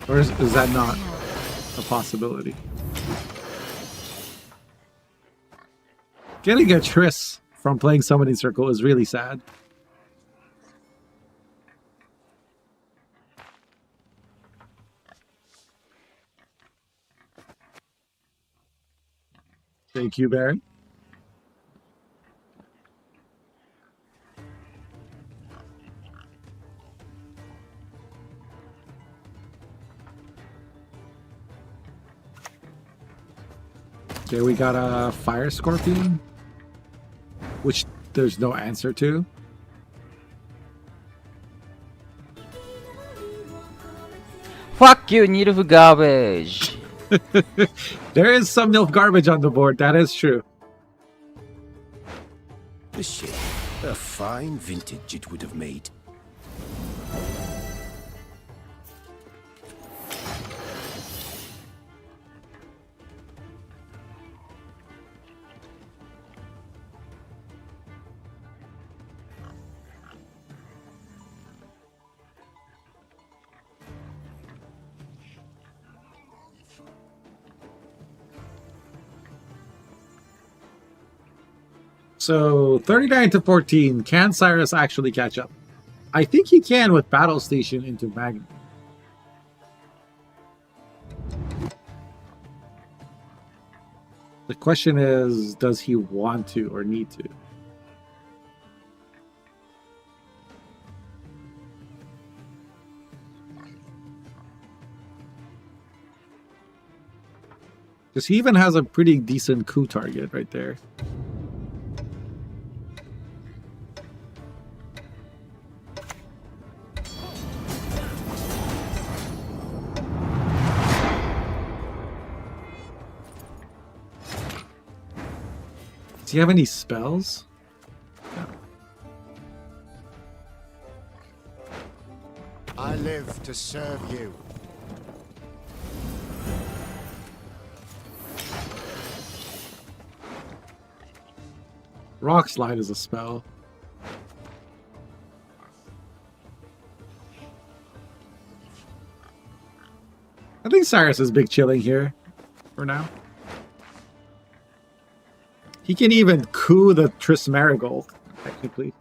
Or is that not a possibility? Getting a Triss from playing Summoning Circle is really sad. Thank you, Barry. Okay, we got a Fire Scorpion, which there's no answer to. Fuck you, Nilf garbage. There is some Nilf garbage on the board, that is true. The ship. A fine vintage it would have made. So 39 to 14, can Cyrus actually catch up? I think he can with Battle Station into Magnet. The question is, does he want to or need to? Because he even has a pretty decent coup target right there. Does he have any spells? No. I live to serve you. Rock Slide is a spell. I think Cyrus is big chilling here for now. He can even coup the Triss Marigold, technically.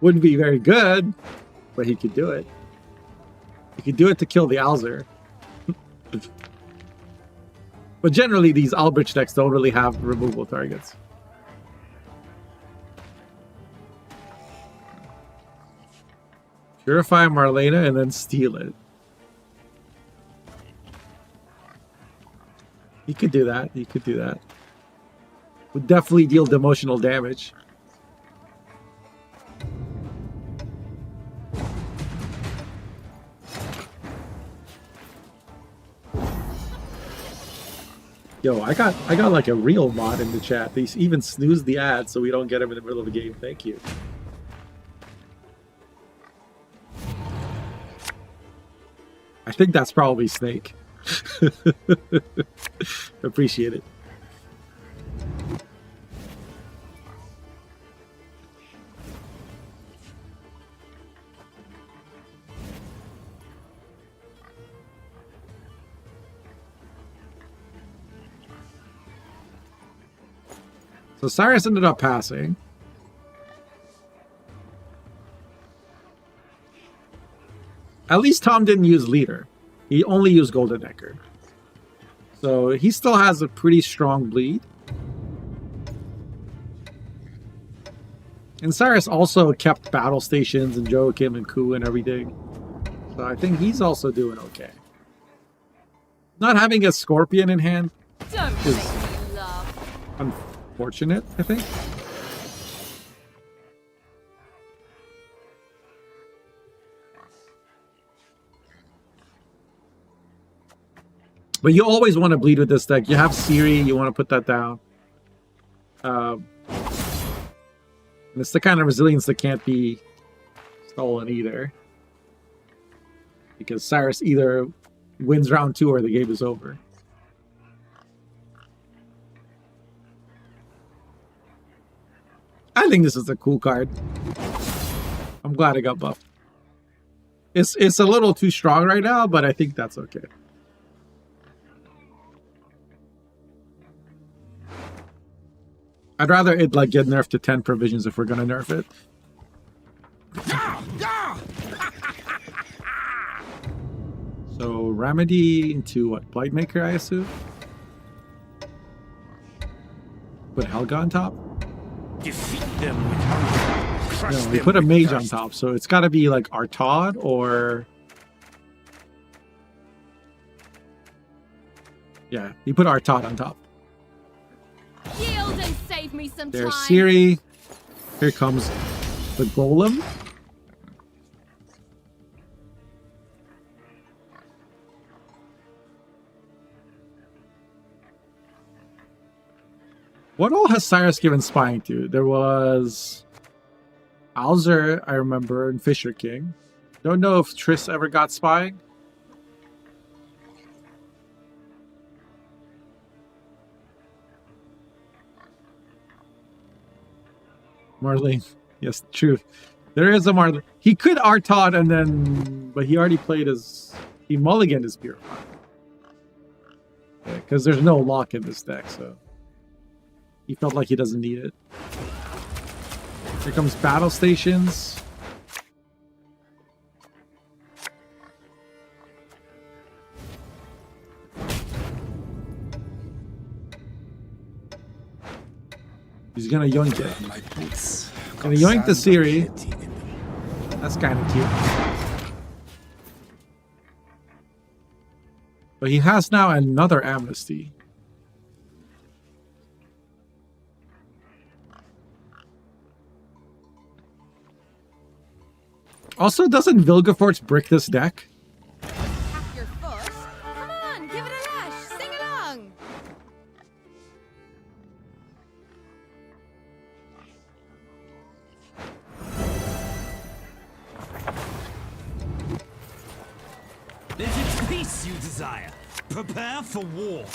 Wouldn't be very good, but he could do it. He could do it to kill the Alzer. But generally, these Albrecht decks don't really have removable targets. Purify Marlena and then steal it. He could do that. He could do that. Would definitely deal emotional damage. Yo, I got like a real mod in the chat. They even snooze the ad so we don't get him in the middle of the game. Thank you. I think that's probably Snake. Appreciate it. So Cyrus ended up passing. At least Tom didn't use Leader. He only used Golden Ecker. So he still has a pretty strong bleed. And Cyrus also kept battle stations and Joachim and Ku and everything. So I think he's also doing okay. Not having a Scorpion in hand is unfortunate, I think. But you always want to bleed with this deck. You have Siri, you want to put that down. And it's the kind of resilience that can't be stolen either. Because Cyrus either wins round 2 or the game is over. I think this is a cool card. I'm glad it got buffed. It's a little too strong right now, but I think that's okay. I'd rather it like get nerfed to 10 provisions if we're gonna nerf it. So Remedy into what? Blightmaker, I assume? Put Helga on top? Defeat them with hunger. Crush No, we them put a with mage thirst. on top, so it's gotta be like Artaud or... Yeah, we put Artaud on top. Yield and save me some There's time. Siri. Here comes the Golem. What all has Cyrus given spying to? There was Alzer, I remember, and Fisher King. Don't know if Triss ever got spying. Marlene. Yes, true. There is a Marlene. He could Artaud and then... But he already played his... He mulliganed his Purify. Because there's no lock in this deck, so... He felt like he doesn't need it. Here comes Battle Stations. He's gonna yoink it. Gonna yoink the Siri. That's kind of cute. But he has now another Amnesty. Also, doesn't Vilgefortz brick this deck? Tap your foot. Come on, give it a lash. Sing along. If it's peace you desire, prepare for war.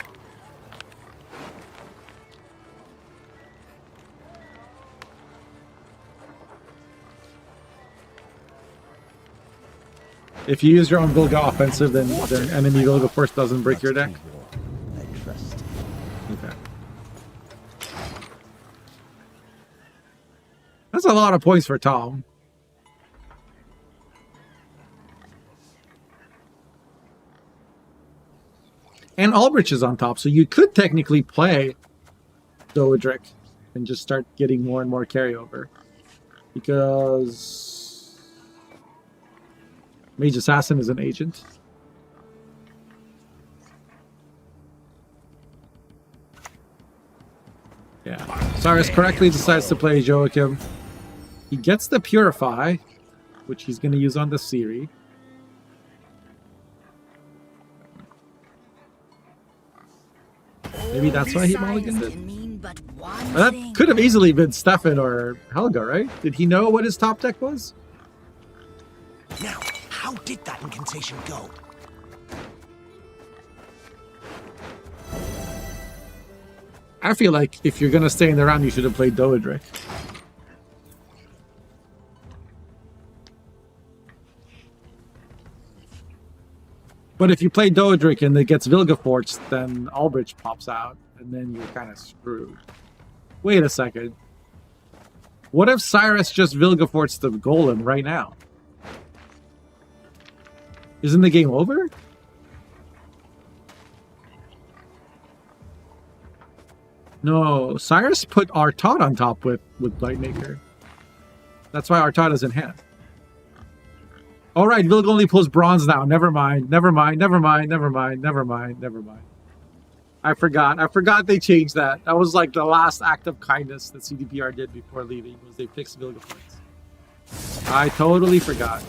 If you use your own Vilga offensive, then the enemy Vilga force doesn't break your deck. Okay. That's a lot of points for Tom. And Albrecht is on top, so you could technically play Doedric and just start getting more and more carryover. Because Mage Assassin is an agent. Yeah. Cyrus correctly decides to play Joachim. He gets the Purify, which he's going to use on the Siri. Maybe that's why he mulliganed it. That could have easily been Stefan or Helga, right? Did he know what his top deck was? Now, how did that incantation go? I feel like if you're going to stay in the round, you should have played Doedric. But if you play Doedric and it gets Vilgefortz, then Albrecht pops out, and then you're kind of screwed. Wait a second. What if Cyrus just Vilgefortz the Golem right now? Isn't the game over? No, Cyrus put Artaud on top with Lightmaker. That's why Artaud is in hand. All right, Vilg only pulls bronze now. Never mind. Never mind. Never mind. Never mind. Never mind. Never mind. I forgot. I forgot they changed that. That was like the last act of kindness that CDPR did before leaving, was they fixed Vilgefortz. I totally forgot.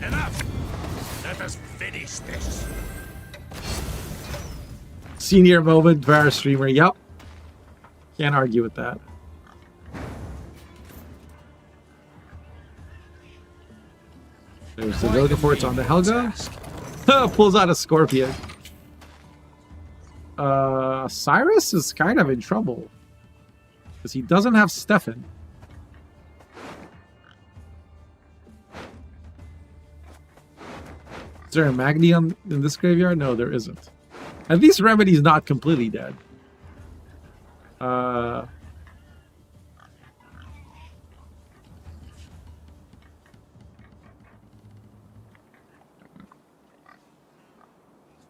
Enough. Let us finish this. Senior moment, Var streamer. Yep. Can't argue with that. There's the Vilgefortz on the Helga. Pulls out a Scorpion. Cyrus is kind of in trouble. Because he doesn't have Stefan. Is there a Magni in this graveyard? No, there isn't. At least Remedy's not completely dead.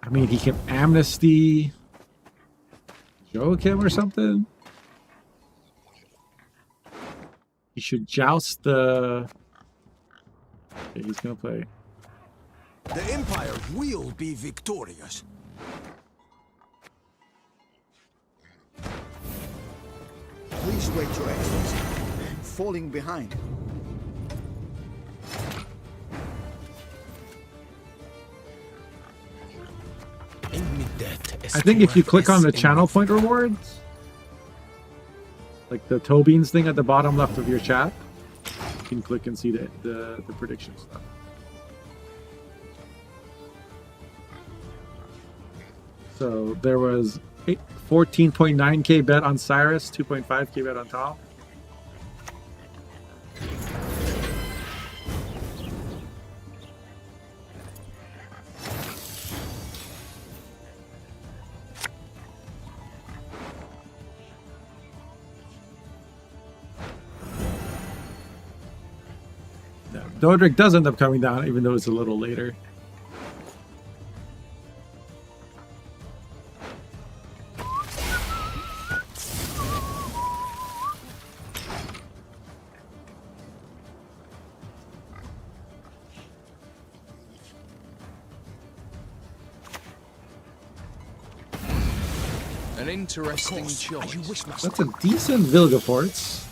I mean, he can amnesty Joachim or something. He should joust the... Okay, he's gonna play. The Empire will be victorious. Please wait, Your Excellency. I'm falling behind. I think if you click on the channel point rewards, like the Tobin's thing at the bottom left of your chat, you can click and see the prediction stuff. So there was 14.9k bet on Cyrus, 2.5k bet on Tom. Doedric does end up coming down, even though it's a little later. An interesting choice. That's a decent Vilgefortz.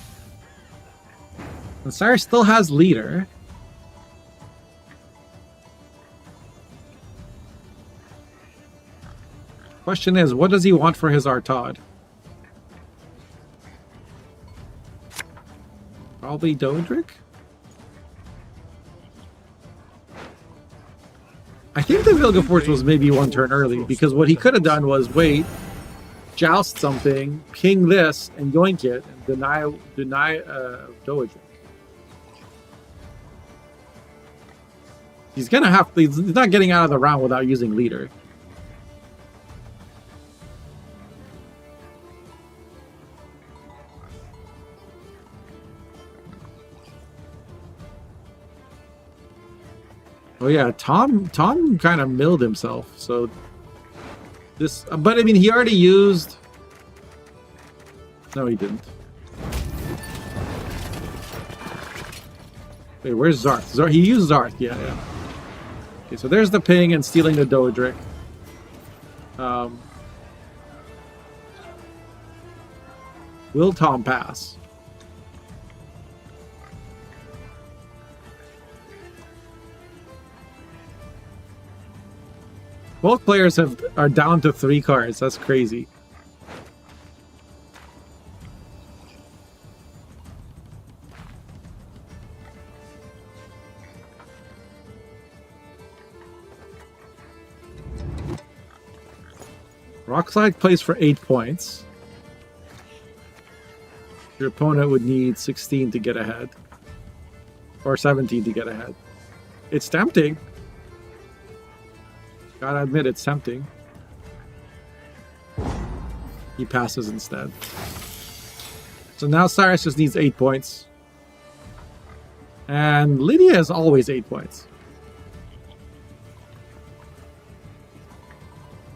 And Cyrus still has leader. Question is, what does he want for his Artaud? Probably Doedric? I think the Vilgefortz was maybe one turn early, because what he could have done was wait, joust something, ping this, and yoink it, and deny Doedric. He's gonna have to, he's not getting out of the round without using leader. Oh yeah, Tom kind of milled himself. So this, but I mean, he already used. No, he didn't. Wait, where's Zarth? He used Zarth. Yeah. Okay, so there's the ping and stealing the Dodric. Will Tom pass? Both players are down to 3 cards. That's crazy. Rockslide plays for 8 points. Your opponent would need 16 to get ahead. Or 17 to get ahead. It's tempting. Gotta admit, it's tempting. He passes instead. So now Cyrus just needs 8 points. And Lydia is always 8 points.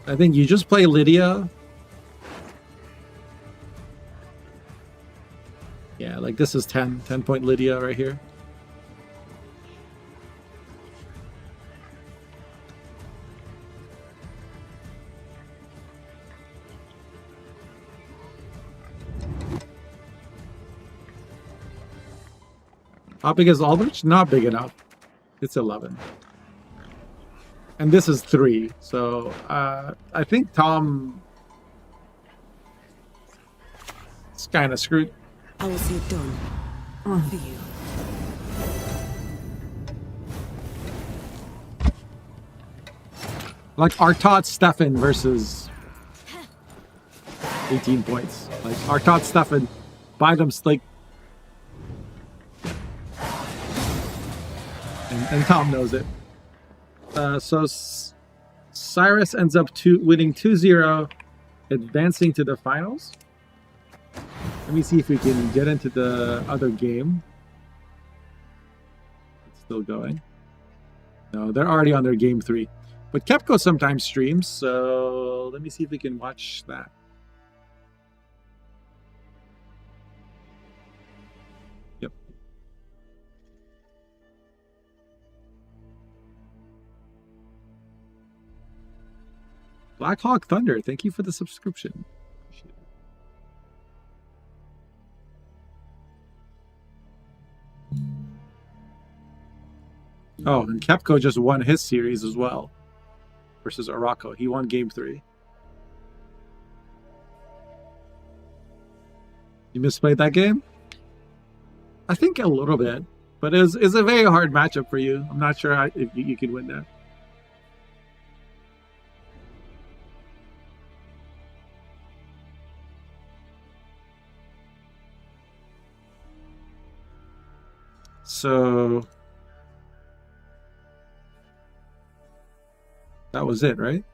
I think you just play Lydia. Yeah, like this is 10 point Lydia right here. How big is Aldrich? Not big enough. It's 11. And this is 3. So I think Tom is kind of screwed. I will see it done. For you. Like Artot Stefan versus 18 points. Like Artot Stefan by them, like, and Tom knows it. So Cyrus ends up winning 2-0, advancing to the finals. Let me see if we can get into the other game. It's still going. No, they're already on their game 3. But Kepco sometimes streams, so let me see if we can watch that. Yep. Black Hawk Thunder, thank you for the subscription. Appreciate it. Oh, and Kepco just won his series as well. Versus Araco. He won game 3. You misplayed that game? I think a little bit. But it's a very hard matchup for you. I'm not sure if you can win that. So that was it, right?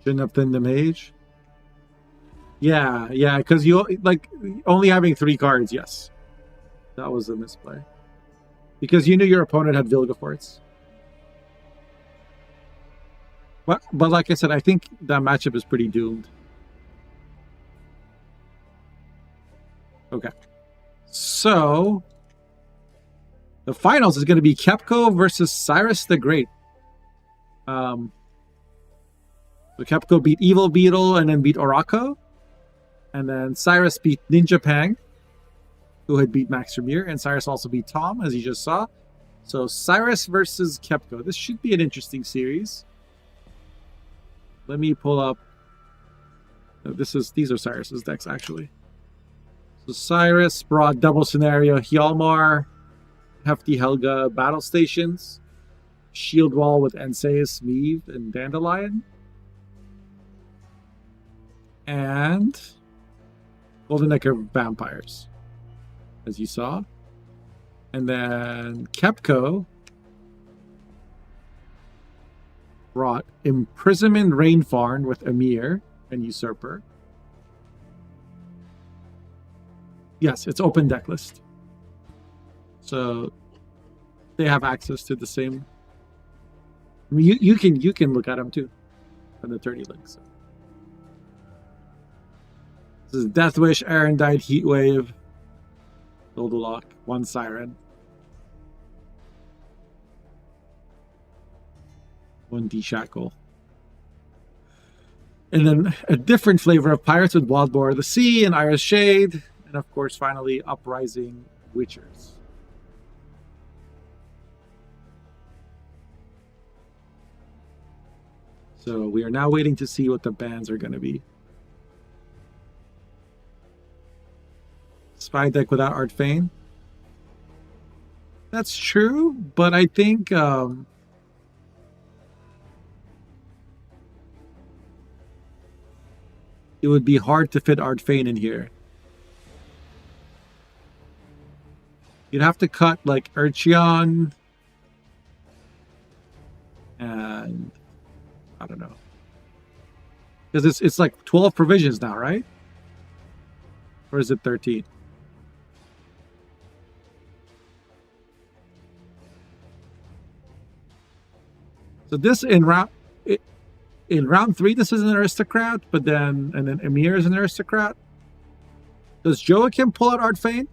Shouldn't have thinned the mage. Yeah, because you like only having 3 cards. Yes, that was a misplay because you knew your opponent had Vilgefortz. But like I said, I think that matchup is pretty doomed. Okay, so the finals is going to be Kepco versus Cyrus the Great. So Kepco beat Evil Beetle and then beat Oraco, and then Cyrus beat Ninja Pang, who had beat Max Vermeer, and Cyrus also beat Tom, as you just saw. So Cyrus versus Kepco. This should be an interesting series. Let me pull up. No, these are Cyrus's decks actually. So Cyrus brought double scenario Hjalmar, Hefty Helga battle stations, Shield Wall with Enseus, Meave, and Dandelion. and Golden Necker Vampires, as you saw. And then Kepco brought Imprisonment Rainfarn with Emir and Usurper. Yes, it's open deck list. So they have access to the same. I mean, you can look at them too on the 30 links. So. This is Deathwish, Arendite, Heatwave, Goldalock, 1 Siren, 1 Deshackle. And then a different flavor of Pirates with Wild Boar of the Sea and Iris Shade. And of course, finally, Uprising Witchers. So we are now waiting to see what the bans are going to be. Spy deck without Art Fane. That's true, but I think it would be hard to fit Art Fane in here. You'd have to cut like Urcheon and I don't know. Because it's like 12 provisions now, right? Or is it 13? So this in round 3, this is an aristocrat, but then Emir is an aristocrat. Does Joachim pull out Art Fane?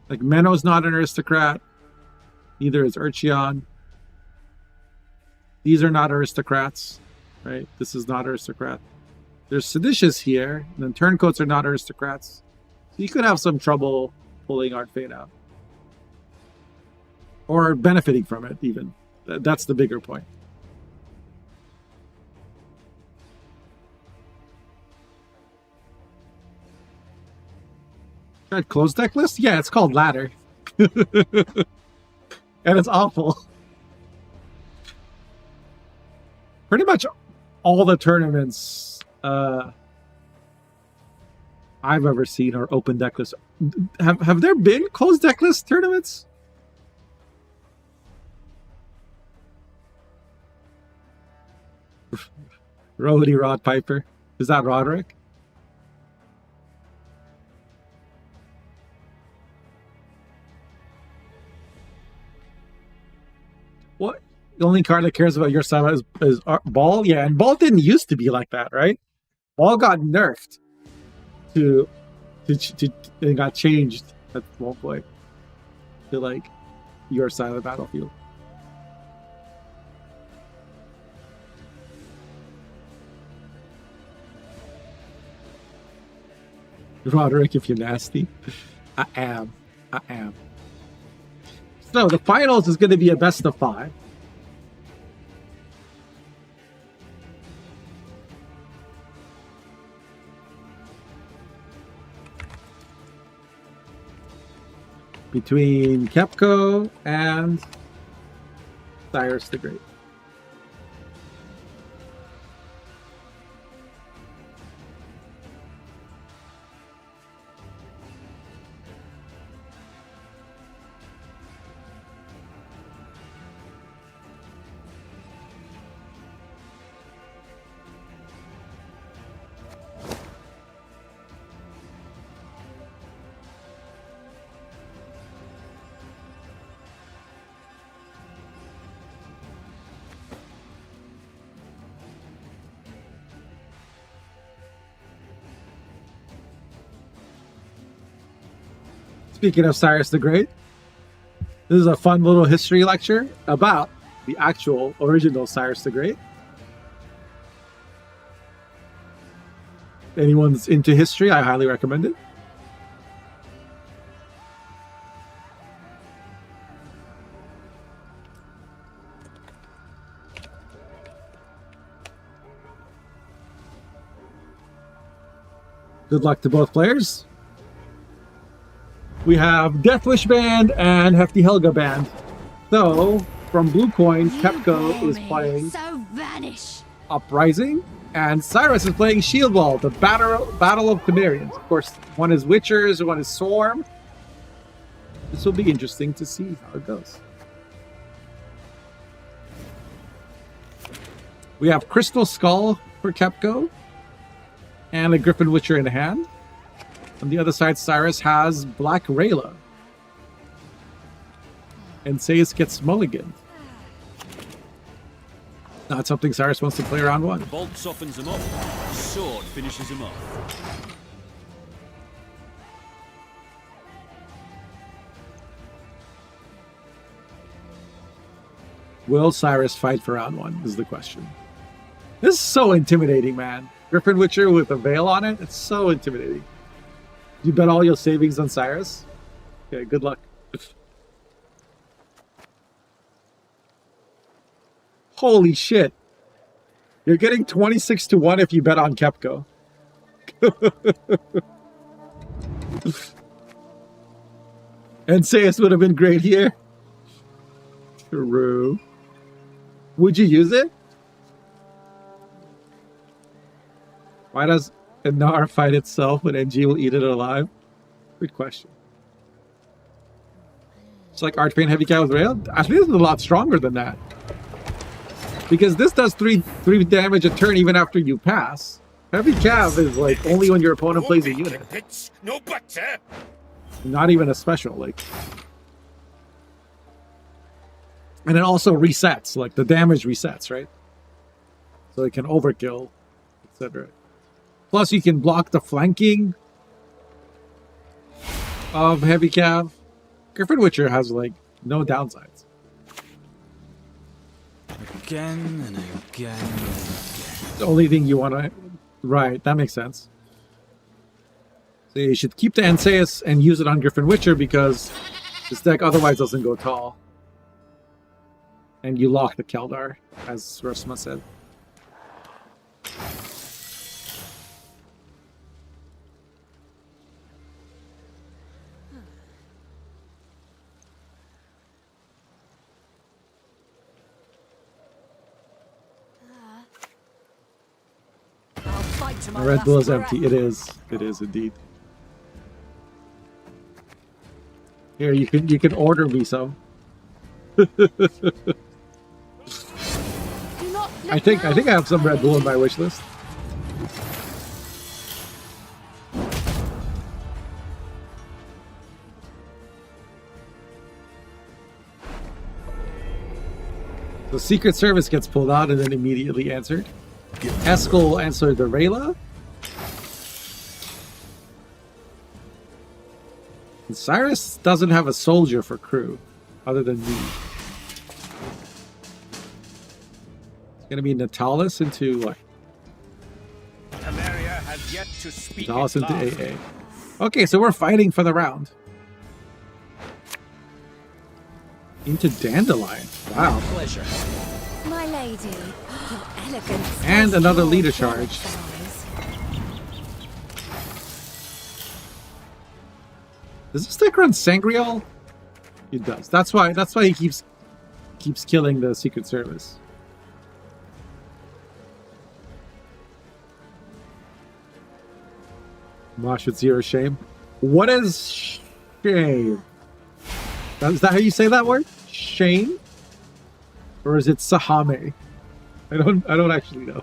Like Menno's not an aristocrat. Neither is Urcheon. These are not aristocrats, right? This is not aristocrat. There's Seditious here, and then Turncoats are not aristocrats. So you could have some trouble pulling Art Fane out. Or benefiting from it, even. That's the bigger point. Tried closed deck list? Yeah, it's called Ladder. And it's awful. Pretty much all the tournaments I've ever seen are open deck lists. Have there been closed deck list tournaments? Rohity Rod Piper. Is that Roderick? What? The only card that cares about your side is Ball? Yeah, and Ball didn't used to be like that, right? Ball got nerfed to it got changed at one point to like your side of the battlefield. Roderick, if you're nasty. I am. So the finals is going to be a best of 5. Between Kepco and Cyrus the Great. Speaking of Cyrus the Great, this is a fun little history lecture about the actual original Cyrus the Great. Anyone's into history, I highly recommend it. Good luck to both players. We have Deathwish Band and Hefty Helga Band. So, from Blue Coin, Kepco is playing So vanish. Uprising. And Cyrus is playing Shield Wall, the Battle of Temerians. Of course, one is Witchers, one is Swarm. This will be interesting to see how it goes. We have Crystal Skull for Kepko. And a Griffin Witcher in hand. On the other side, Cyrus has Black Rayla. And Sayus gets mulliganed. Not something Cyrus wants to play around one. Bolt softens them up. Sword finishes them up. Will Cyrus fight for round one is the question. This is so intimidating, man. Griffin Witcher with a veil on it. It's so intimidating. You bet all your savings on Cyrus? Okay, good luck. Holy shit. You're getting 26 to 1 if you bet on Kepko. And Sayus would have been great here. True. Would you use it? Why does Anar fight itself when NG will eat it alive? Good question. It's like Archbane Heavy Cav with Rail? I think this is a lot stronger than that. Because this does 3 damage a turn even after you pass. Heavy Cav is like only when your opponent plays a unit. No butter. Not even a special, like. And it also resets, like the damage resets, right? So it can overkill, etc. Plus you can block the flanking of Heavy Cav. Griffin Witcher has like no downsides. Again and again and again. The only thing you want to... Right, that makes sense. So you should keep the Anseus and use it on Griffin Witcher because this deck otherwise doesn't go tall. And you lock the Keldar, as Rosma said. The Red Bull is empty. It is. It is indeed. Here, you can order me some. I think I have some Red Bull in my wish list. The Secret Service gets pulled out and then immediately answered. Eskel answered the Rayla. And Cyrus doesn't have a soldier for crew, other than me. It's gonna be Natalis into what? Temeria has yet to speak. Natalis into AA. Okay, so we're fighting for the round. Into Dandelion. Wow. Pleasure. My lady, your elegance. And another leader charge. Does this deck run Sangreal? It does. That's why he keeps killing the Secret Service. Mosh with 0 shame. What is shame? Is that how you say that word? Shame? Or is it Sahame? I don't actually know.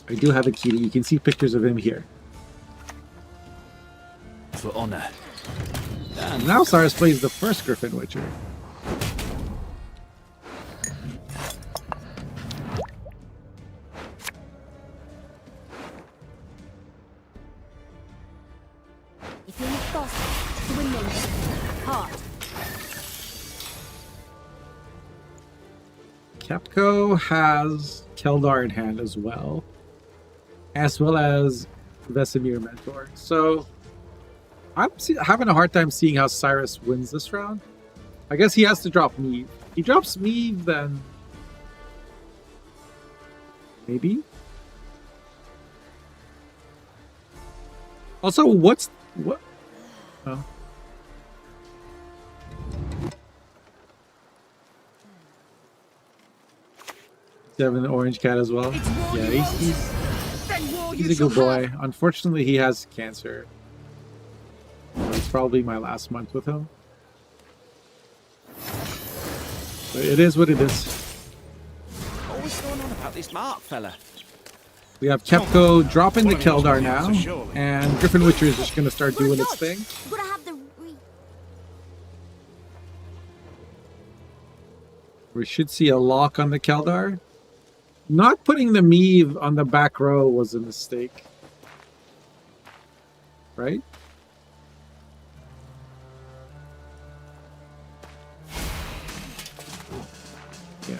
I do have a kitty. You can see pictures of him here. For honor. And now Cyrus plays the first Griffin Witcher. If you're not boss, swimming hard. Kepko has Keldar in hand as well as Vesemir Mentor. So I'm having a hard time seeing how Cyrus wins this round. I guess he has to drop me He drops me, then maybe. Also, what? Oh. You have an orange cat as well. Yeah, he's a good boy. Unfortunately, he has cancer. It's probably my last month with him. But it is what it is. Always going on about this Mark fella. We have Kepco dropping the Keldar now, and Griffin Witcher is just going to start doing its thing. We should see a lock on the Keldar. Not putting the Meave on the back row was a mistake. Right? Yeah.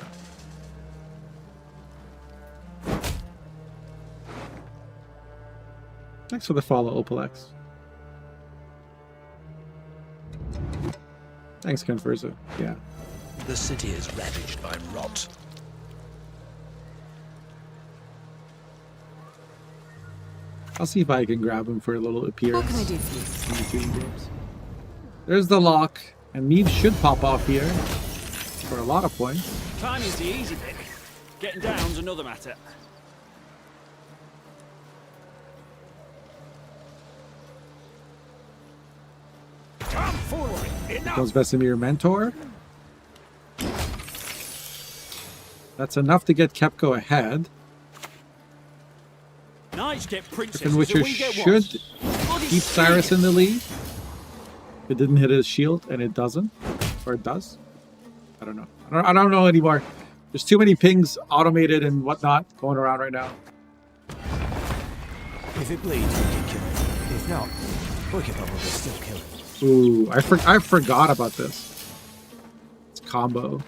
Thanks for the follow, Opalex. Thanks, Conversa. Yeah. The city is ravaged by rot. I'll see if I can grab him for a little appearance. What can I do for you? There's the lock, and Meave should pop off here for a lot of points. Timing's the easy bit. Getting down's another matter. Come forward. Enough. Goes Vesemir Mentor. That's enough to get Kepco ahead. Knights get Griffin princesses, Witcher and we get should what? keep Cyrus in the lead. It didn't hit his shield, and it doesn't. Or it does. I don't know. I don't know anymore. There's too many pings automated and whatnot going around right now. If it bleeds, we can kill it. If not, we can probably still kill it. Ooh, I forgot about this. It's combo.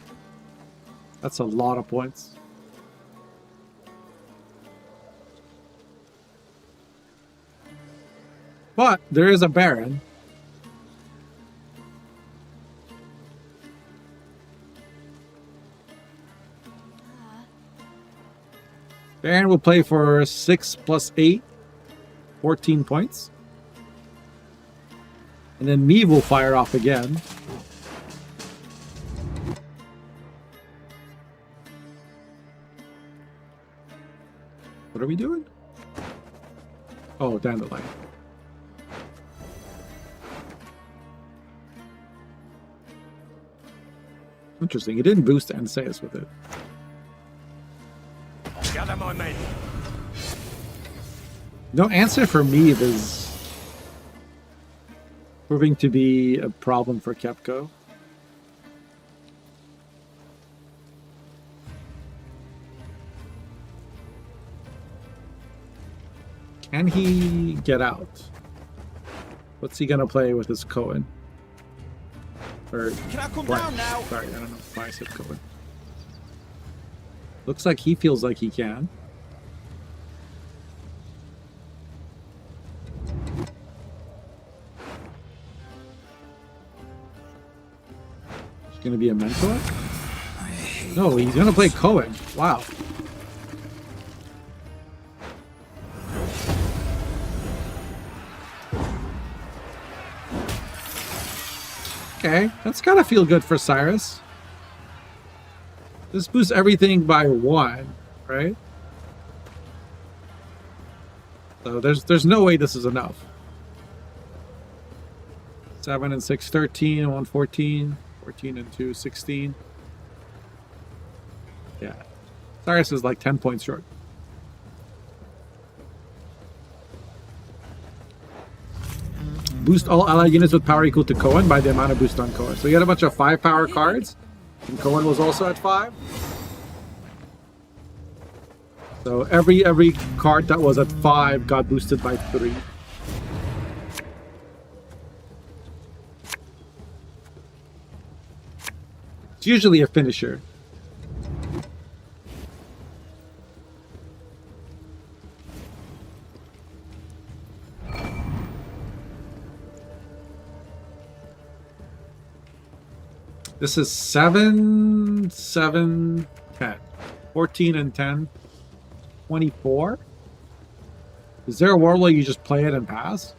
That's a lot of points. But there is a Baron. Baron will play for 6 plus 8, 14 points. And then Meave will fire off again. What are we doing? Oh, Dandelion. Interesting. He didn't boost Anseus with it. Gather my men. No answer for Meave is proving to be a problem for Kepco. Can he get out? What's he gonna play with his Cohen? Or Can I come Gwent. down now? Sorry, I don't know why I said Cohen. Looks like he feels like he can. He's gonna be a mentor? No, he's gonna play Cohen. Wow. Okay, that's gotta feel good for Cyrus. This boosts everything by 1, right? So there's no way this is enough. 7 and 6, 13, and 1, 14. 14 and 2, 16. Yeah. Cyrus is like 10 points short. Boost all allied units with power equal to Cohen by the amount of boost on Cohen. So you had a bunch of 5 power cards, and Cohen was also at 5. So every card that was at 5 got boosted by 3. It's usually a finisher. This is 7, 7, 10. 14 and 10. 24? Is there a world where you just play it and pass?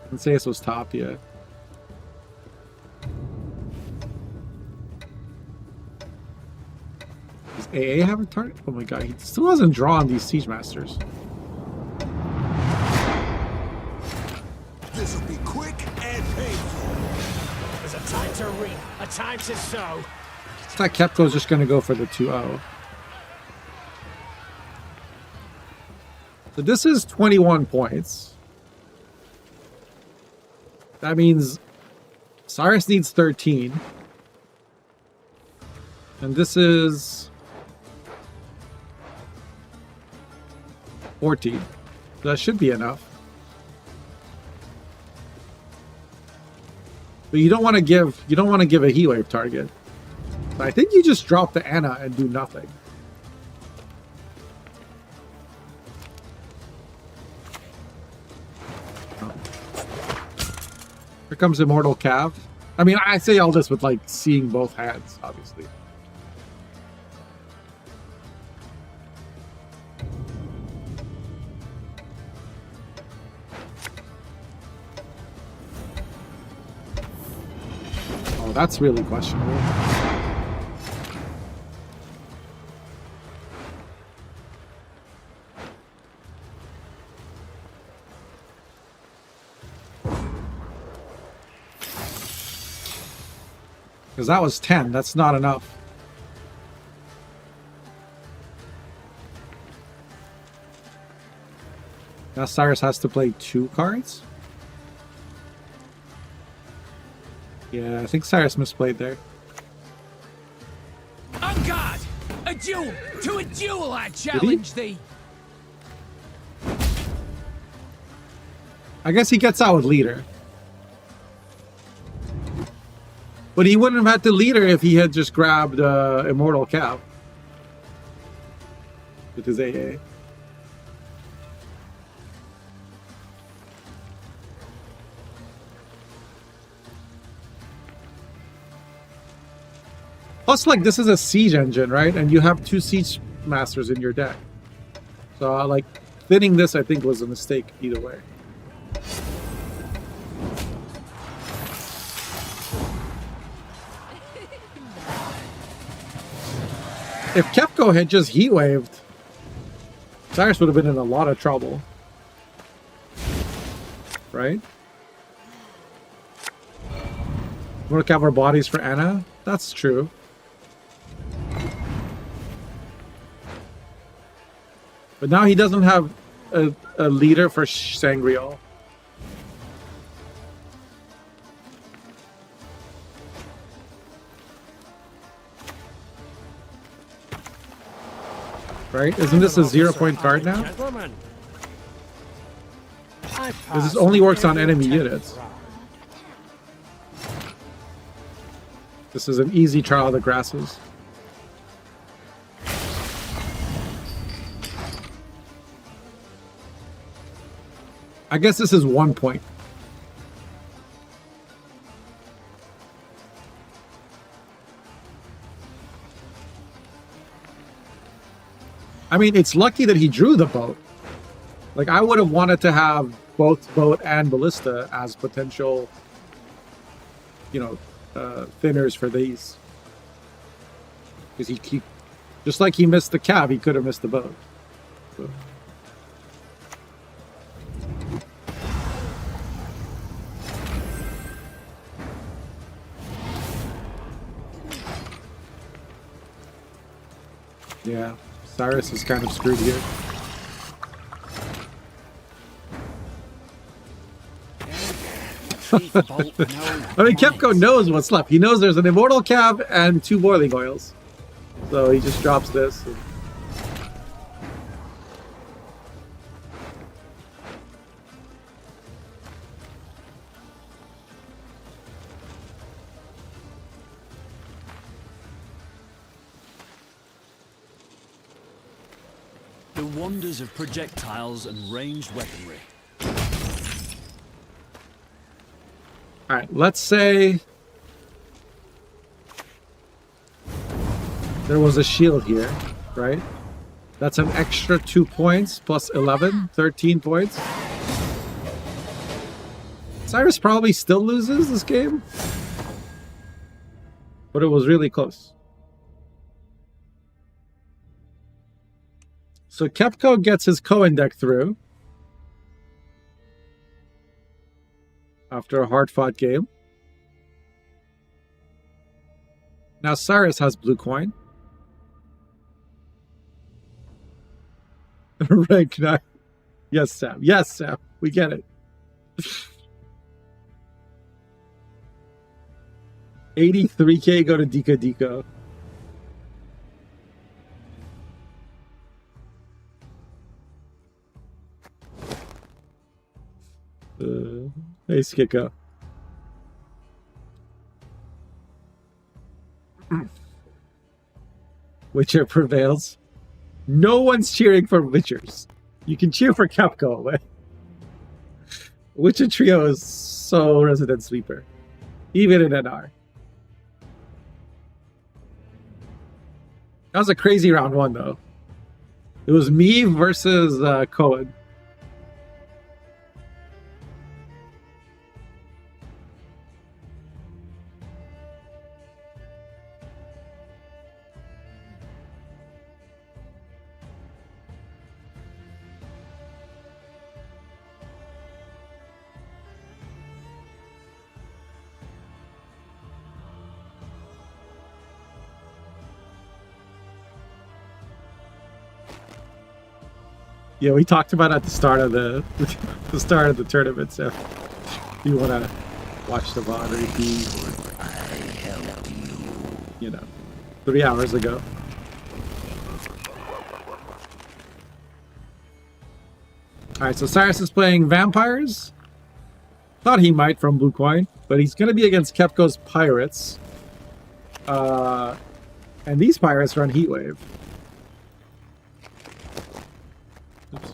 I didn't say this was top yet. Does AA have a target? Oh my god, he still hasn't drawn these Siege Masters. This'll be quick and painful. There's a time to reap, a time to sow. That Kepko's just going to go for the 2-0. So this is 21 points. That means Cyrus needs 13. And this is 14. So that should be enough. But you don't want to give a heat wave target. I think you just drop the Anna and do nothing. Oh. Here comes Immortal Cav. I mean, I say all this with like seeing both hands, obviously. Oh, that's really questionable. Because that was 10. That's not enough. Now Cyrus has to play 2 cards? Yeah, I think Cyrus misplayed there. On guard! A duel! To a duel I challenge thee! I guess he gets out with leader. But he wouldn't have had to leader if he had just grabbed Immortal Cav with his AA. Plus, like, this is a siege engine, right? And you have 2 siege masters in your deck. So, like, thinning this, I think, was a mistake either way. If Kepko had just heat waved, Cyrus would have been in a lot of trouble. Right? We'll cover bodies for Anna? That's true. But now he doesn't have a leader for Sangreal. Right? Isn't this a 0-point card now? Because this only works on enemy units. This is an easy trial of the grasses. I guess this is 1 point. I mean, it's lucky that he drew the boat. Like, I would have wanted to have both boat and ballista as potential, you know, thinners for these. Because he just like he missed the Cav, he could have missed the boat. So. Yeah, Cyrus is kind of screwed here. I mean, Kepko knows what's left. He knows there's an Immortal Cav and 2 Boiling Oils. So he just drops this. And... The wonders of projectiles and ranged weaponry. All right, let's say there was a shield here, right? That's an extra 2 points plus 11, 13 points. Cyrus probably still loses this game, but it was really close. So Kepko gets his Cohen deck through after a hard-fought game. Now Cyrus has blue coin. Rank 9. Yes, Sam. Yes, Sam. We get it. 83k go to Dika Dika. Hey, Skicko. Witcher prevails. No one's cheering for Witchers. You can cheer for Capco, but Witcher Trio is so resident sleeper. Even in NR. That was a crazy round one, though. It was me versus Cohen. Yeah, we talked about it at the start of the tournament. So if you want to watch the VOD or you know, 3 hours ago. All right, so Cyrus is playing Vampires. Thought he might from Blue Coin, but he's going to be against Kepko's Pirates. And these Pirates run Heatwave. Oops.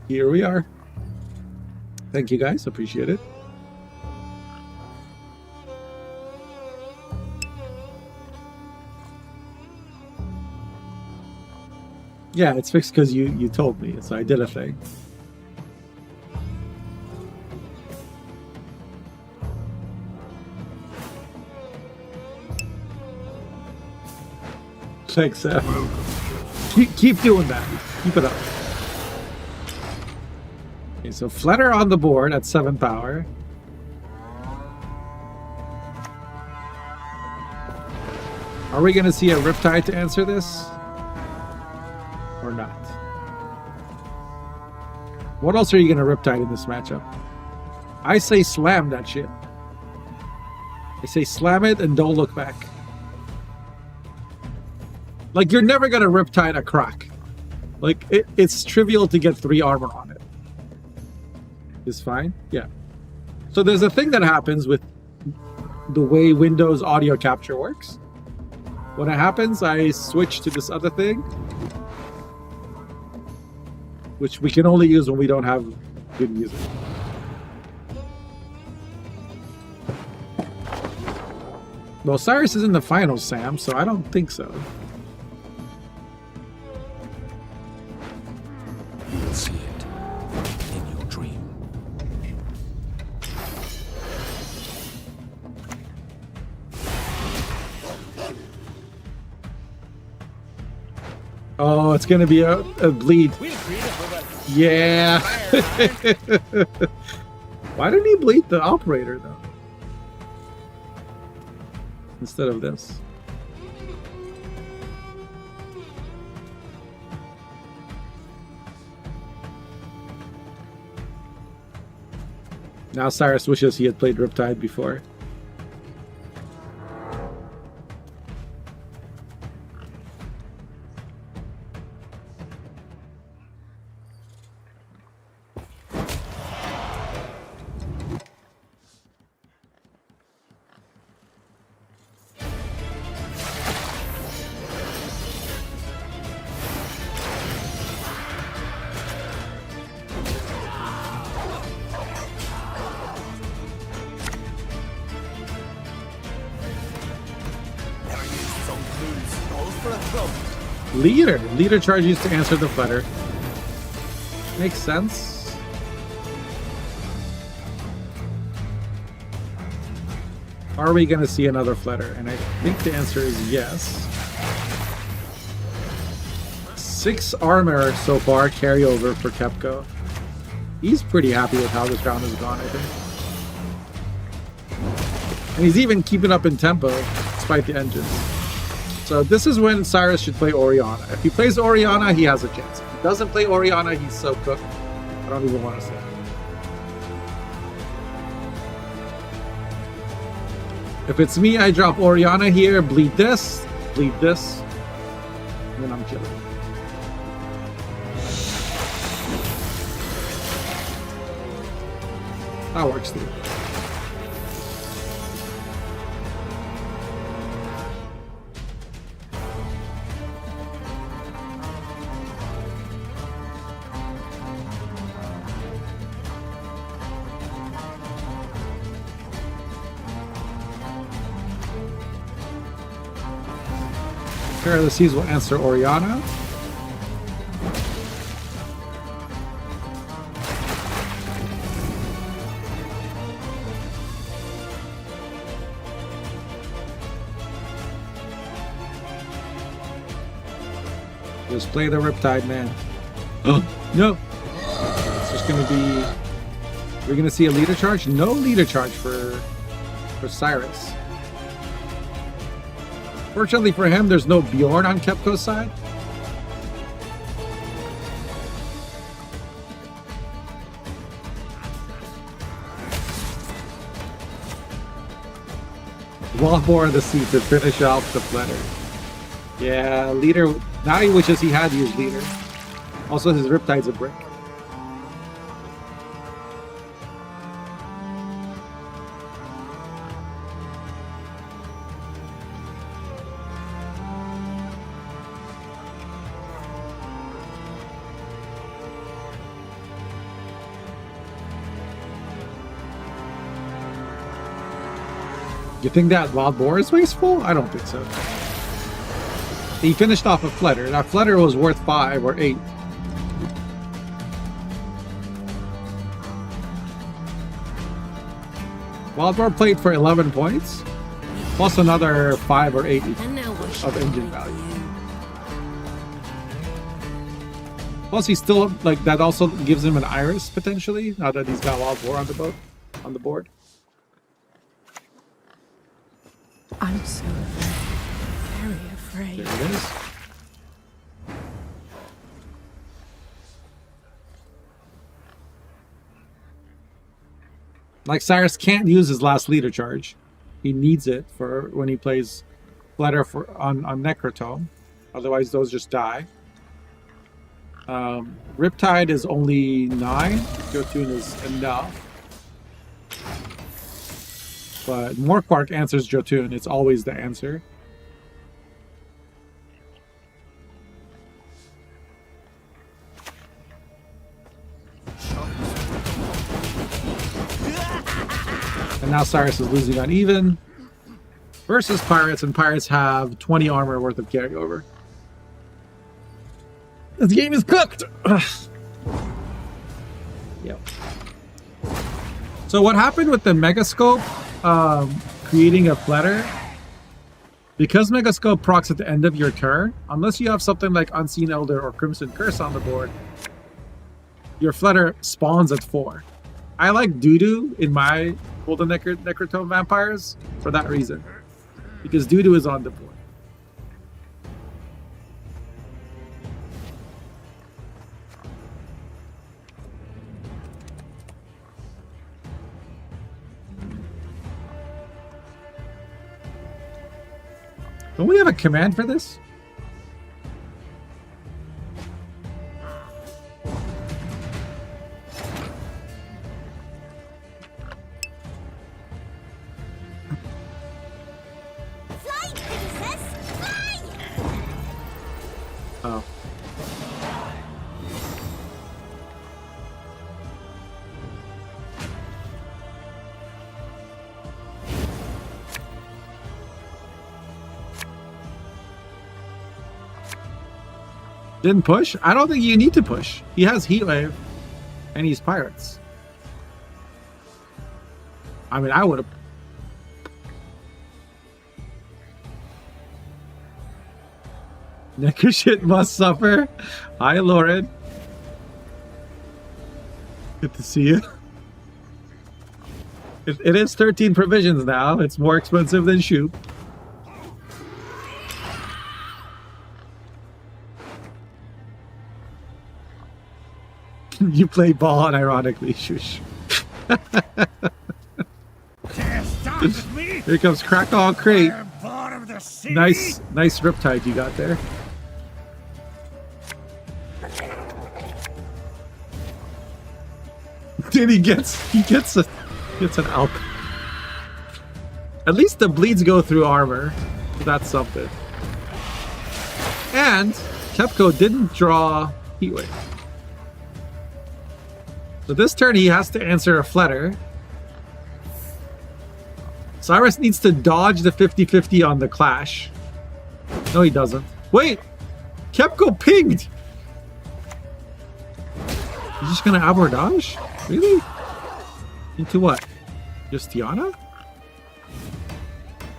Here we are. Thank you guys, appreciate it. Yeah, it's fixed because you told me, so I did a thing. Thanks, Sam. Keep doing that. Keep it up. Okay, so Flutter on the board at 7 power. Are we going to see a Riptide to answer this? Or not? What else are you going to Riptide in this matchup? I say slam that shit. I say slam it and don't look back. Like, you're never going to Riptide a Croc. Like, it's trivial to get 3 armor on it. Is fine? Yeah. So there's a thing that happens with the way Windows audio capture works. When it happens, I switch to this other thing, which we can only use when we don't have good music. Well, Cyrus is in the finals, Sam, so I don't think so. You will see it in your dream. Oh, it's going to be a bleed. Yeah. Why didn't he bleed the operator, though? Instead of this. Now Cyrus wishes he had played Riptide before. Leader. Leader charge used to answer the flutter. Makes sense. Are we going to see another flutter? And I think the answer is yes. 6 armor so far carryover for Kepko. He's pretty happy with how this round has gone, I think. And he's even keeping up in tempo despite the engines. So this is when Cyrus should play Oriana. If he plays Oriana, he has a chance. If he doesn't play Oriana, he's so cooked. I don't even want to say it. If it's me, I drop Oriana here, bleed this, and then I'm chilling. That works too. Pair of the Seas will answer Oriana. Just play the Riptide, man. Oh, no. It's just going to be... We're going to see a leader charge? No leader charge for Cyrus. Fortunately for him, there's no Bjorn on Kepko's side. Wallboard the seat to finish off the flutter. Yeah, leader. Now he wishes he had used leader. Also, his Riptide's a brick. You think that Wild Boar is wasteful? I don't think so. He finished off a flutter. That flutter was worth 5 or 8. Wild Boar played for 11 points, plus another 5 or 8 of engine value. Plus, he's still like that. Also gives him an Iris potentially. Now that he's got Wild Boar on the board. I'm so very afraid. There it is. Like Cyrus can't use his last leader charge. He needs it for when he plays Flutter on Necrotome. Otherwise, those just die. Riptide is only 9. Jotun is enough. But Morkvark answers Jotun. It's always the answer. And now Cyrus is losing on even versus Pirates, and Pirates have 20 armor worth of carryover. This game is cooked! Yep. So what happened with the Megascope creating a flutter, because Megascope procs at the end of your turn, unless you have something like Unseen Elder or Crimson Curse on the board, your flutter spawns at 4. I like Doo-Doo in my Golden Necrotome Vampires for that reason, because Doo-Doo is on the board. Don't we have a command for this? Fly, princess, fly! Oh. Didn't push? I don't think you need to push. He has Heatwave, and he's Pirates. I mean, I would have... Necker shit must suffer. Hi, Lauren. Good to see you. It is 13 provisions now. It's more expensive than shoot. You play ball unironically, shush. Here comes Crackall Crate. Nice riptide you got there. Dude, he gets an Alp. At least the bleeds go through armor. That's something. And Kepko didn't draw Heatwave. So this turn he has to answer a Flutter. Cyrus needs to dodge the 50-50 on the Clash. No, he doesn't. Wait! Kepko pinged! He's just gonna abordage? Really? Into what? Just Tiana?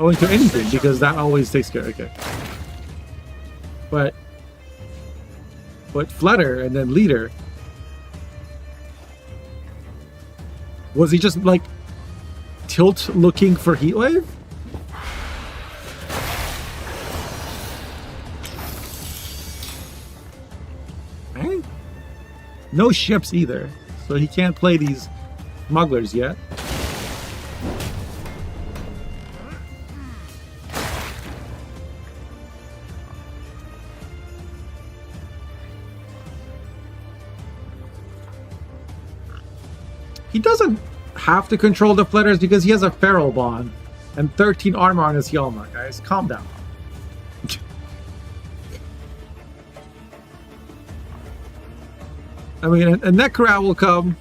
Oh, into anything, because that always takes care. Okay. But Flutter and then Leader. Was he just like tilt looking for Heatwave? Eh? No ships either, so he can't play these smugglers yet. He doesn't have to control the Flutters because he has a Feral Bond and 13 armor on his Hjalmar, guys. Calm down. I mean, a Necra will come.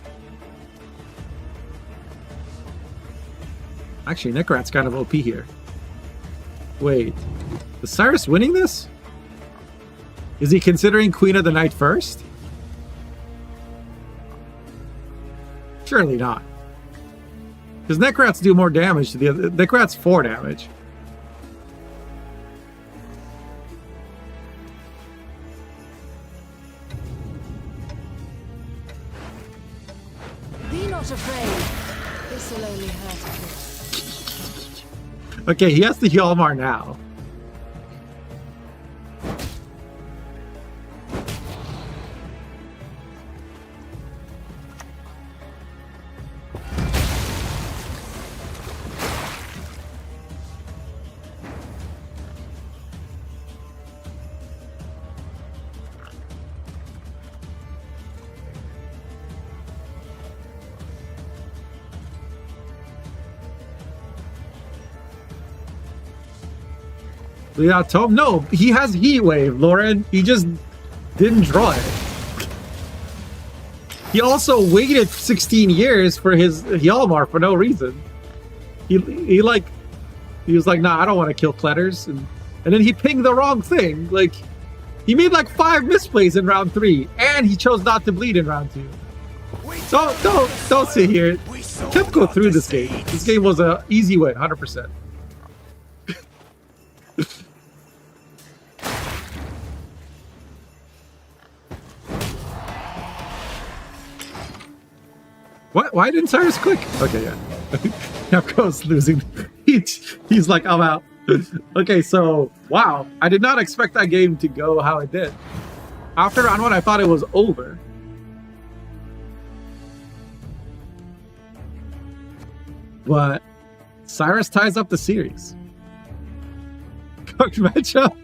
Actually, Necrat's kind of OP here. Wait. Is Cyrus winning this? Is he considering Queen of the Night first? Surely not. Because Necrats do more damage to the other. Necrats 4 damage. Be not afraid. This will only hurt a bit. Okay, he has the Hjalmar now. Yeah, Tom. No, he has Heatwave, Lauren. He just didn't draw it. He also waited 16 years for his Hjalmar for no reason. He was like, nah, I don't want to kill Kletters, and then he pinged the wrong thing. Like, he made like 5 misplays in round 3, and he chose not to bleed in round 2. Don't sit here. Kept go through this game. This game was an easy win, 100%. What? Why didn't Cyrus click? Okay, yeah. Capco's losing. He's like, I'm out. Okay, so, wow. I did not expect that game to go how it did. After round 1, I thought it was over. But Cyrus ties up the series. Coach matchup.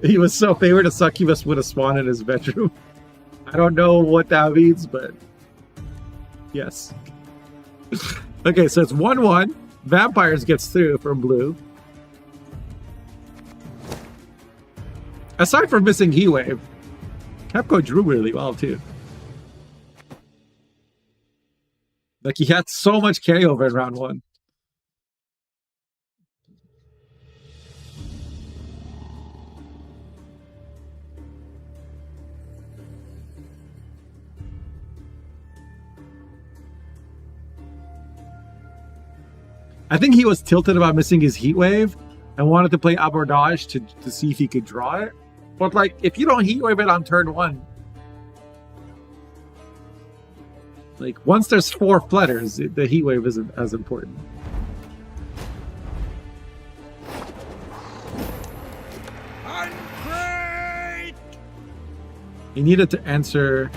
He was so favored a succubus would have spawned in his bedroom. I don't know what that means, but yes. Okay, so it's 1-1. Vampires gets through from blue. Aside from missing Heatwave, Capco drew really well too. Like, he had so much carryover in round 1. I think he was tilted about missing his heat wave and wanted to play abordage to see if he could draw it. But like, if you don't heat wave it on turn 1, like once there's 4 flutters, the heat wave isn't as important. He needed to answer.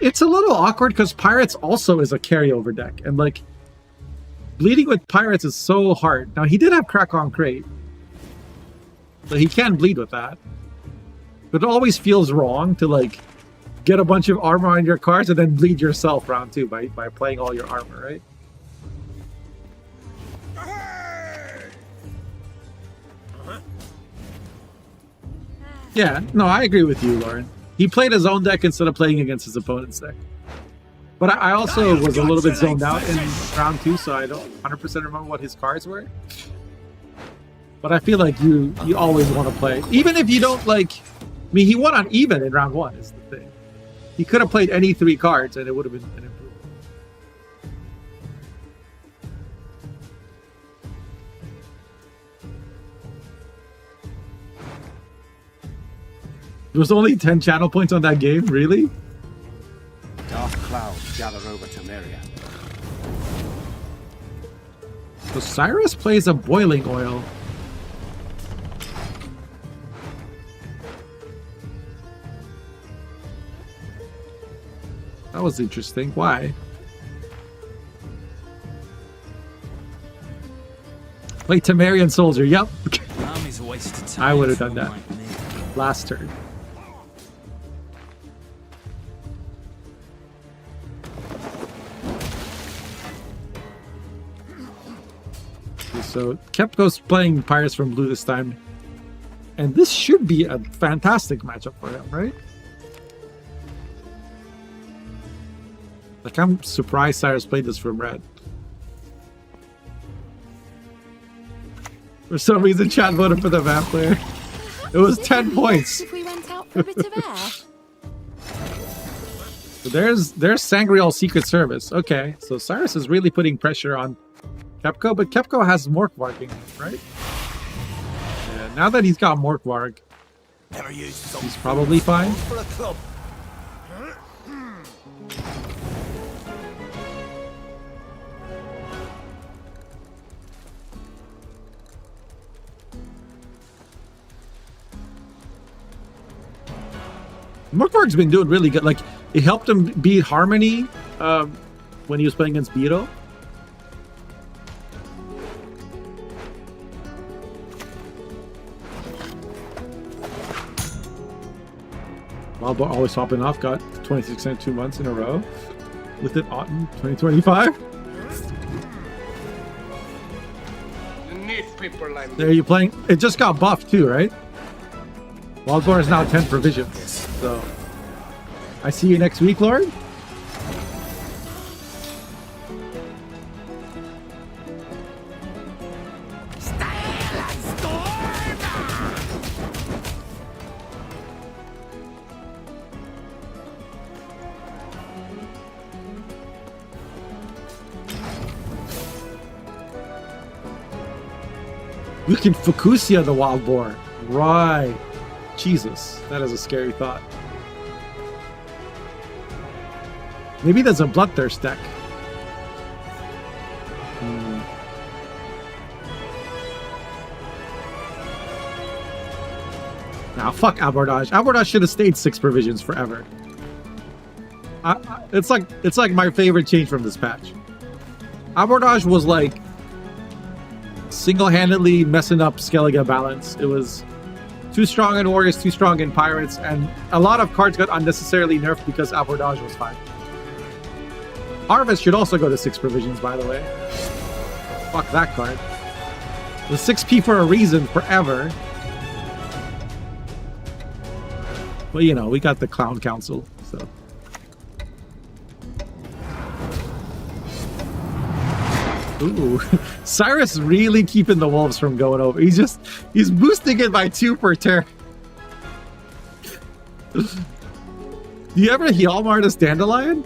It's a little awkward because Pirates also is a carryover deck, and like bleeding with Pirates is so hard. Now he did have Crack on Crate, so he can bleed with that. But it always feels wrong to like get a bunch of armor on your cards and then bleed yourself round 2 by playing all your armor, right? Yeah, no, I agree with you, Lauren. He played his own deck instead of playing against his opponent's deck. But I also was a little bit zoned out in round 2, so I don't 100% remember what his cards were. But I feel like you always want to play. Even if you don't like... I mean, he won on even in round 1 is the thing. He could have played any 3 cards and it would have been an improvement. There was only 10 channel points on that game? Really? Dark clouds gather over Temeria. So Cyrus plays a boiling oil. That was interesting. Why? Play Temerian Soldier. Yep. Army's a waste of time. I would have done for that. like me. Last turn. So Kepko's playing Pirates from Blue this time. And this should be a fantastic matchup for him, right? Like, I'm surprised Cyrus played this from Red. For some reason, chat voted for the Vamp player. It was 10 points. If we went out for a bit of air. So there's Sangreal Secret Service. Okay, so Cyrus is really putting pressure on Kepko, but Kepko has Morkvarg, right? Yeah, now that he's got Morkvarg, he's probably fine. Morkvarg's been doing really good. Like, it helped him beat Harmony when he was playing against Beetle. Wildboar always popping off. Got 26% 2 months in a row. With it autumn 2025. There you playing. It just got buffed too, right? Wildboar is now 10 provisions. So I see you next week, Lord. You can Fukusia the wild boar. Right. Jesus, that is a scary thought. Maybe there's a Bloodthirst deck. Nah, fuck Abordage. Abordage should have stayed 6 provisions forever. It's like my favorite change from this patch. Abordage was like single-handedly messing up Skellige balance. It was too strong in Warriors, too strong in Pirates, and a lot of cards got unnecessarily nerfed because Abordage was fine. Harvest should also go to 6 provisions, by the way. Fuck that card. The 6P for a reason, forever. But you know, we got the Clown Council, so. Ooh, Cyrus really keeping the wolves from going over. He's boosting it by 2 per turn. Do you ever Hjalmar this Dandelion?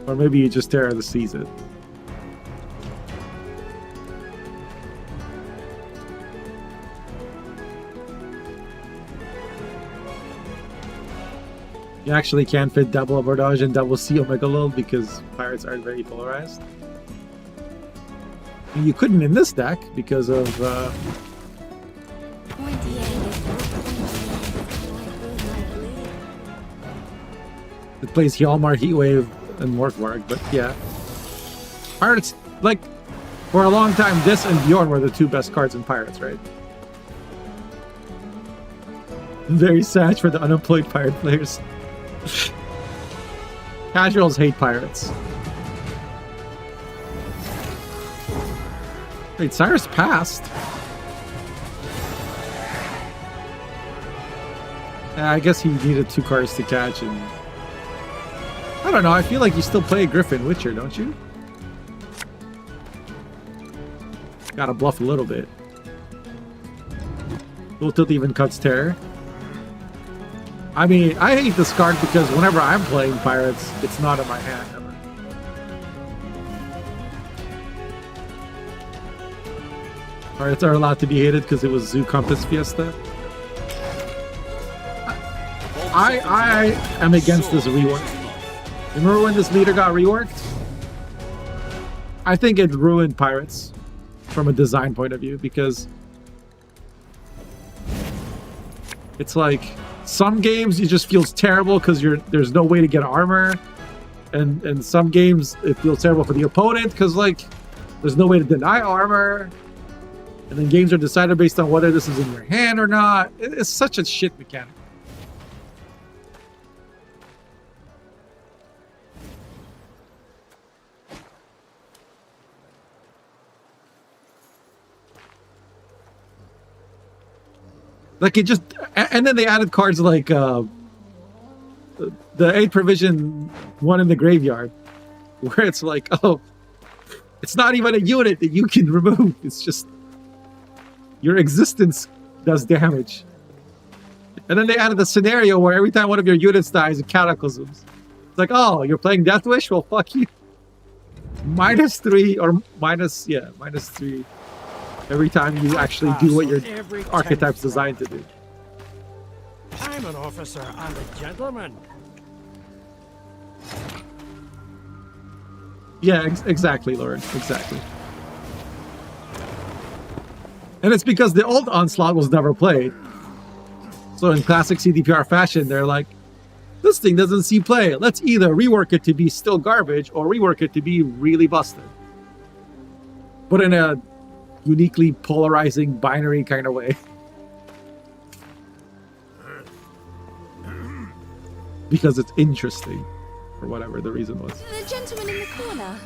Or maybe you just Terror the Season. You actually can't fit double abordage and double seal Megalold because pirates aren't very polarized. And you couldn't in this deck because of it plays Hjalmar, Heatwave, and Morkvarg, but yeah. Pirates, like, for a long time, this and Bjorn were the 2 best cards in Pirates, right? Very sad for the unemployed pirate players. Casuals hate pirates. Wait, Cyrus passed. Yeah, I guess he needed 2 cards to catch, and I don't know, I feel like you still play Griffin Witcher, don't you? Gotta bluff a little bit. Little Tilt even cuts Terror. I mean, I hate this card because whenever I'm playing Pirates, it's not in my hand ever. Pirates are allowed to be hated because it was Zoo Compass Fiesta. I am against this rework. Remember when this leader got reworked? I think it ruined Pirates from a design point of view because it's like some games it just feels terrible because there's no way to get armor, and some games it feels terrible for the opponent because like there's no way to deny armor, and then games are decided based on whether this is in your hand or not. It's such a shit mechanic. Like it just, and then they added cards like the 8 provision one in the graveyard, where it's like, oh, it's not even a unit that you can remove. It's just your existence does damage. And then they added the scenario where every time one of your units dies, it cataclysms. It's like, oh, you're playing Death Wish? Well, fuck you. -3 or -3. Every time you actually do what your archetype's designed to do. I'm an officer and a gentleman. Yeah, exactly, Lord. Exactly. And it's because the old Onslaught was never played. So in classic CDPR fashion, they're like, this thing doesn't see play. Let's either rework it to be still garbage or rework it to be really busted. But in a uniquely polarizing binary kind of way. Because it's interesting, or whatever the reason was. The gentleman in the corner.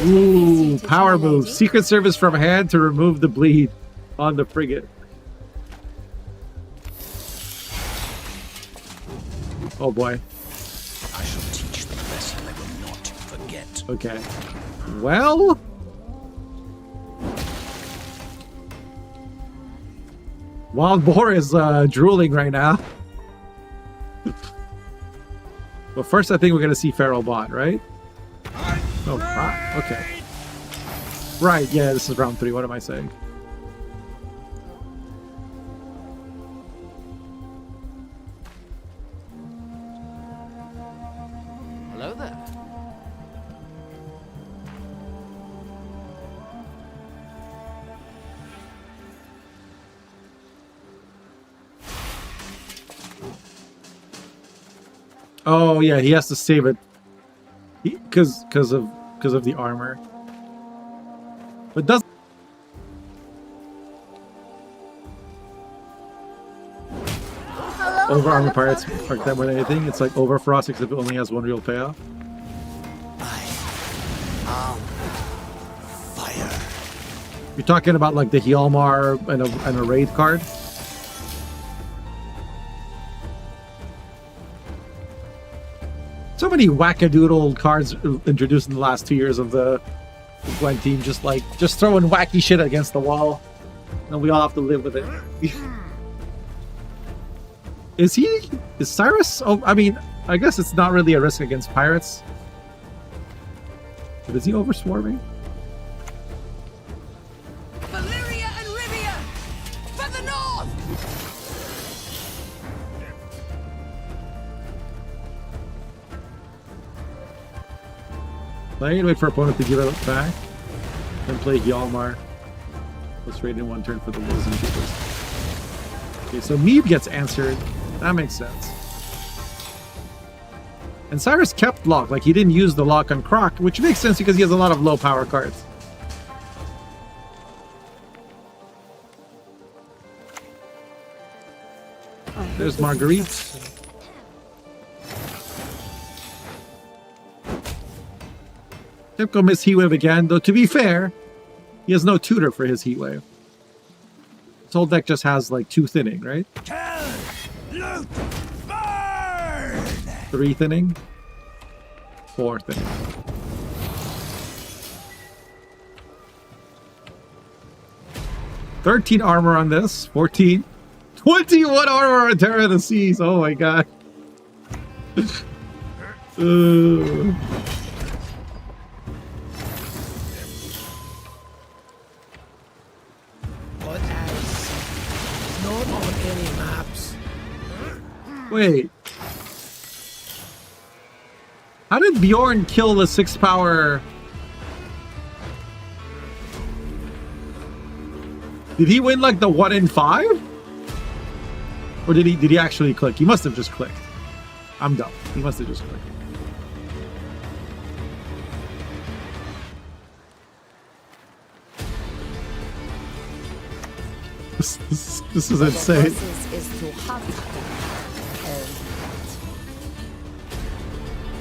Ooh, power move. Secret Service from hand to remove the bleed on the frigate. Oh boy. I shall teach them a lesson they will not forget. Okay. Well, Wild Boar is drooling right now. But first I think we're going to see Feral Bot, right? Oh, right. Okay. Right, yeah, this is round 3. What am I saying? Hello there. Oh yeah, he has to save it because of the armor. But does over armor pirates arc that more than anything? It's like over Frost except it only has one real payoff. Fire. You're talking about like the Hjalmar and a raid card? So many wackadoodle cards introduced in the last 2 years of the Gwent team, just throwing wacky shit against the wall, and we all have to live with it. Is Cyrus? Oh, I mean, I guess it's not really a risk against pirates. But is he overswarming? Valyria and Rivia! For the north! Wait for opponent to give it back. Then play Hjalmar. Let's raid in one turn for the Wolves and Keepers. Okay, so Meeb gets answered. That makes sense. And Cyrus kept lock, like he didn't use the lock on Croc, which makes sense because he has a lot of low power cards. There's Marguerite. Typical miss Heatwave again, though to be fair, he has no tutor for his Heatwave. His whole deck just has like 2 thinning, right? Kill, loot, burn. 3 thinning, 4 thinning. $13 armor on this, 14. 21 armor on Terror of the Seas, oh my god. But as not on any maps. Wait. How did Bjorn kill the 6 power? Did he win like the 1 in 5? Or did he actually click? He must have just clicked. I'm dumb. He must have just clicked. This is insane.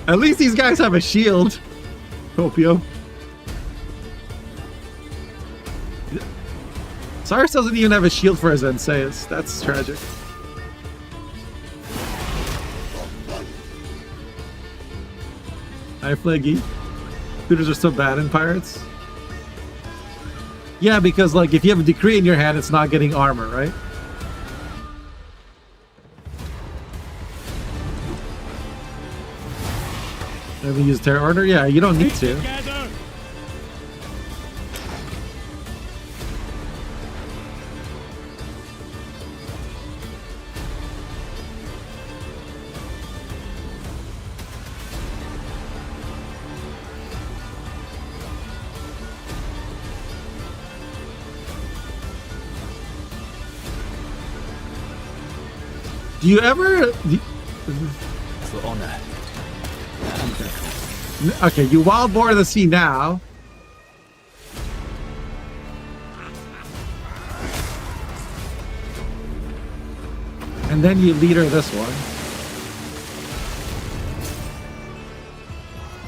At least these guys have a shield. Copio. Cyrus doesn't even have a shield for his Enseus. That's tragic. Hi, Flaggy. Tutors are so bad in Pirates. Yeah, because like if you have a decree in your hand, it's not getting armor, right? Have you use Terror Order? Yeah, you don't need to. Do you ever... For honor. Okay, you wild boar the sea now. And then you leader this one.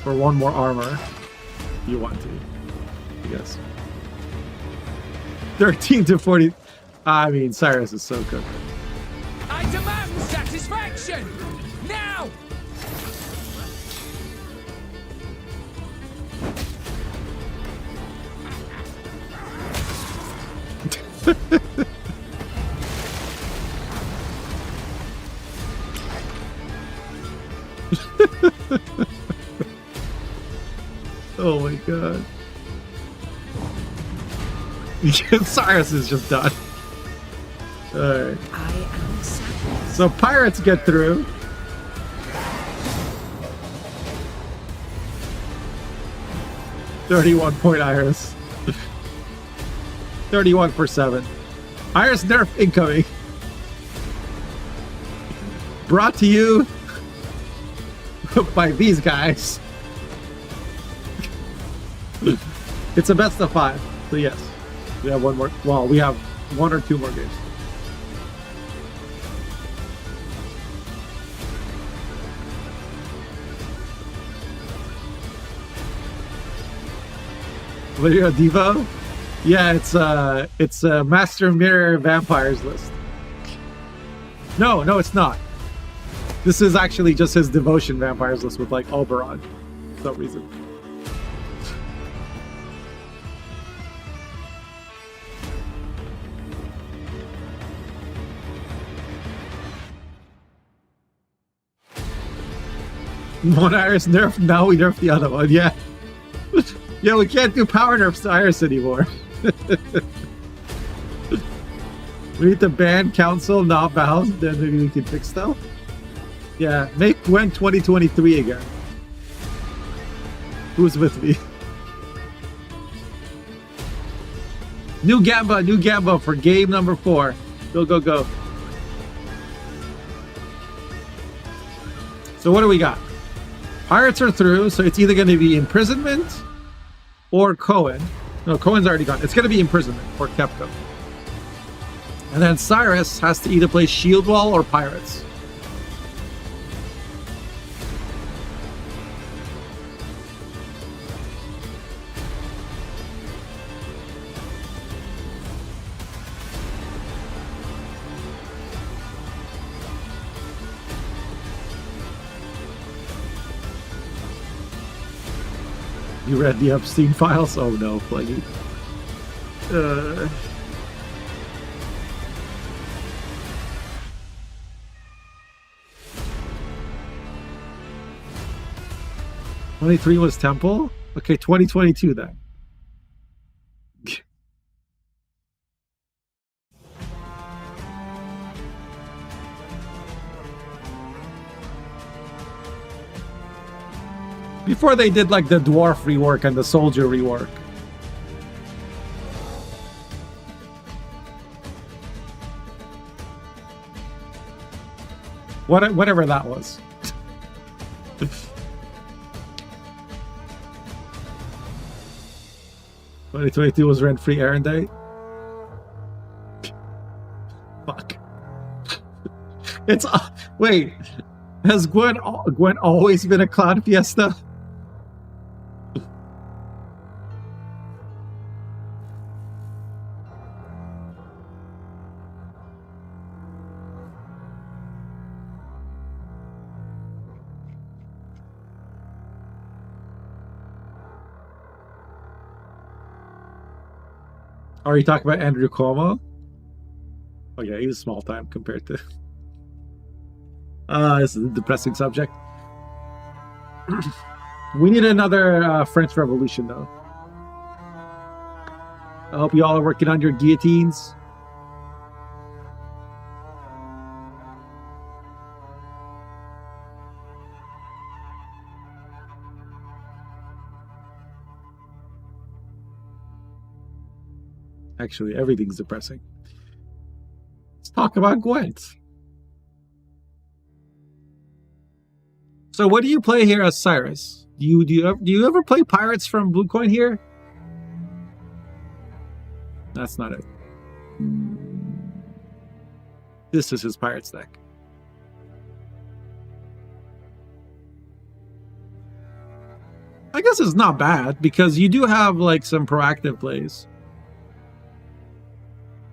For 1 more armor. If you want to. I guess. 13 to 40. I mean, Cyrus is so good. I demand satisfaction! Now! Oh my god. Cyrus is just done. Alright. So pirates get through. $31 Iris. 31 for 7. Iris nerf incoming. Brought to you by these guys. It's a best of 5. So yes, we have 1 more. Well, we have 1 or 2 more games. Video Devo? Yeah, it's a Master Mirror Vampires list. No, it's not. This is actually just his devotion vampires list with like Oberon for some reason. One Iris nerf, now we nerf the other one, yeah. Yeah, we can't do power nerfs to Iris anymore. We need to ban council, not bound, then maybe we can fix stuff. Yeah, make Gwent 2023 again. Who's with me? New Gamba for game number 4. Go, go, go. So what do we got? Pirates are through, so it's either going to be imprisonment or Cohen. No, Cohen's already gone. It's going to be imprisonment or Kepco. And then Cyrus has to either play Shield Wall or Pirates. You read the Epstein files? Oh no, Plaguey. 23 was Temple? Okay, 2022 then. Before they did like the dwarf rework and the soldier rework. Whatever that was. 2022 was rent-free Aaron Day. Fuck. It's wait. Has Gwent always been a cloud fiesta? Are you talking about Andrew Cuomo? Oh yeah, he's small time compared to... this is a depressing subject. We need another French Revolution, though. I hope you all are working on your guillotines. Actually, everything's depressing. Let's talk about Gwent. So, what do you play here as Cyrus? Do you ever play pirates from Blue Coin here? That's not it. This is his pirates deck. I guess it's not bad because you do have like some proactive plays.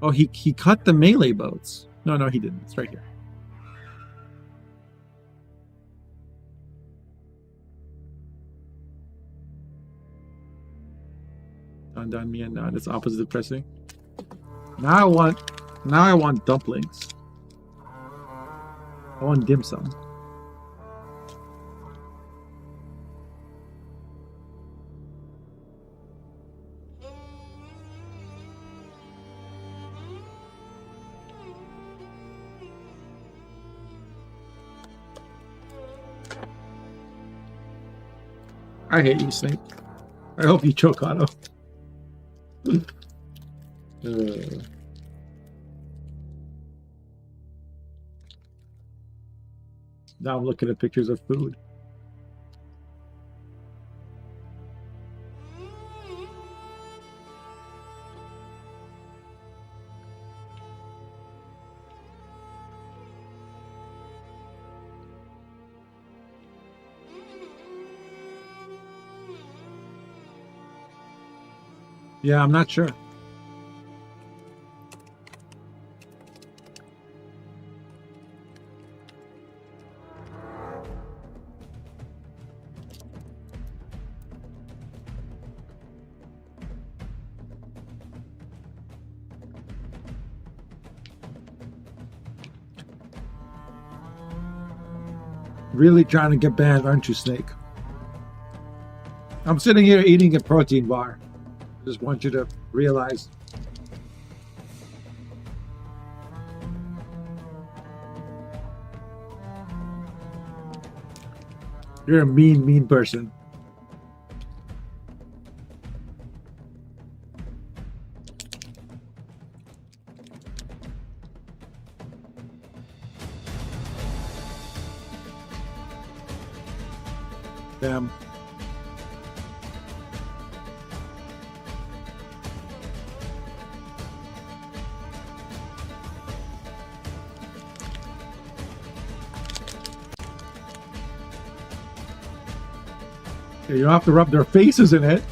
Oh, he cut the melee boats. No, he didn't. It's right here. Undone me and not. It's opposite depressing. Now I want dumplings. I want dim sum. I hate you, Snake. I hope you choke auto. Now I'm looking at pictures of food. Yeah, I'm not sure. Really trying to get banned, aren't you, Snake? I'm sitting here eating a protein bar. Just want you to realize. You're a mean, mean person. Damn. Yeah, you don't have to rub their faces in it.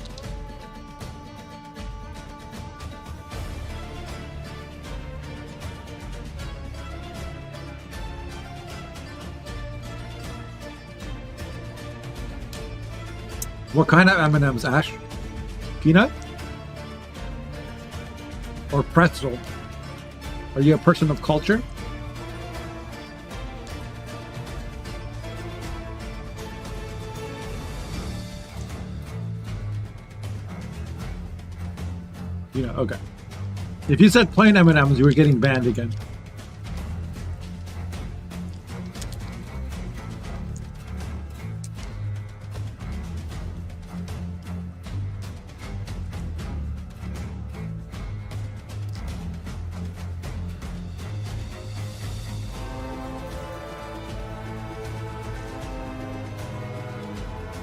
What kind of M&Ms, Ash? Peanut? Or pretzel? Are you a person of culture? You know, okay. If you said plain M&Ms, you were getting banned again.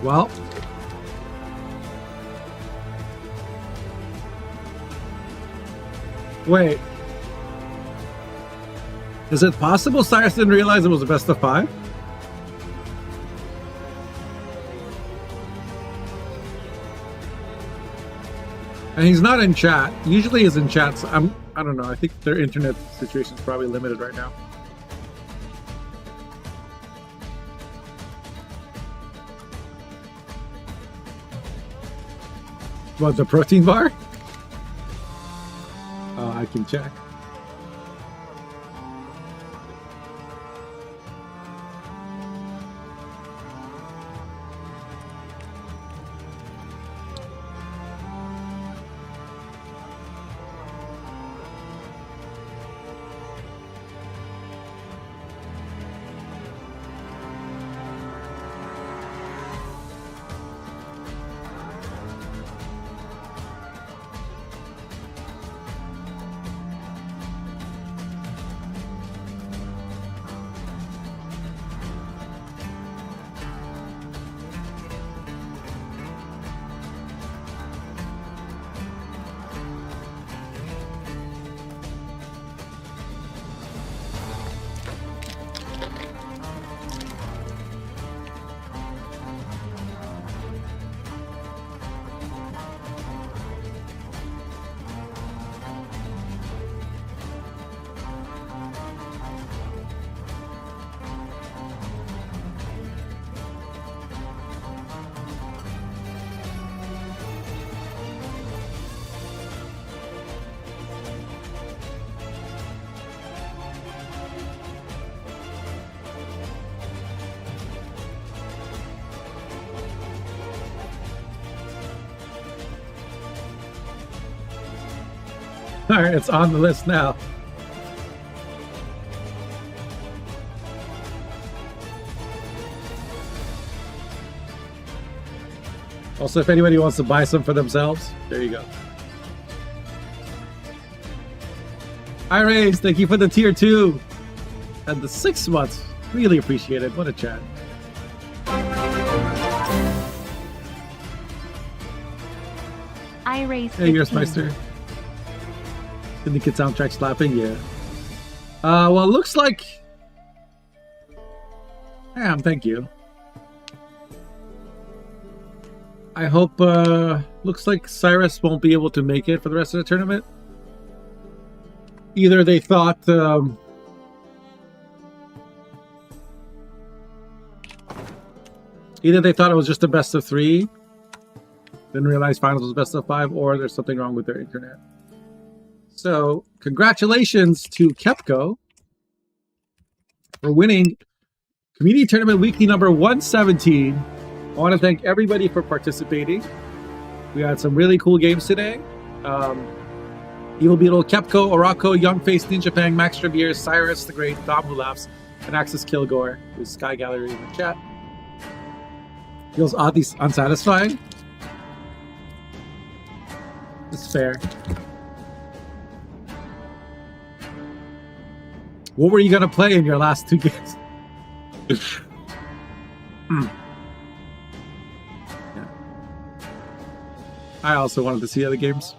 Well, wait. Is it possible Cyrus didn't realize it was a best of 5? And he's not in chat. Usually he's in chat, so I don't know. I think their internet situation is probably limited right now. What, the protein bar? I can check. Alright, it's on the list now. Also, if anybody wants to buy some for themselves, there you go. Iris, thank you for the tier 2 and the 6 months. Really appreciate it. What a chat. Iris. Hey, yours, Meister. Syndicate soundtrack slapping, yeah. Well, it looks like. Damn, thank you. I hope, looks like Cyrus won't be able to make it for the rest of the tournament. Either they thought, either they thought it was just a best of 3, didn't realize finals was best of 5, or there's something wrong with their internet. So, congratulations to Kepco for winning Community Tournament Weekly number 117. I want to thank everybody for participating. We had some really cool games today. Evil Beetle, Kepko, Orako, Youngface, Ninja Pang, Max Travier, Cyrus the Great, Dom Who Laughs, and Axis Kilgore, who's Sky Gallery in the chat. Feels oddly unsatisfying. It's fair. What were you going to play in your last 2 games? Yeah. I also wanted to see other games.